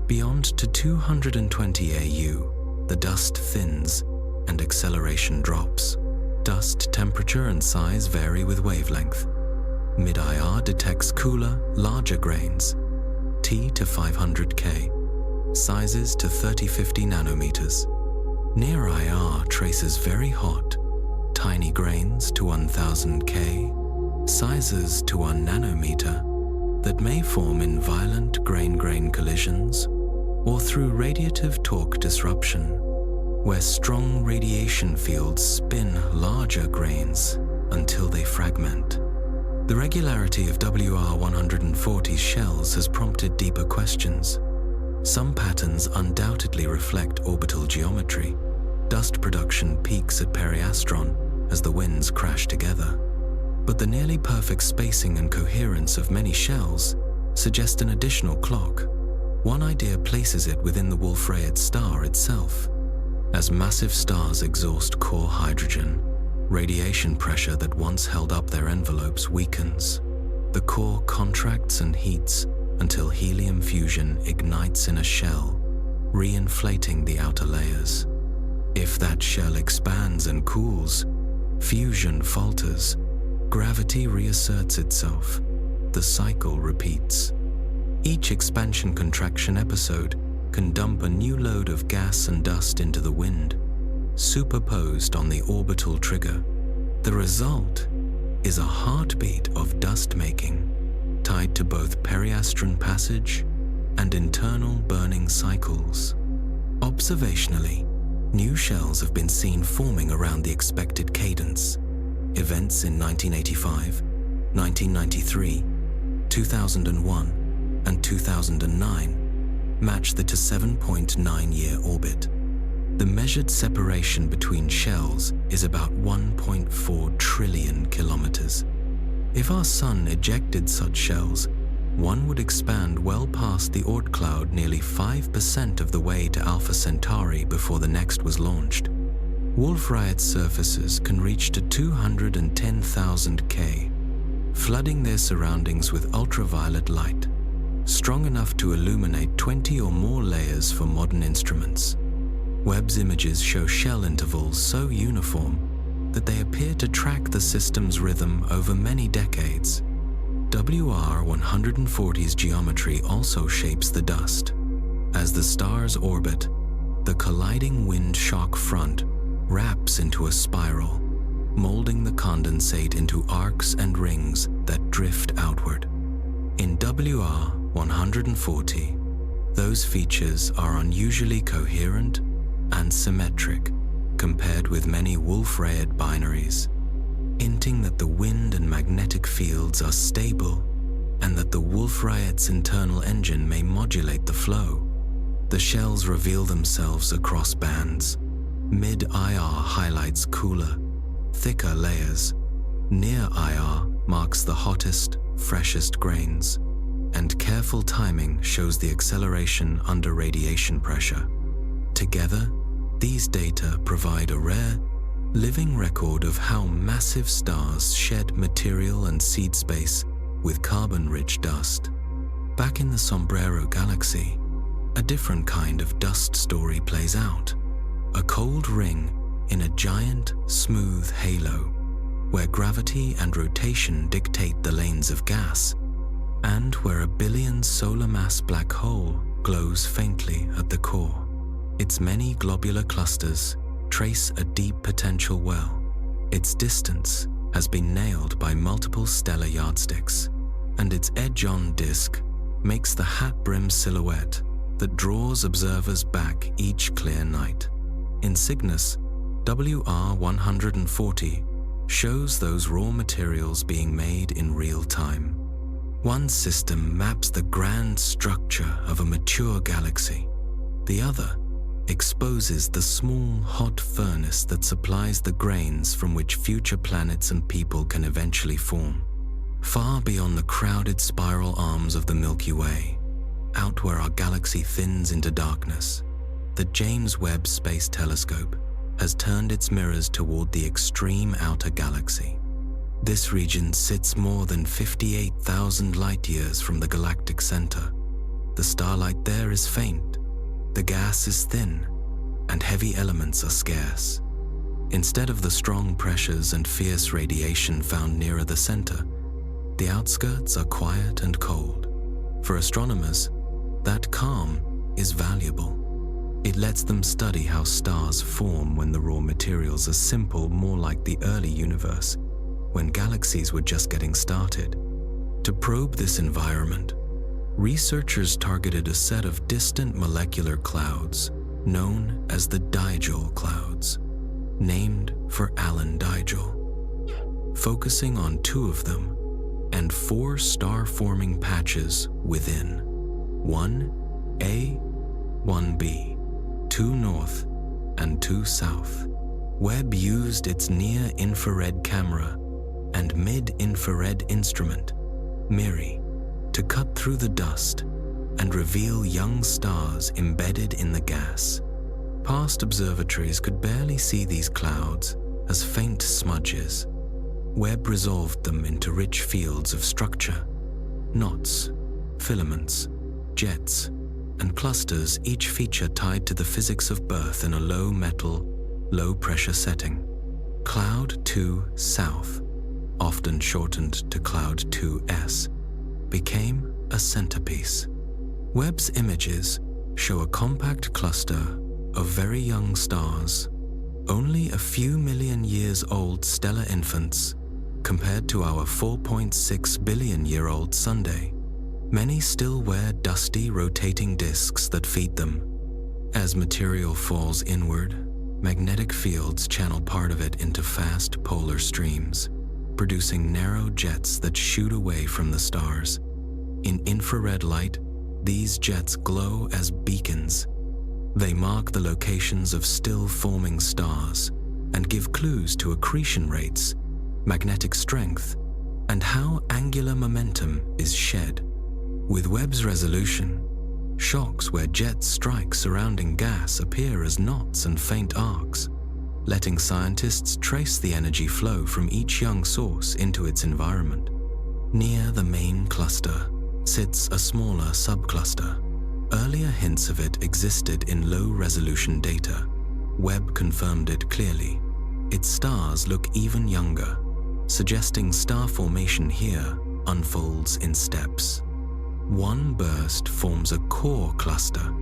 Speaker 1: Beyond to 220 AU, the dust thins and acceleration drops. Dust temperature and size vary with wavelength. Mid-IR detects cooler, larger grains, T to 500 K, sizes to 30-50 nanometers. Near IR traces very hot, tiny grains to 1000 K, sizes to 1 nanometer, that may form in violent grain-grain collisions or through radiative torque disruption, where strong radiation fields spin larger grains until they fragment. The regularity of WR140's shells has prompted deeper questions. Some patterns undoubtedly reflect orbital geometry. Dust production peaks at periastron as the winds crash together. But the nearly perfect spacing and coherence of many shells suggest an additional clock. One idea places it within the Wolf-Rayet star itself. As massive stars exhaust core hydrogen, radiation pressure that once held up their envelopes weakens. The core contracts and heats until helium fusion ignites in a shell, re-inflating the outer layers. If that shell expands and cools, fusion falters, gravity reasserts itself, the cycle repeats. Each expansion-contraction episode can dump a new load of gas and dust into the wind, superposed on the orbital trigger. The result is a heartbeat of dust-making, tied to both periastron passage and internal burning cycles. Observationally, new shells have been seen forming around the expected cadence. Events in 1985, 1993, 2001, and 2009 match the to 7.9-year orbit. The measured separation between shells is about 1.4 trillion kilometers. If our Sun ejected such shells, one would expand well past the Oort cloud nearly 5% of the way to Alpha Centauri before the next was launched. Wolf-Rayet surfaces can reach to 210,000 K, flooding their surroundings with ultraviolet light, strong enough to illuminate 20 or more layers for modern instruments. Webb's images show shell intervals so uniform that they appear to track the system's rhythm over many decades. WR140's geometry also shapes the dust. As the star's orbit, the colliding wind shock front wraps into a spiral, molding the condensate into arcs and rings that drift outward. In WR140, those features are unusually coherent and symmetric compared with many Wolf-Rayet binaries, hinting that the wind and magnetic fields are stable and that the Wolf-Rayet's internal engine may modulate the flow. The shells reveal themselves across bands. Mid-IR highlights cooler, thicker layers. Near-IR marks the hottest, freshest grains, and careful timing shows the acceleration under radiation pressure. Together, these data provide a rare, living record of how massive stars shed material and seed space with carbon-rich dust. Back in the Sombrero Galaxy, a different kind of dust story plays out. A cold ring in a giant, smooth halo, where gravity and rotation dictate the lanes of gas, and where a billion solar mass black hole glows faintly at the core. Its many globular clusters trace a deep potential well. Its distance has been nailed by multiple stellar yardsticks, and its edge-on disk makes the hat-brim silhouette that draws observers back each clear night. In Cygnus, WR140 shows those raw materials being made in real time. One system maps the grand structure of a mature galaxy. The other exposes the small, hot furnace that supplies the grains from which future planets and people can eventually form. Far beyond the crowded spiral arms of the Milky Way, out where our galaxy thins into darkness, the James Webb Space Telescope has turned its mirrors toward the extreme outer galaxy. This region sits more than 58,000 light-years from the galactic center. The starlight there is faint, the gas is thin, and heavy elements are scarce. Instead of the strong pressures and fierce radiation found nearer the center, the outskirts are quiet and cold. For astronomers, that calm is valuable. It lets them study how stars form when the raw materials are simple, more like the early universe, when galaxies were just getting started. To probe this environment, researchers targeted a set of distant molecular clouds known as the Digel clouds, named for Alan Digel, focusing on 2 of them and 4 star-forming patches within: 1A, 1B, 2 north, and 2 south. Webb used its near-infrared camera and mid-infrared instrument, MIRI, to cut through the dust and reveal young stars embedded in the gas. Past observatories could barely see these clouds as faint smudges. Webb resolved them into rich fields of structure: knots, filaments, jets, and clusters, each feature tied to the physics of birth in a low metal, low pressure setting. Cloud 2 South, often shortened to Cloud 2S, became a centerpiece. Webb's images show a compact cluster of very young stars, only a few million years old stellar infants compared to our 4.6 billion year old Sunday. Many still wear dusty, rotating disks that feed them. As material falls inward, magnetic fields channel part of it into fast polar streams, producing narrow jets that shoot away from the stars. In infrared light, these jets glow as beacons. They mark the locations of still-forming stars and give clues to accretion rates, magnetic strength, and how angular momentum is shed. With Webb's resolution, shocks where jets strike surrounding gas appear as knots and faint arcs, letting scientists trace the energy flow from each young source into its environment. Near the main cluster sits a smaller subcluster. Earlier hints of it existed in low-resolution data. Webb confirmed it clearly. Its stars look even younger, suggesting star formation here unfolds in steps. One burst forms a core cluster.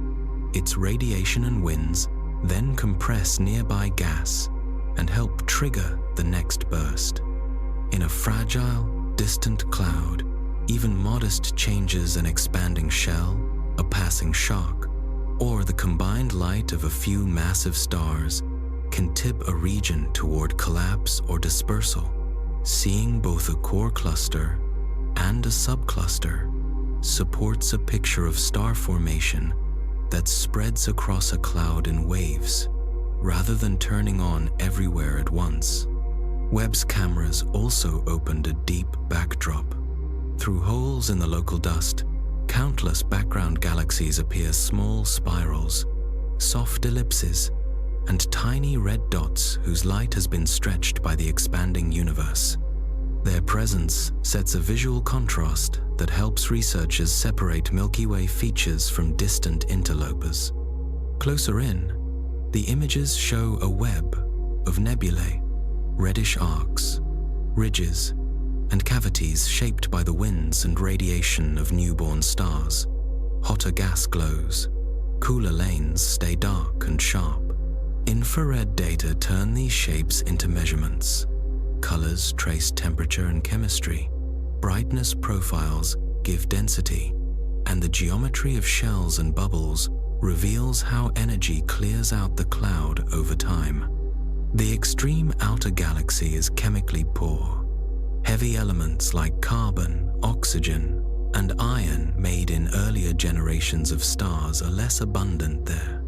Speaker 1: Its radiation and winds then compress nearby gas and help trigger the next burst. In a fragile, distant cloud, even modest changes, an expanding shell, a passing shock, or the combined light of a few massive stars can tip a region toward collapse or dispersal. Seeing both a core cluster and a subcluster supports a picture of star formation that spreads across a cloud in waves, rather than turning on everywhere at once. Webb's cameras also opened a deep backdrop. Through holes in the local dust, countless background galaxies appear: small spirals, soft ellipses, and tiny red dots whose light has been stretched by the expanding universe. Their presence sets a visual contrast that helps researchers separate Milky Way features from distant interlopers. Closer in, the images show a web of nebulae, reddish arcs, ridges, and cavities shaped by the winds and radiation of newborn stars. Hotter gas glows, cooler lanes stay dark and sharp. Infrared data turn these shapes into measurements. Colors trace temperature and chemistry. Brightness profiles give density, and the geometry of shells and bubbles reveals how energy clears out the cloud over time. The extreme outer galaxy is chemically poor. Heavy elements like carbon, oxygen, and iron made in earlier generations of stars are less abundant there.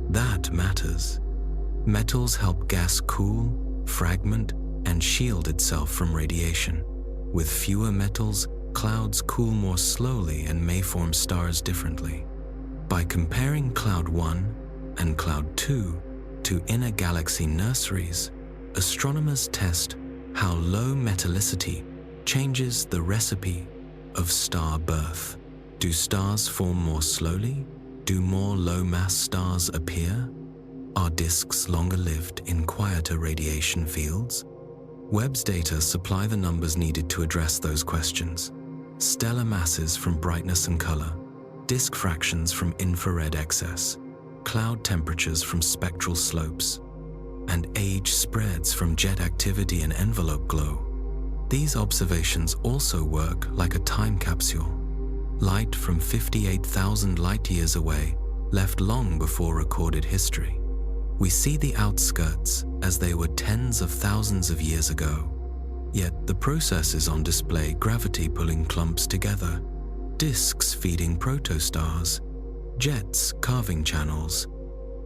Speaker 1: That matters. Metals help gas cool, fragment, and shield itself from radiation. With fewer metals, clouds cool more slowly and may form stars differently. By comparing Cloud 1 and Cloud 2 to inner galaxy nurseries, astronomers test how low metallicity changes the recipe of star birth. Do stars form more slowly? Do more low-mass stars appear? Are disks longer-lived in quieter radiation fields? Webb's data supply the numbers needed to address those questions. Stellar masses from brightness and color, disk fractions from infrared excess, cloud temperatures from spectral slopes, and age spreads from jet activity and envelope glow. These observations also work like a time capsule. Light from 58,000 light-years away left long before recorded history. We see the outskirts as they were tens of thousands of years ago. Yet the process is on display: gravity pulling clumps together, disks feeding protostars, jets carving channels,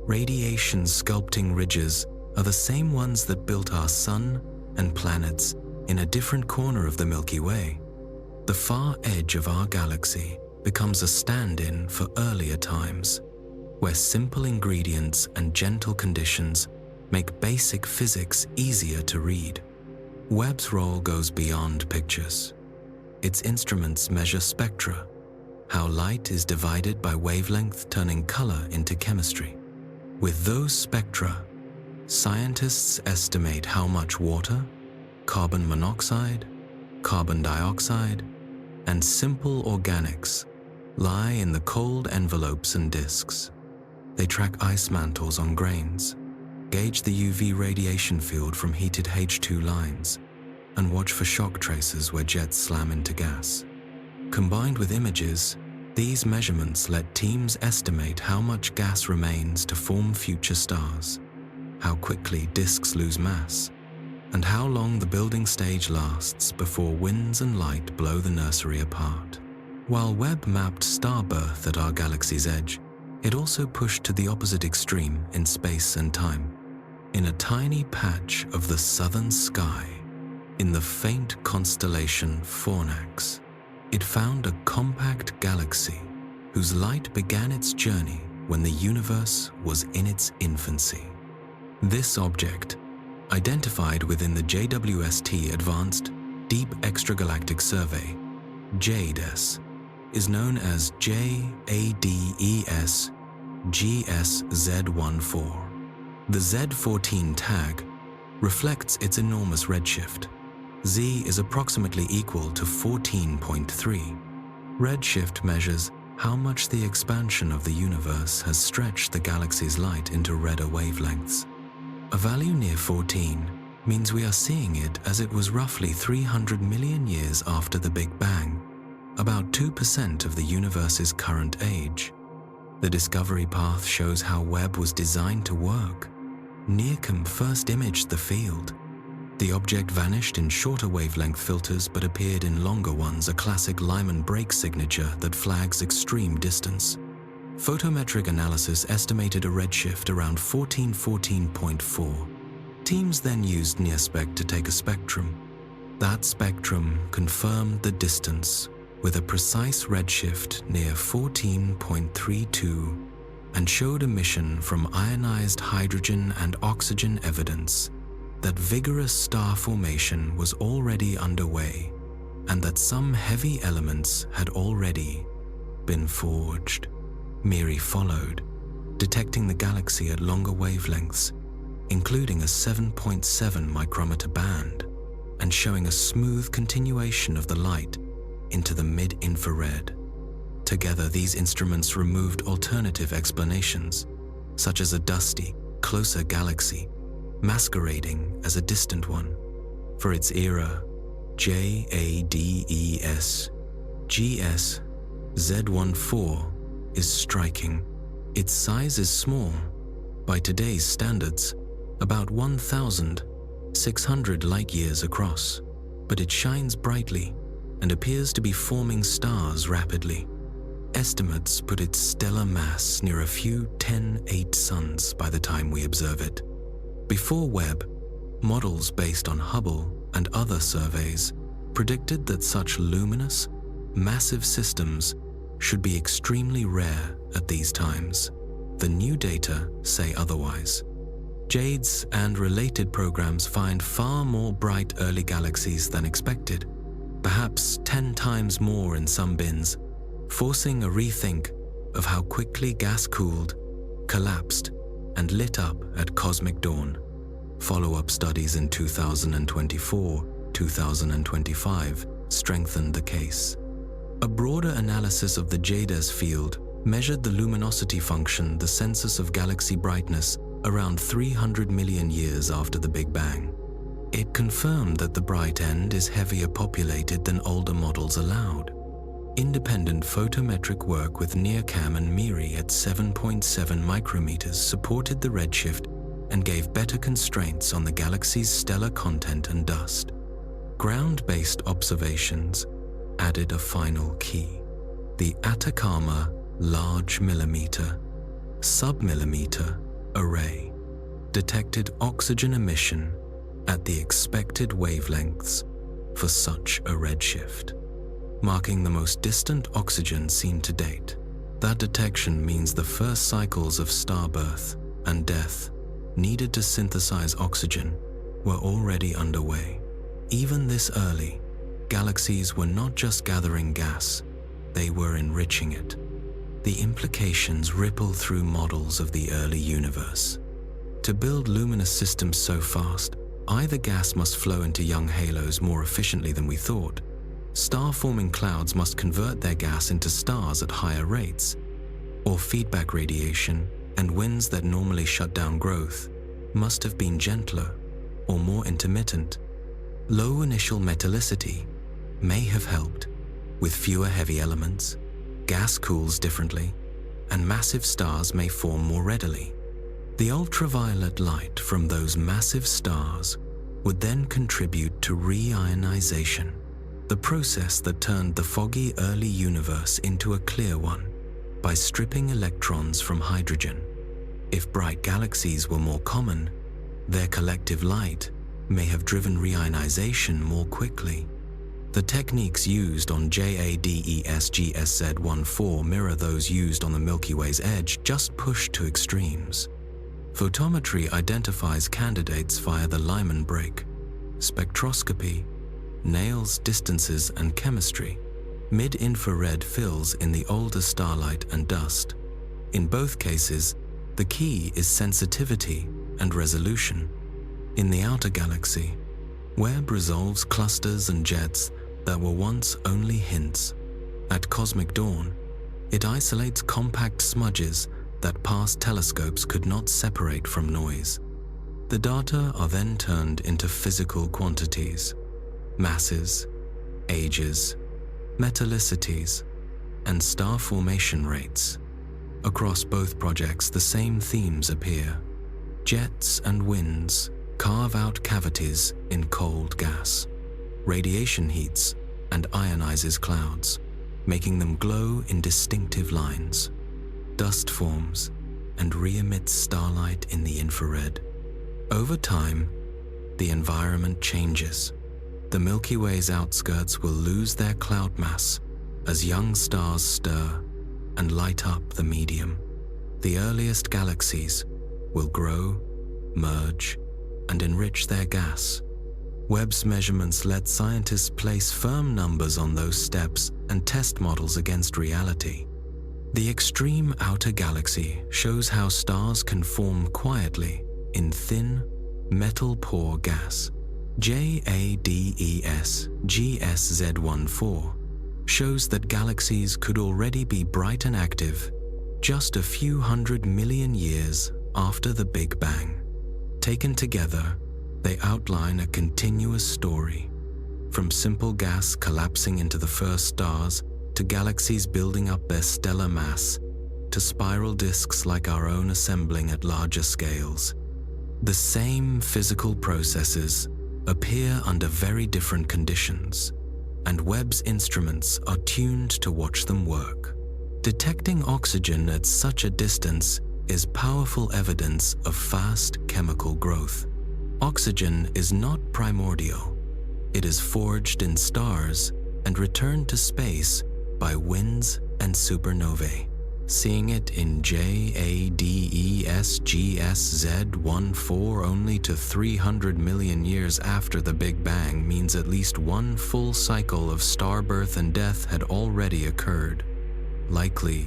Speaker 1: radiation sculpting ridges are the same ones that built our sun and planets in a different corner of the Milky Way. The far edge of our galaxy becomes a stand-in for earlier times, where simple ingredients and gentle conditions make basic physics easier to read. Webb's role goes beyond pictures. Its instruments measure spectra, how light is divided by wavelength, turning color into chemistry. With those spectra, scientists estimate how much water, carbon monoxide, carbon dioxide, and simple organics lie in the cold envelopes and disks. They track ice mantles on grains, gauge the UV radiation field from heated H2 lines, and watch for shock traces where jets slam into gas. Combined with images, these measurements let teams estimate how much gas remains to form future stars, how quickly disks lose mass, and how long the building stage lasts before winds and light blow the nursery apart. While Webb mapped star birth at our galaxy's edge, it also pushed to the opposite extreme in space and time. In a tiny patch of the southern sky, in the faint constellation Fornax, it found a compact galaxy whose light began its journey when the universe was in its infancy. This object, identified within the JWST Advanced Deep Extragalactic Survey, JADES, is known as JADES GSZ14. The Z14 tag reflects its enormous redshift. Z is approximately equal to 14.3. Redshift measures how much the expansion of the universe has stretched the galaxy's light into redder wavelengths. A value near 14 means we are seeing it as it was roughly 300 million years after the Big Bang, about 2% of the universe's current age. The discovery path shows how Webb was designed to work. NIRCam first imaged the field. The object vanished in shorter wavelength filters but appeared in longer ones, a classic Lyman break signature that flags extreme distance. Photometric analysis estimated a redshift around 1414.4. Teams then used NIRSpec to take a spectrum. That spectrum confirmed the distance with a precise redshift near 14.32 and showed emission from ionized hydrogen and oxygen evidence that vigorous star formation was already underway and that some heavy elements had already been forged. Miri followed, detecting the galaxy at longer wavelengths, including a 7.7 micrometer band, and showing a smooth continuation of the light into the mid-infrared. Together, these instruments removed alternative explanations, such as a dusty, closer galaxy, masquerading as a distant one. For its era, JADES GS Z14 is striking. Its size is small, by today's standards, about 1,600 light-years across, but it shines brightly and appears to be forming stars rapidly. Estimates put its stellar mass near a few 10-8 suns by the time we observe it. Before Webb, models based on Hubble and other surveys predicted that such luminous, massive systems should be extremely rare at these times. The new data say otherwise. JADES and related programs find far more bright early galaxies than expected, perhaps 10 times more in some bins, forcing a rethink of how quickly gas cooled, collapsed, and lit up at cosmic dawn. Follow-up studies in 2024, 2025 strengthened the case. A broader analysis of the JADES field measured the luminosity function, the census of galaxy brightness, around 300 million years after the Big Bang. It confirmed that the bright end is heavier populated than older models allowed. Independent photometric work with NIRCam and MIRI at 7.7 micrometers supported the redshift and gave better constraints on the galaxy's stellar content and dust. Ground-based observations added a final key. The Atacama Large Millimeter, Submillimeter Array detected oxygen emission at the expected wavelengths for such a redshift, marking the most distant oxygen seen to date. That detection means the first cycles of star birth and death needed to synthesize oxygen were already underway. Even this early, galaxies were not just gathering gas, they were enriching it. The implications ripple through models of the early universe. To build luminous systems so fast, either gas must flow into young halos more efficiently than we thought, star-forming clouds must convert their gas into stars at higher rates, or feedback radiation and winds that normally shut down growth must have been gentler or more intermittent. Low initial metallicity may have helped. With fewer heavy elements, gas cools differently, and massive stars may form more readily. The ultraviolet light from those massive stars would then contribute to reionization, the process that turned the foggy early universe into a clear one by stripping electrons from hydrogen. If bright galaxies were more common, their collective light may have driven reionization more quickly. The techniques used on JADES GSZ14 mirror those used on the Milky Way's edge, just pushed to extremes. Photometry identifies candidates via the Lyman break. Spectroscopy nails distances and chemistry. Mid-infrared fills in the older starlight and dust. In both cases, the key is sensitivity and resolution. In the outer galaxy, Webb resolves clusters and jets that were once only hints. At cosmic dawn, it isolates compact smudges that past telescopes could not separate from noise. The data are then turned into physical quantities: masses, ages, metallicities, and star formation rates. Across both projects, the same themes appear. Jets and winds carve out cavities in cold gas. Radiation heats and ionizes clouds, making them glow in distinctive lines. Dust forms and re-emits starlight in the infrared. Over time, the environment changes. The Milky Way's outskirts will lose their cloud mass as young stars stir and light up the medium. The earliest galaxies will grow, merge, and enrich their gas. Webb's measurements let scientists place firm numbers on those steps and test models against reality. The extreme outer galaxy shows how stars can form quietly in thin, metal-poor gas. JADES GSZ14 shows that galaxies could already be bright and active just a few 100 million years after the Big Bang. Taken together, they outline a continuous story, from simple gas collapsing into the first stars to galaxies building up their stellar mass, to spiral disks like our own assembling at larger scales. The same physical processes appear under very different conditions, and Webb's instruments are tuned to watch them work. Detecting oxygen at such a distance is powerful evidence of fast chemical growth. Oxygen is not primordial. It is forged in stars and returned to space by winds and supernovae. Seeing it in JADES GSZ14 only to 300 million years after the Big Bang means at least one full cycle of star birth and death had already occurred. Likely,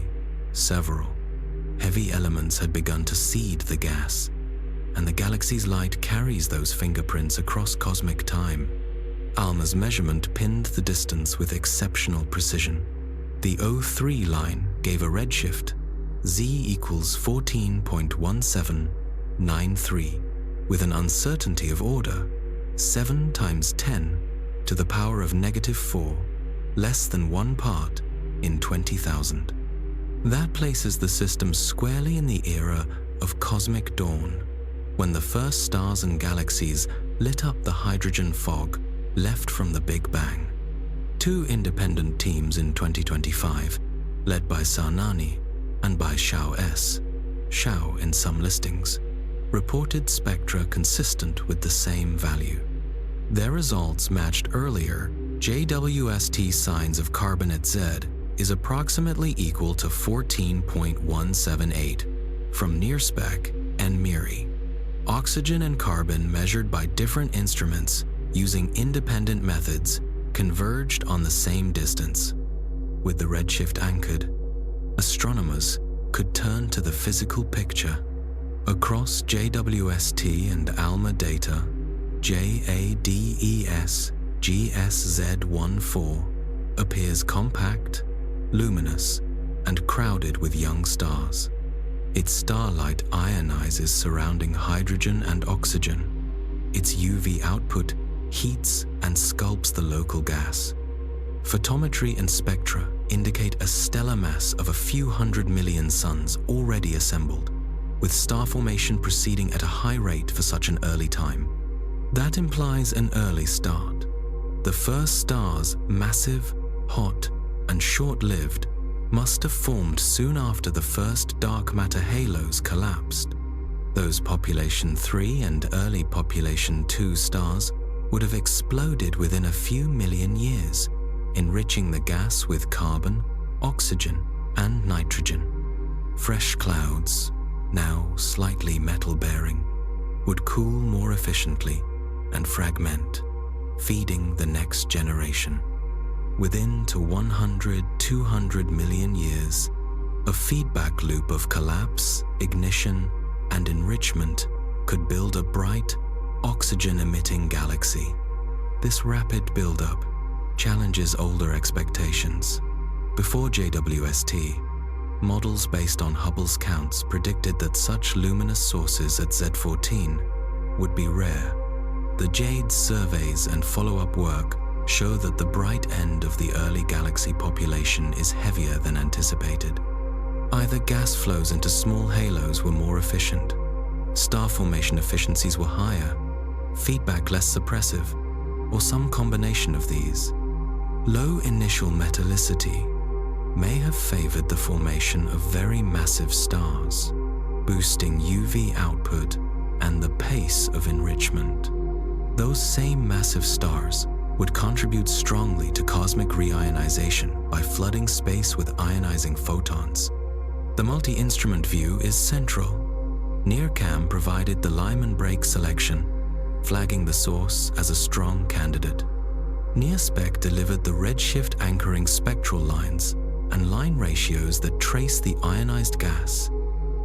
Speaker 1: several. Heavy elements had begun to seed the gas, and the galaxy's light carries those fingerprints across cosmic time. ALMA's measurement pinned the distance with exceptional precision. The O3 line gave a redshift, Z equals 14.1793, with an uncertainty of order 7 times 10 to the power of -4, less than 1 part in 20,000. That places the system squarely in the era of cosmic dawn, when the first stars and galaxies lit up the hydrogen fog left from the Big Bang. 2 independent teams in 2025, led by Sarnani and by Xiao S. Xiao in some listings, reported spectra consistent with the same value. Their results matched earlier JWST signs of carbonate Z is approximately equal to 14.178 from NIRSPEC and MIRI. Oxygen and carbon measured by different instruments using independent methods converged on the same distance. With the redshift anchored, astronomers could turn to the physical picture. Across JWST and ALMA data, JADES GSZ14 appears compact, luminous, and crowded with young stars. Its starlight ionizes surrounding hydrogen and oxygen. Its UV output heats and sculpts the local gas. Photometry and spectra indicate a stellar mass of a few 100 million suns already assembled, with star formation proceeding at a high rate for such an early time. That implies an early start. The first stars, massive, hot, and short-lived, must have formed soon after the first dark matter halos collapsed. Those population 3 and early population 2 stars would have exploded within a few million years, enriching the gas with carbon, oxygen, and nitrogen. Fresh clouds, now slightly metal-bearing, would cool more efficiently and fragment, feeding the next generation. Within to 100–200 million years, a feedback loop of collapse, ignition, and enrichment could build a bright, oxygen-emitting galaxy. This rapid buildup challenges older expectations. Before JWST, models based on Hubble's counts predicted that such luminous sources at Z14 would be rare. The JADES surveys and follow-up work show that the bright end of the early galaxy population is heavier than anticipated. Either gas flows into small halos were more efficient, star formation efficiencies were higher, feedback less suppressive, or some combination of these. Low initial metallicity may have favored the formation of very massive stars, boosting UV output and the pace of enrichment. Those same massive stars would contribute strongly to cosmic reionization by flooding space with ionizing photons. The multi-instrument view is central. NIRCam provided the Lyman break selection flagging the source as a strong candidate. NearSpec delivered the redshift anchoring spectral lines and line ratios that trace the ionized gas.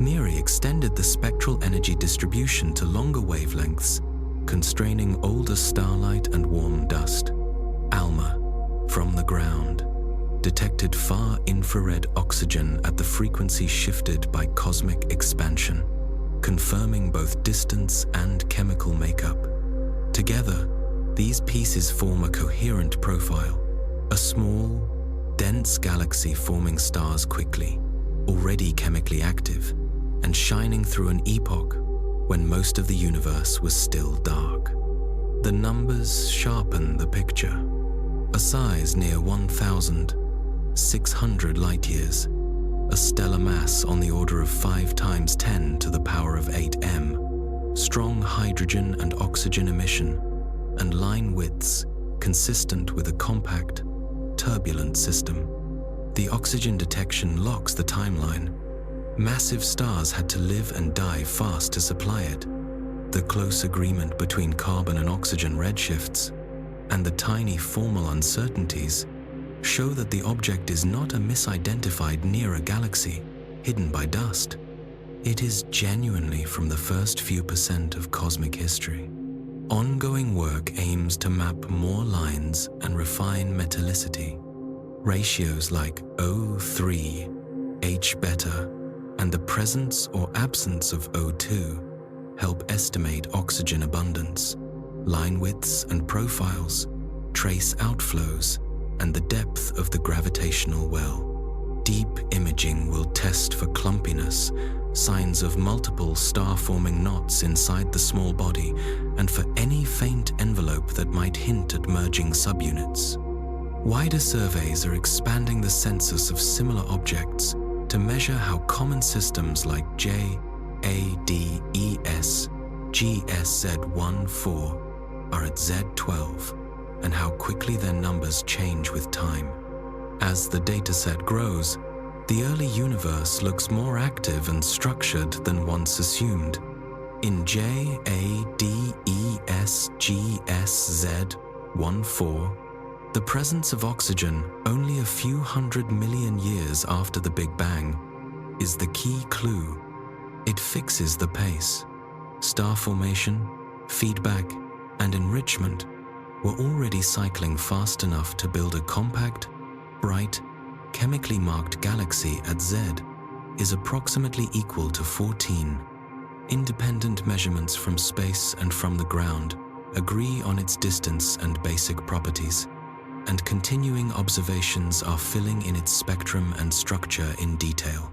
Speaker 1: NIRI extended the spectral energy distribution to longer wavelengths, constraining older starlight and warm dust. ALMA, from the ground, detected far infrared oxygen at the frequency shifted by cosmic expansion, confirming both distance and chemical makeup. Together, these pieces form a coherent profile, a small, dense galaxy forming stars quickly, already chemically active, and shining through an epoch when most of the universe was still dark. The numbers sharpen the picture. A size near 1,600 light-years, a stellar mass on the order of 5 × 10 to the power of 8 m, strong hydrogen and oxygen emission, and line widths consistent with a compact, turbulent system. The oxygen detection locks the timeline. Massive stars had to live and die fast to supply it. The close agreement between carbon and oxygen redshifts and the tiny formal uncertainties show that the object is not a misidentified near galaxy hidden by dust. It is genuinely from the first few percent of cosmic history. Ongoing work aims to map more lines and refine metallicity. Ratios like O3, H beta, and the presence or absence of O2 help estimate oxygen abundance. Line widths and profiles trace outflows and the depth of the gravitational well. Deep imaging will test for clumpiness, signs of multiple star-forming knots inside the small body, and for any faint envelope that might hint at merging subunits. Wider surveys are expanding the census of similar objects to measure how common systems like JADES GSZ14 are at Z12, and how quickly their numbers change with time. As the dataset grows, the early universe looks more active and structured than once assumed. In JADES GSZ14, the presence of oxygen only a few 100 million years after the Big Bang is the key clue. It fixes the pace. Star formation, feedback, and enrichment were already cycling fast enough to build a compact, bright, chemically marked galaxy at Z is approximately equal to 14. Independent measurements from space and from the ground agree on its distance and basic properties, and continuing observations are filling in its spectrum and structure in detail.